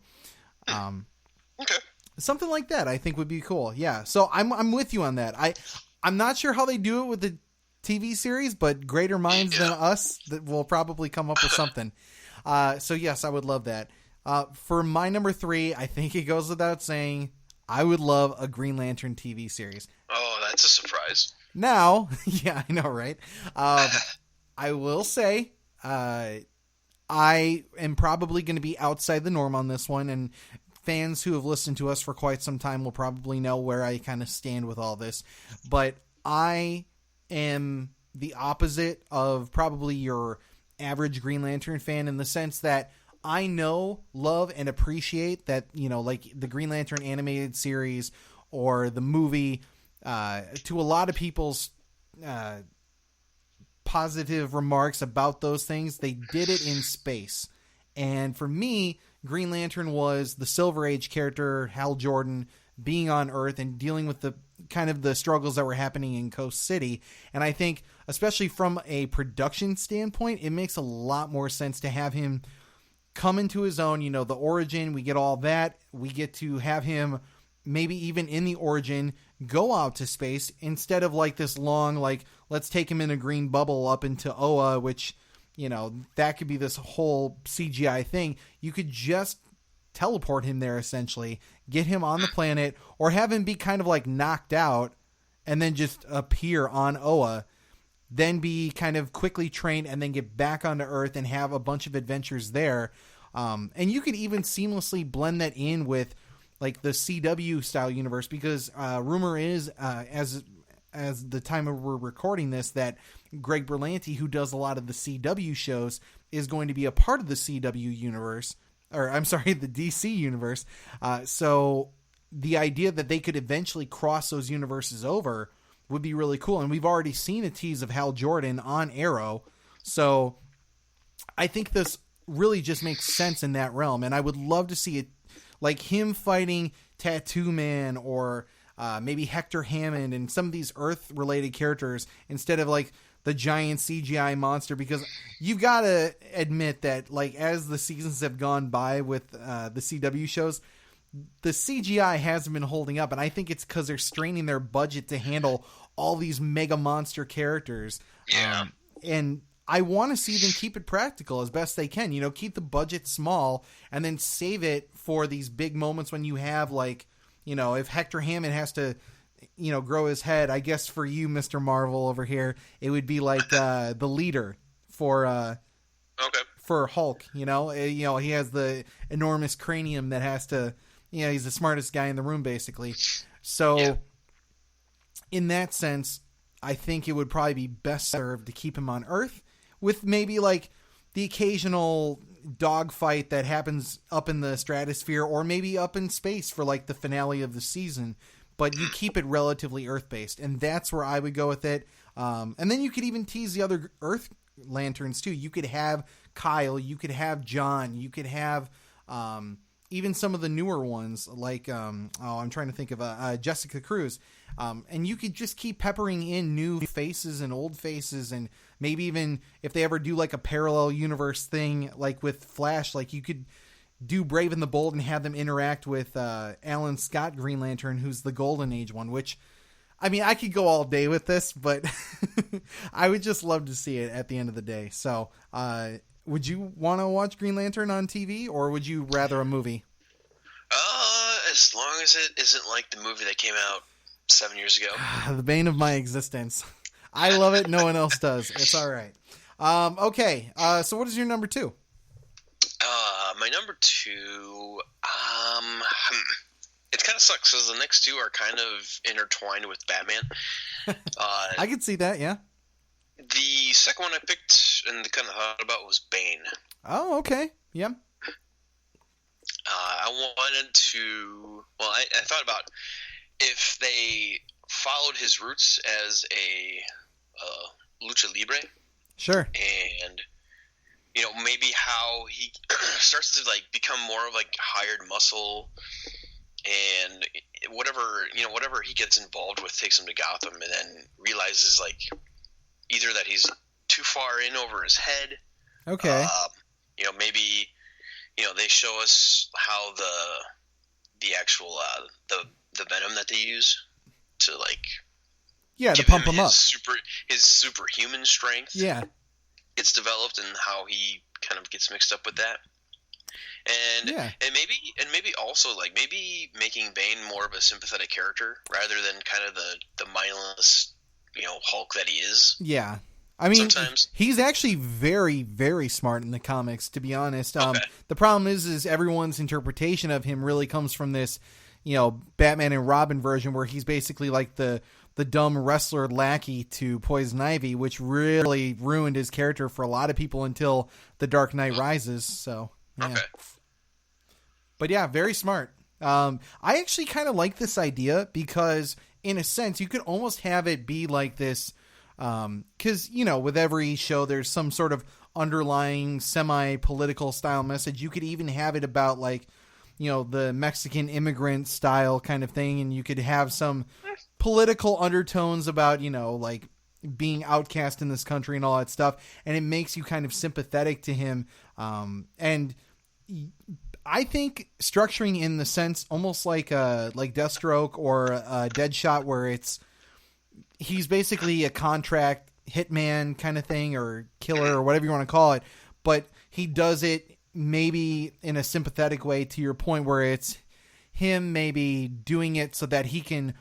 Okay. Something like that I think would be cool. Yeah. So I'm with you on that. I'm not sure how they do it with the TV series, but greater minds than us that will probably come up with something. So yes, I would love that. For my number 3, I think it goes without saying, I would love a Green Lantern TV series. Oh, that's a surprise. Now, yeah, I know, right? I will say, I am probably going to be outside the norm on this one, and fans who have listened to us for quite some time will probably know where I kind of stand with all this. But I am the opposite of probably your average Green Lantern fan, in the sense that I know, love, and appreciate that, like the Green Lantern animated series or the movie, to a lot of people's positive remarks about those things, they did it in space. And for me, Green Lantern was the Silver Age character, Hal Jordan, being on Earth and dealing with the kind of the struggles that were happening in Coast City. And I think, especially from a production standpoint, it makes a lot more sense to have him come into his own, the origin, we get all that. We get to have him maybe even in the origin go out to space, instead of like this long, like, let's take him in a green bubble up into Oa, which, that could be this whole CGI thing. You could just teleport him there, essentially, get him on the planet, or have him be kind of like knocked out and then just appear on Oa, then be kind of quickly trained and then get back onto Earth and have a bunch of adventures there. And you could even seamlessly blend that in with like the CW style universe, because rumor is, as the time we're recording this, that Greg Berlanti, who does a lot of the CW shows, is going to be a part of the CW universe, or I'm sorry, the DC universe. So the idea that they could eventually cross those universes over would be really cool. And we've already seen a tease of Hal Jordan on Arrow. So I think this really just makes sense in that realm. And I would love to see it, like him fighting Tattoo Man, or maybe Hector Hammond and some of these Earth related characters, instead of like the giant CGI monster, because you've got to admit that, like, as the seasons have gone by with the CW shows, the CGI hasn't been holding up, and I think it's because they're straining their budget to handle all these mega monster characters. Yeah. And I want to see them keep it practical as best they can. Keep the budget small and then save it for these big moments when you have, like, if Hector Hammond has to, grow his head, I guess for you, Mr. Marvel over here, it would be like the leader for Hulk. He has the enormous cranium that has to, he's the smartest guy in the room, basically. So in that sense, I think it would probably be best served to keep him on Earth, with maybe like the occasional dogfight that happens up in the stratosphere, or maybe up in space for like the finale of the season, but you keep it relatively Earth-based, and that's where I would go with it. And then you could even tease the other Earth Lanterns too. You could have Kyle, you could have John, you could have even some of the newer ones like I'm trying to think of Jessica Cruz, and you could just keep peppering in new faces and old faces, and maybe even if they ever do like a parallel universe thing like with Flash, like you could do Brave and the Bold and have them interact with Alan Scott Green Lantern, who's the Golden Age one, which I mean, I could go all day with this, but I would just love to see it at the end of the day. So, would you want to watch Green Lantern on TV, or would you rather a movie? As long as it isn't like the movie that came out 7 years ago. The bane of my existence. I love it. No one else does. It's all right. Okay. So what is your number 2? My number 2, it kind of sucks because the next 2 are kind of intertwined with Batman. I could see that, yeah. The second one I picked and kind of thought about was Bane. Oh, okay. Yeah. I wanted to... Well, I thought about if they followed his roots as a lucha libre. Sure. And, you know, maybe how he starts to, like, become more of, like, hired muscle, and whatever he gets involved with takes him to Gotham, and then realizes, like, either that he's too far in over his head. Okay. You know, maybe, you know, they show us how the actual the venom that they use to, like, to pump him up. His superhuman strength. Yeah. It's developed, and how he kind of gets mixed up with that. And maybe also, like, maybe making Bane more of a sympathetic character rather than kind of the mindless, you know, Hulk that he is. Yeah. I mean, sometimes he's actually very, very smart in the comics, to be honest. Okay. The problem is everyone's interpretation of him really comes from this, you know, Batman and Robin version where he's basically like the dumb wrestler lackey to Poison Ivy, which really ruined his character for a lot of people until The Dark Knight Rises. So, yeah. Okay. But yeah, very smart. I actually kind of like this idea because, in a sense, you could almost have it be like this. Because, you know, with every show, there's some sort of underlying semi-political style message. You could even have it about, like, you know, the Mexican immigrant style kind of thing. And you could have some political undertones about, you know, like being outcast in this country and all that stuff. And it makes you kind of sympathetic to him. And I think structuring in the sense almost like Deathstroke or Deadshot, where he's basically a contract hitman kind of thing, or killer, or whatever you want to call it, but he does it maybe in a sympathetic way, to your point, where it's him maybe doing it so that he can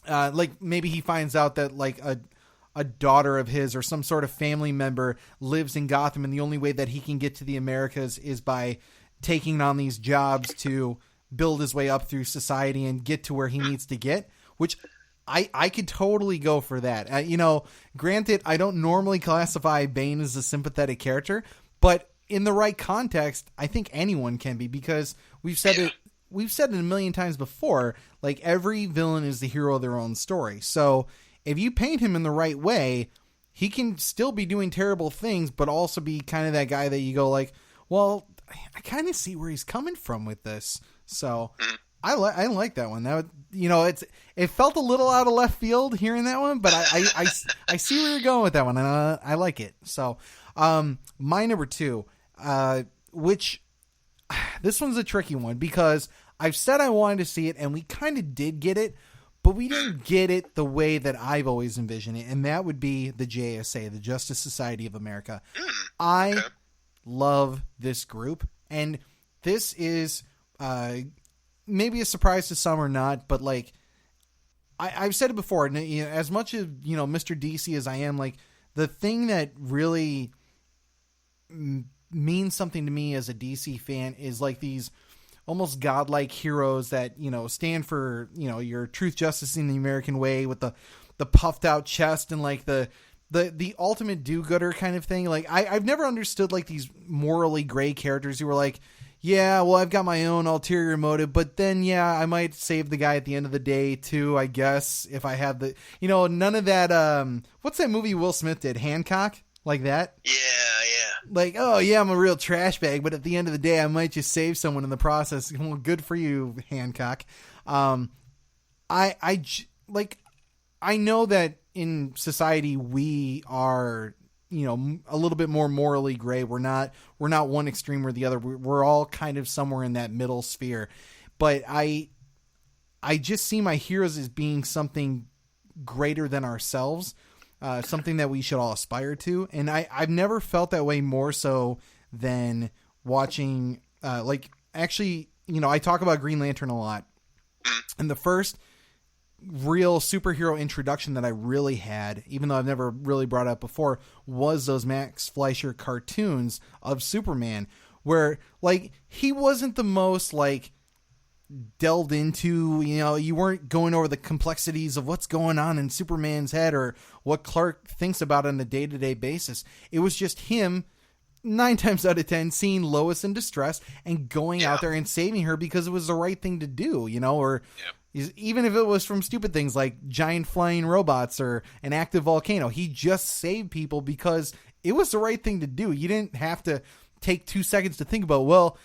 like maybe he finds out that like a daughter of his or some sort of family member lives in Gotham, and the only way that he can get to the Americas is by taking on these jobs to build his way up through society and get to where he needs to get, which I could totally go for that. You know, granted, I don't normally classify Bane as a sympathetic character, but in the right context, I think anyone can be, because we've said it a million times before, like every villain is the hero of their own story. So if you paint him in the right way, he can still be doing terrible things, but also be kind of that guy that you go like, well, I kind of see where he's coming from with this. So I like that one. That would, you know, it felt a little out of left field hearing that one, but I see where you're going with that one, and I like it. So my number 2, which this one's a tricky one, because I've said I wanted to see it, and we kind of did get it, but we didn't get it the way that I've always envisioned it, and that would be the JSA, the Justice Society of America. I love this group, and this is maybe a surprise to some or not, but like I've said it before, and, you know, as much as, you know, Mr. DC as I am, like the thing that really means something to me as a DC fan is like these almost godlike heroes that, you know, stand for, you know, your truth, justice in the American way, with the puffed out chest and like the ultimate do-gooder kind of thing. Like I've never understood like these morally gray characters who were like, yeah, well, I've got my own ulterior motive, but then, yeah, I might save the guy at the end of the day too, I guess, if I have the, you know, none of that. What's that movie Will Smith did? Hancock? like that. Yeah. Like, oh yeah, I'm a real trash bag, but at the end of the day, I might just save someone in the process. Well, good for you, Hancock. I know that in society we are, a little bit more morally gray. We're not one extreme or the other. We're all kind of somewhere in that middle sphere. But I just see my heroes as being something greater than ourselves, something that we should all aspire to. And I've never felt that way more so than watching, I talk about Green Lantern a lot. And the first real superhero introduction that I really had, even though I've never really brought it up before, was those Max Fleischer cartoons of Superman, where he wasn't the most delved into, you weren't going over the complexities of what's going on in Superman's head or what Clark thinks about on a day-to-day basis. It was just him 9 times out of 10 seeing Lois in distress and going out there and saving her because it was the right thing to do, even if it was from stupid things like giant flying robots or an active volcano. He just saved people because it was the right thing to do. You didn't have to take 2 seconds to think about, well,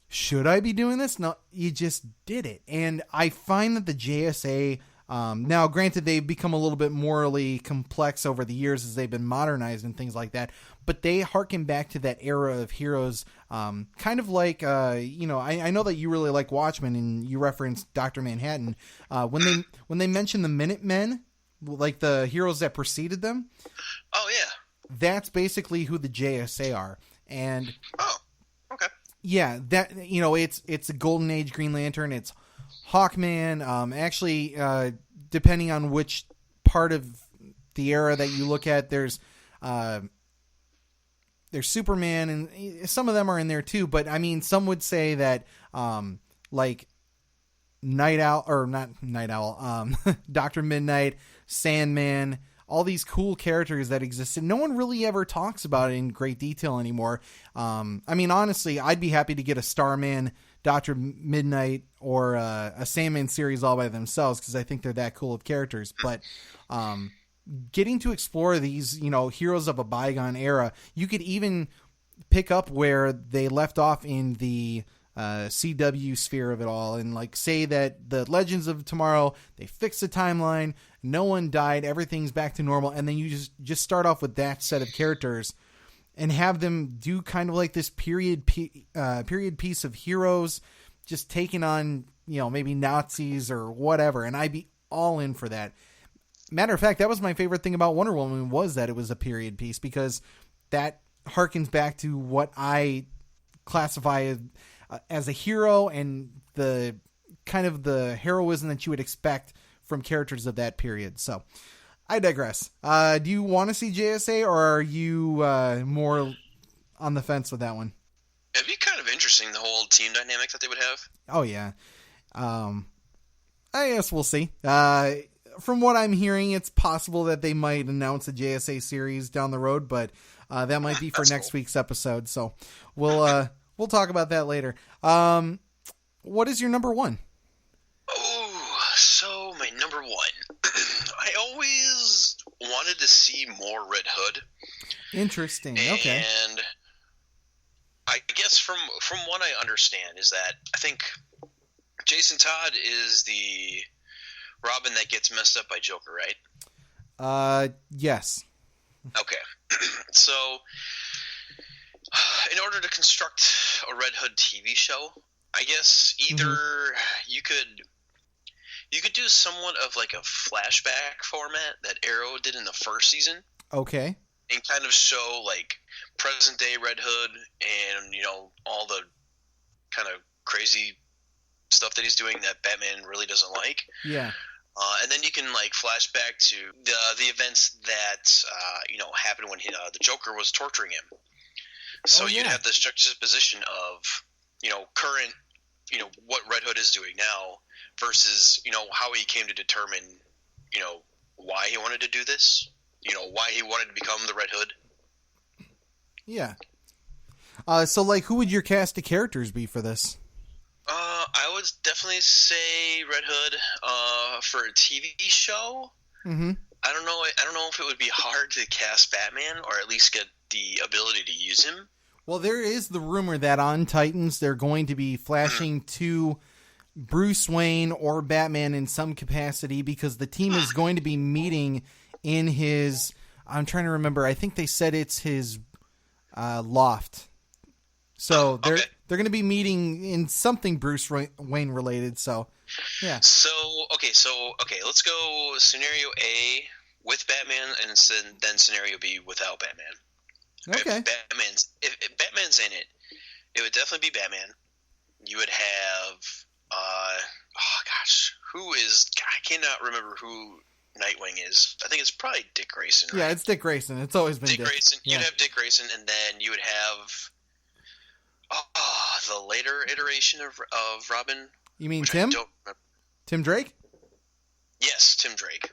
should I be doing this? No, you just did it. And I find that the JSA, now granted, they've become a little bit morally complex over the years as they've been modernized and things like that, but they harken back to that era of heroes, kind of like, I know that you really like Watchmen and you referenced Dr. Manhattan. When they mention the Minutemen, like the heroes that preceded them. Oh, yeah. That's basically who the JSA are. And okay. Yeah, that it's a Golden Age Green Lantern. It's Hawkman. Depending on which part of the era that you look at, there's Superman, and some of them are in there too. But I mean, some would say that Night Owl, or not Night Owl, Dr. Midnight, Sandman. All these cool characters that existed. No one really ever talks about it in great detail anymore. Honestly, I'd be happy to get a Starman, Dr. Midnight, or a Sandman series all by themselves because I think they're that cool of characters. But getting to explore these, heroes of a bygone era, you could even pick up where they left off in the CW sphere of it all, and say that the Legends of Tomorrow, they fixed the timeline, no one died, everything's back to normal, and then you just start off with that set of characters and have them do kind of like this period piece of heroes just taking on, maybe Nazis or whatever, and I'd be all in for that. Matter of fact, that was my favorite thing about Wonder Woman, was that it was a period piece, because that harkens back to what I classify as a hero and the kind of the heroism that you would expect from characters of that period. So I digress. Do you want to see JSA, or are you more on the fence with that one? It'd be kind of interesting, the whole team dynamic that they would have. Oh yeah. I guess we'll see. From what I'm hearing, it's possible that they might announce a JSA series down the road, but that might be for next week's episode. So we'll talk about that later. What is your number one? Oh, so my number one. I always wanted to see more Red Hood. Interesting. Okay. And I guess from what I understand is that I think Jason Todd is the Robin that gets messed up by Joker, right? Yes. Okay. So in order to construct a Red Hood TV show, I guess either you could do somewhat of like a flashback format that Arrow did in the first season. Okay. And kind of show like present day Red Hood and, all the kind of crazy stuff that he's doing that Batman really doesn't like. Yeah. And then you can like flash back to the events that happened when the Joker was torturing him. So you'd have this juxtaposition of current what Red Hood is doing now versus how he came to determine why he wanted to do this, why he wanted to become the Red Hood. Yeah. So who would your cast of characters be for this? I would definitely say Red Hood. For a TV show, mm-hmm. I don't know. I don't know if it would be hard to cast Batman or at least get the ability to use him. Well, there is the rumor that on Titans they're going to be flashing to Bruce Wayne or Batman in some capacity because the team is going to be meeting in his. I'm trying to remember. I think they said it's his loft. So they're going to be meeting in something Bruce Wayne related. So yeah. So let's go scenario A with Batman, and then scenario B without Batman. Okay. If Batman's in it, it would definitely be Batman. You would have I cannot remember who Nightwing is. I think it's probably Dick Grayson. Right? Yeah, it's Dick Grayson. It's always been Dick Grayson. Yeah. You'd have Dick Grayson, and then you would have the later iteration of Robin. You mean Tim? Tim Drake? Yes, Tim Drake.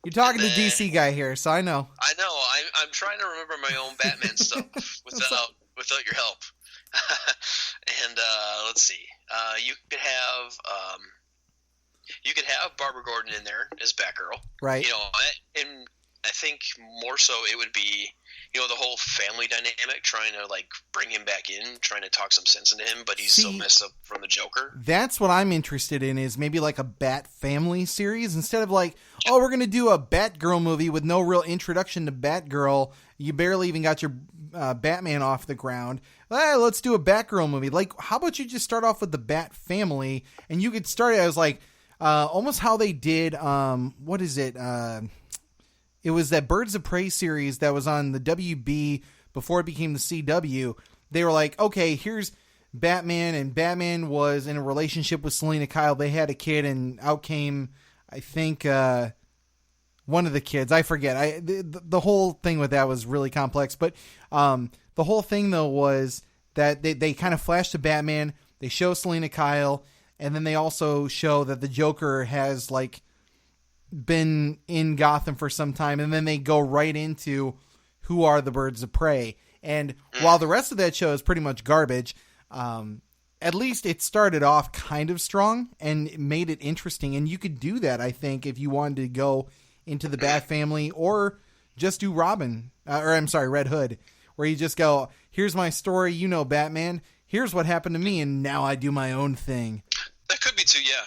You're talking to DC guy here, so I know. I know. I'm trying to remember my own Batman stuff without your help. And let's see. You could have Barbara Gordon in there as Batgirl, right? And I think more so it would be the whole family dynamic, trying to bring him back in, trying to talk some sense into him, but he's so messed up from the Joker. That's what I'm interested in, is maybe a Bat family series instead of we're going to do a Batgirl movie with no real introduction to Batgirl. You barely even got your Batman off the ground. Let's do a Batgirl movie. How about you just start off with the Bat family, and you could start it as almost how they did. What is it? It was that Birds of Prey series that was on the WB before it became the CW. They were okay, here's Batman, and Batman was in a relationship with Selena Kyle. They had a kid, and out came, I think, one of the kids. I forget. The whole thing with that was really complex. But the whole thing, though, was that they kind of flash to Batman. They show Selena Kyle, and then they also show that the Joker has, been in Gotham for some time, and then they go right into who are the Birds of Prey. And while the rest of that show is pretty much garbage, at least it started off kind of strong and made it interesting. And you could do that, I think, if you wanted to go into the Bat family or just do Red Hood, where you just go, here's my story, Batman, here's what happened to me, and now I do my own thing. That could be too, yeah.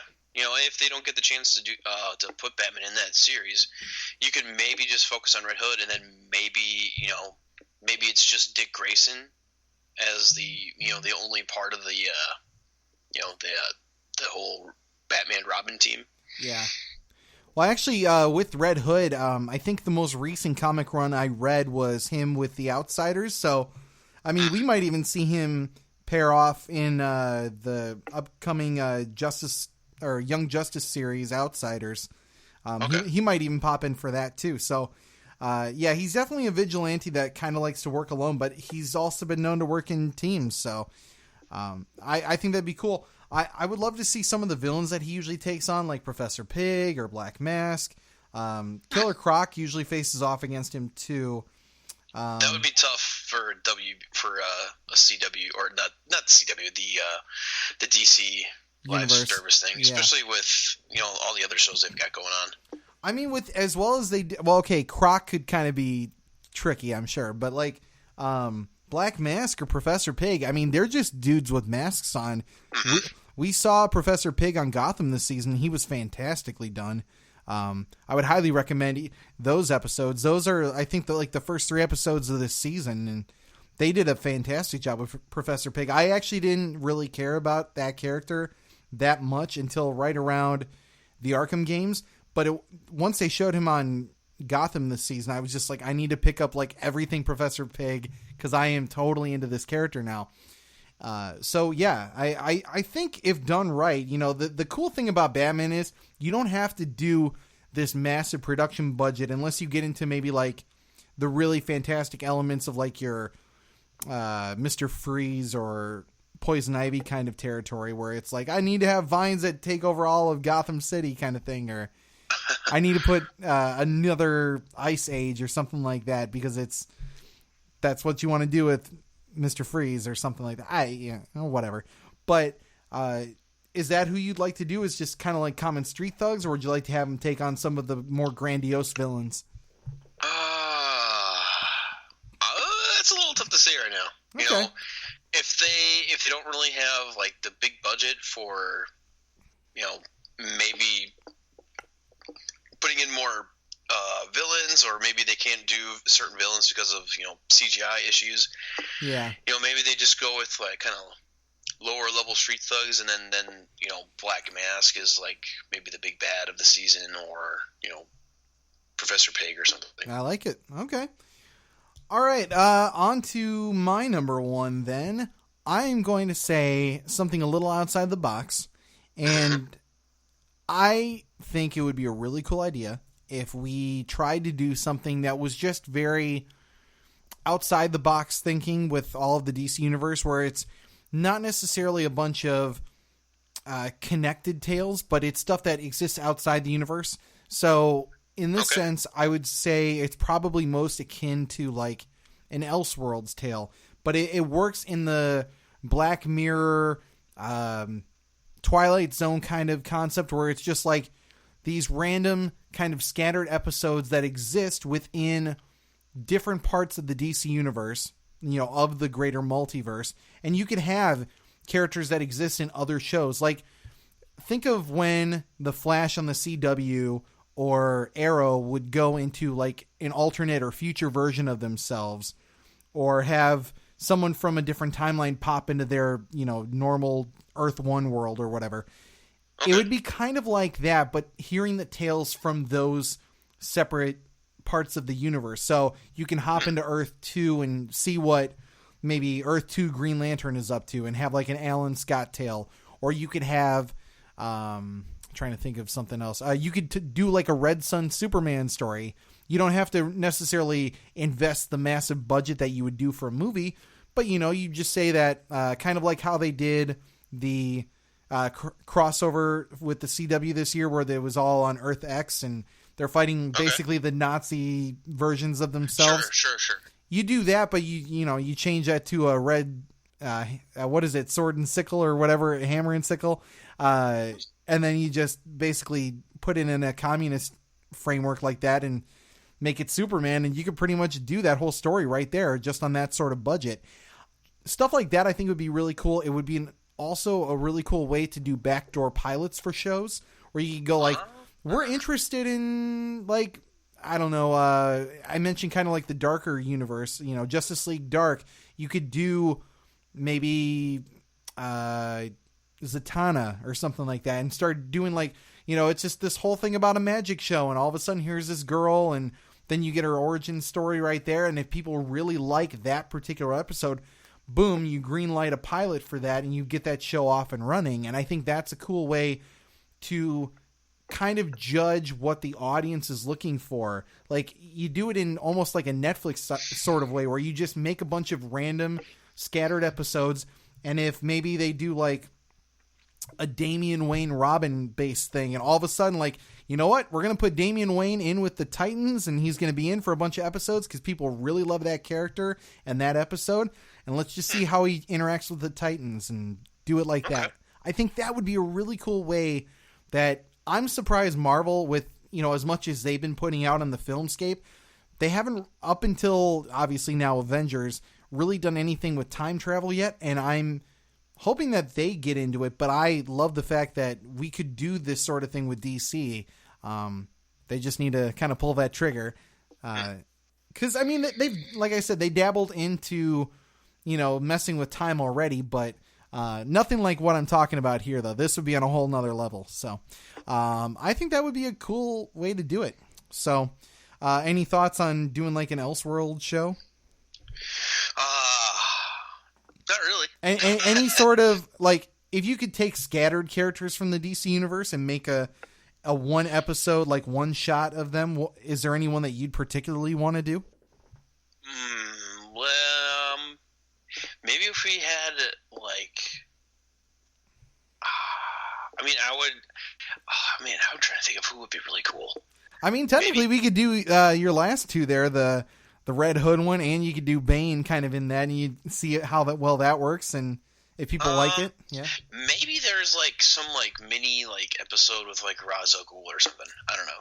If they don't get the chance to put Batman in that series, you could maybe just focus on Red Hood, and then maybe it's just Dick Grayson as the only part of the whole Batman Robin team. Yeah. Well, actually, with Red Hood, I think the most recent comic run I read was him with the Outsiders. So, I mean, we might even see him pair off in the upcoming Young Justice series, Outsiders. He might even pop in for that too. So, yeah, he's definitely a vigilante that kind of likes to work alone, but he's also been known to work in teams. So, I think that'd be cool. I would love to see some of the villains that he usually takes on, like Professor Pig or Black Mask. Killer Croc usually faces off against him too. That would be tough for a CW, or not CW, the DC live service thing, especially with all the other shows they've got going on. I mean, with as well as they Croc could kind of be tricky, I'm sure, but Black Mask or Professor Pig, I mean, they're just dudes with masks on. We saw Professor Pig on Gotham this season. He was fantastically done. I would highly recommend those episodes. Those are, I think, the first 3 episodes of this season, and they did a fantastic job with Professor Pig. I actually didn't really care about that character that much until right around the Arkham games, but once they showed him on Gotham this season, I was just I need to pick up everything Professor Pig, because I am totally into this character now. So yeah, I think if done right, the cool thing about Batman is you don't have to do this massive production budget unless you get into maybe the really fantastic elements of your Mr. Freeze or Poison Ivy kind of territory, where it's I need to have vines that take over all of Gotham City kind of thing, or I need to put another Ice Age or something like that, because that's what you want to do with Mr. Freeze or something like that. Whatever. But is that who you'd like to do? Is just kind of like common street thugs, or would you like to have them take on some of the more grandiose villains? That's a little tough to say right now. You know, if they don't really have like the big budget for, you know, maybe putting in more villains, or maybe they can't do certain villains because of, you know, CGI issues. Yeah. You know, maybe they just go with like kind of lower level street thugs, and then you know, Black Mask is like maybe the big bad of the season, or, you know, Professor Pig or something. I like it. Okay. All right. On to my number one then. I am going to say something a little outside the box, and I think it would be a really cool idea if we tried to do something that was just very outside the box thinking with all of the DC universe, where it's not necessarily a bunch of connected tales, but it's stuff that exists outside the universe. So in this sense, I would say it's probably most akin to like an Elseworlds tale, but it works in the Black Mirror, Twilight Zone kind of concept, where it's just like these random kind of scattered episodes that exist within different parts of the DC universe, you know, of the greater multiverse. And you could have characters that exist in other shows. Like, think of when The Flash on the CW or Arrow would go into like an alternate or future version of themselves, or have someone from a different timeline pop into their, you know, normal Earth 1 world or whatever. It would be kind of like that, but hearing the tales from those separate parts of the universe. So you can hop into Earth 2 and see what maybe Earth 2 Green Lantern is up to, and have like an Alan Scott tale. Or you could have, trying to think of something else. You could do like a Red Sun Superman story. You don't have to necessarily invest the massive budget that you would do for a movie, but, you know, you just say that kind of like how they did the crossover with the CW this year, where it was all on Earth X and they're fighting basically the Nazi versions of themselves. Sure. You do that, but you change that to a red, what is it, sword and sickle or whatever, hammer and sickle, and then you just basically put it in a communist framework like that and make it Superman, and you could pretty much do that whole story right there just on that sort of budget. Stuff like that I think would be really cool. It would be also a really cool way to do backdoor pilots for shows, where you could go like, we're interested in, like, I don't know, I mentioned kind of like the darker universe, you know, Justice League Dark. You could do maybe Zatanna or something like that, and start doing like, you know, it's just this whole thing about a magic show, and all of a sudden here's this girl, and then you get her origin story right there. And if people really like that particular episode, boom, you green light a pilot for that, and you get that show off and running. And I think that's a cool way to kind of judge what the audience is looking for. Like, you do it in almost like a Netflix sort of way, where you just make a bunch of random scattered episodes, and if maybe they do like a Damian Wayne Robin based thing, and all of a sudden, like, you know what, we're going to put Damian Wayne in with the Titans, and he's going to be in for a bunch of episodes because people really love that character and that episode, and let's just see how he interacts with the Titans and do it like that. I think that would be a really cool way that I'm surprised Marvel, with, you know, as much as they've been putting out on the filmscape, they haven't, up until obviously now Avengers, really done anything with time travel yet, and I'm hoping that they get into it. But I love the fact that we could do this sort of thing with DC. They just need to kind of pull that trigger. Because, I mean, they've, like I said, they dabbled into, you know, messing with time already, but nothing like what I'm talking about here, though. This would be on a whole nother level. So I think that would be a cool way to do it. So any thoughts on doing like an Elseworld show? Not really. Any sort of, like, if you could take scattered characters from the DC universe and make a one episode, like one shot of them, is there anyone that you'd particularly want to do? Well, maybe if we had, like, I'm trying to think of who would be really cool. I mean, technically, we could do your last two there, the Red Hood one, and you could do Bane kind of in that, and you see how that works, and if people like it. Yeah. Maybe there's like some like mini like episode with like Ra's al Ghul or something. I don't know.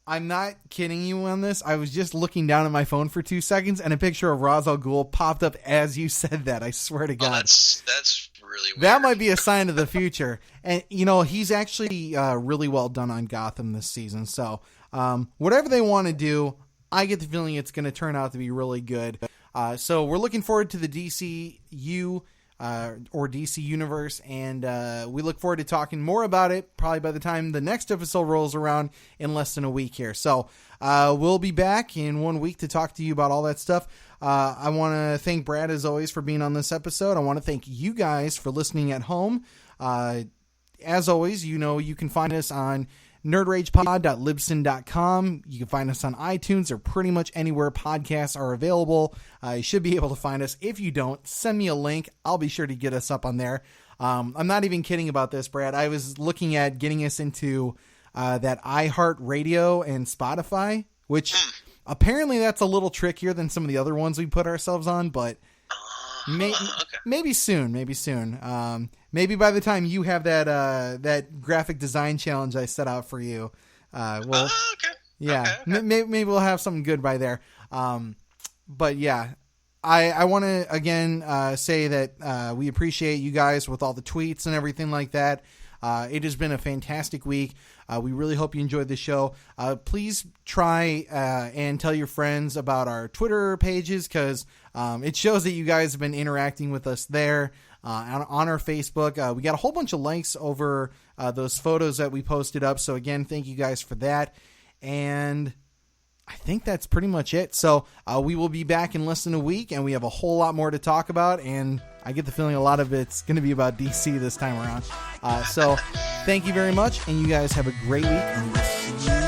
I'm not kidding you on this. I was just looking down at my phone for 2 seconds, and a picture of Ra's al Ghul popped up as you said that. I swear to God. Oh, that's really weird. That might be a sign of the future. And, you know, he's actually really well done on Gotham this season. So whatever they want to do, I get the feeling it's going to turn out to be really good. So we're looking forward to the DCU or DC Universe, and we look forward to talking more about it probably by the time the next episode rolls around in less than a week here. So we'll be back in 1 week to talk to you about all that stuff. I want to thank Brad, as always, for being on this episode. I want to thank you guys for listening at home. As always, you know, you can find us on nerdragepod.libsyn.com. You can find us on iTunes or pretty much anywhere podcasts are available. You should be able to find us. If you don't, send me a link. I'll be sure to get us up on there. I'm not even kidding about this, Brad. I was looking at getting us into that iHeartRadio and Spotify, which apparently that's a little trickier than some of the other ones we put ourselves on, but maybe soon. Maybe by the time you have that graphic design challenge I set out for you, Okay. Maybe we'll have something good by there. But yeah, I want to again say that we appreciate you guys with all the tweets and everything like that. It has been a fantastic week. We really hope you enjoyed the show. Please try and tell your friends about our Twitter pages, because it shows that you guys have been interacting with us there. On our Facebook, we got a whole bunch of likes over those photos that we posted up. So again, thank you guys for that. And I think that's pretty much it. So we will be back in less than a week, and we have a whole lot more to talk about. And I get the feeling a lot of it's going to be about DC this time around. So thank you very much, and you guys have a great week, and we'll see you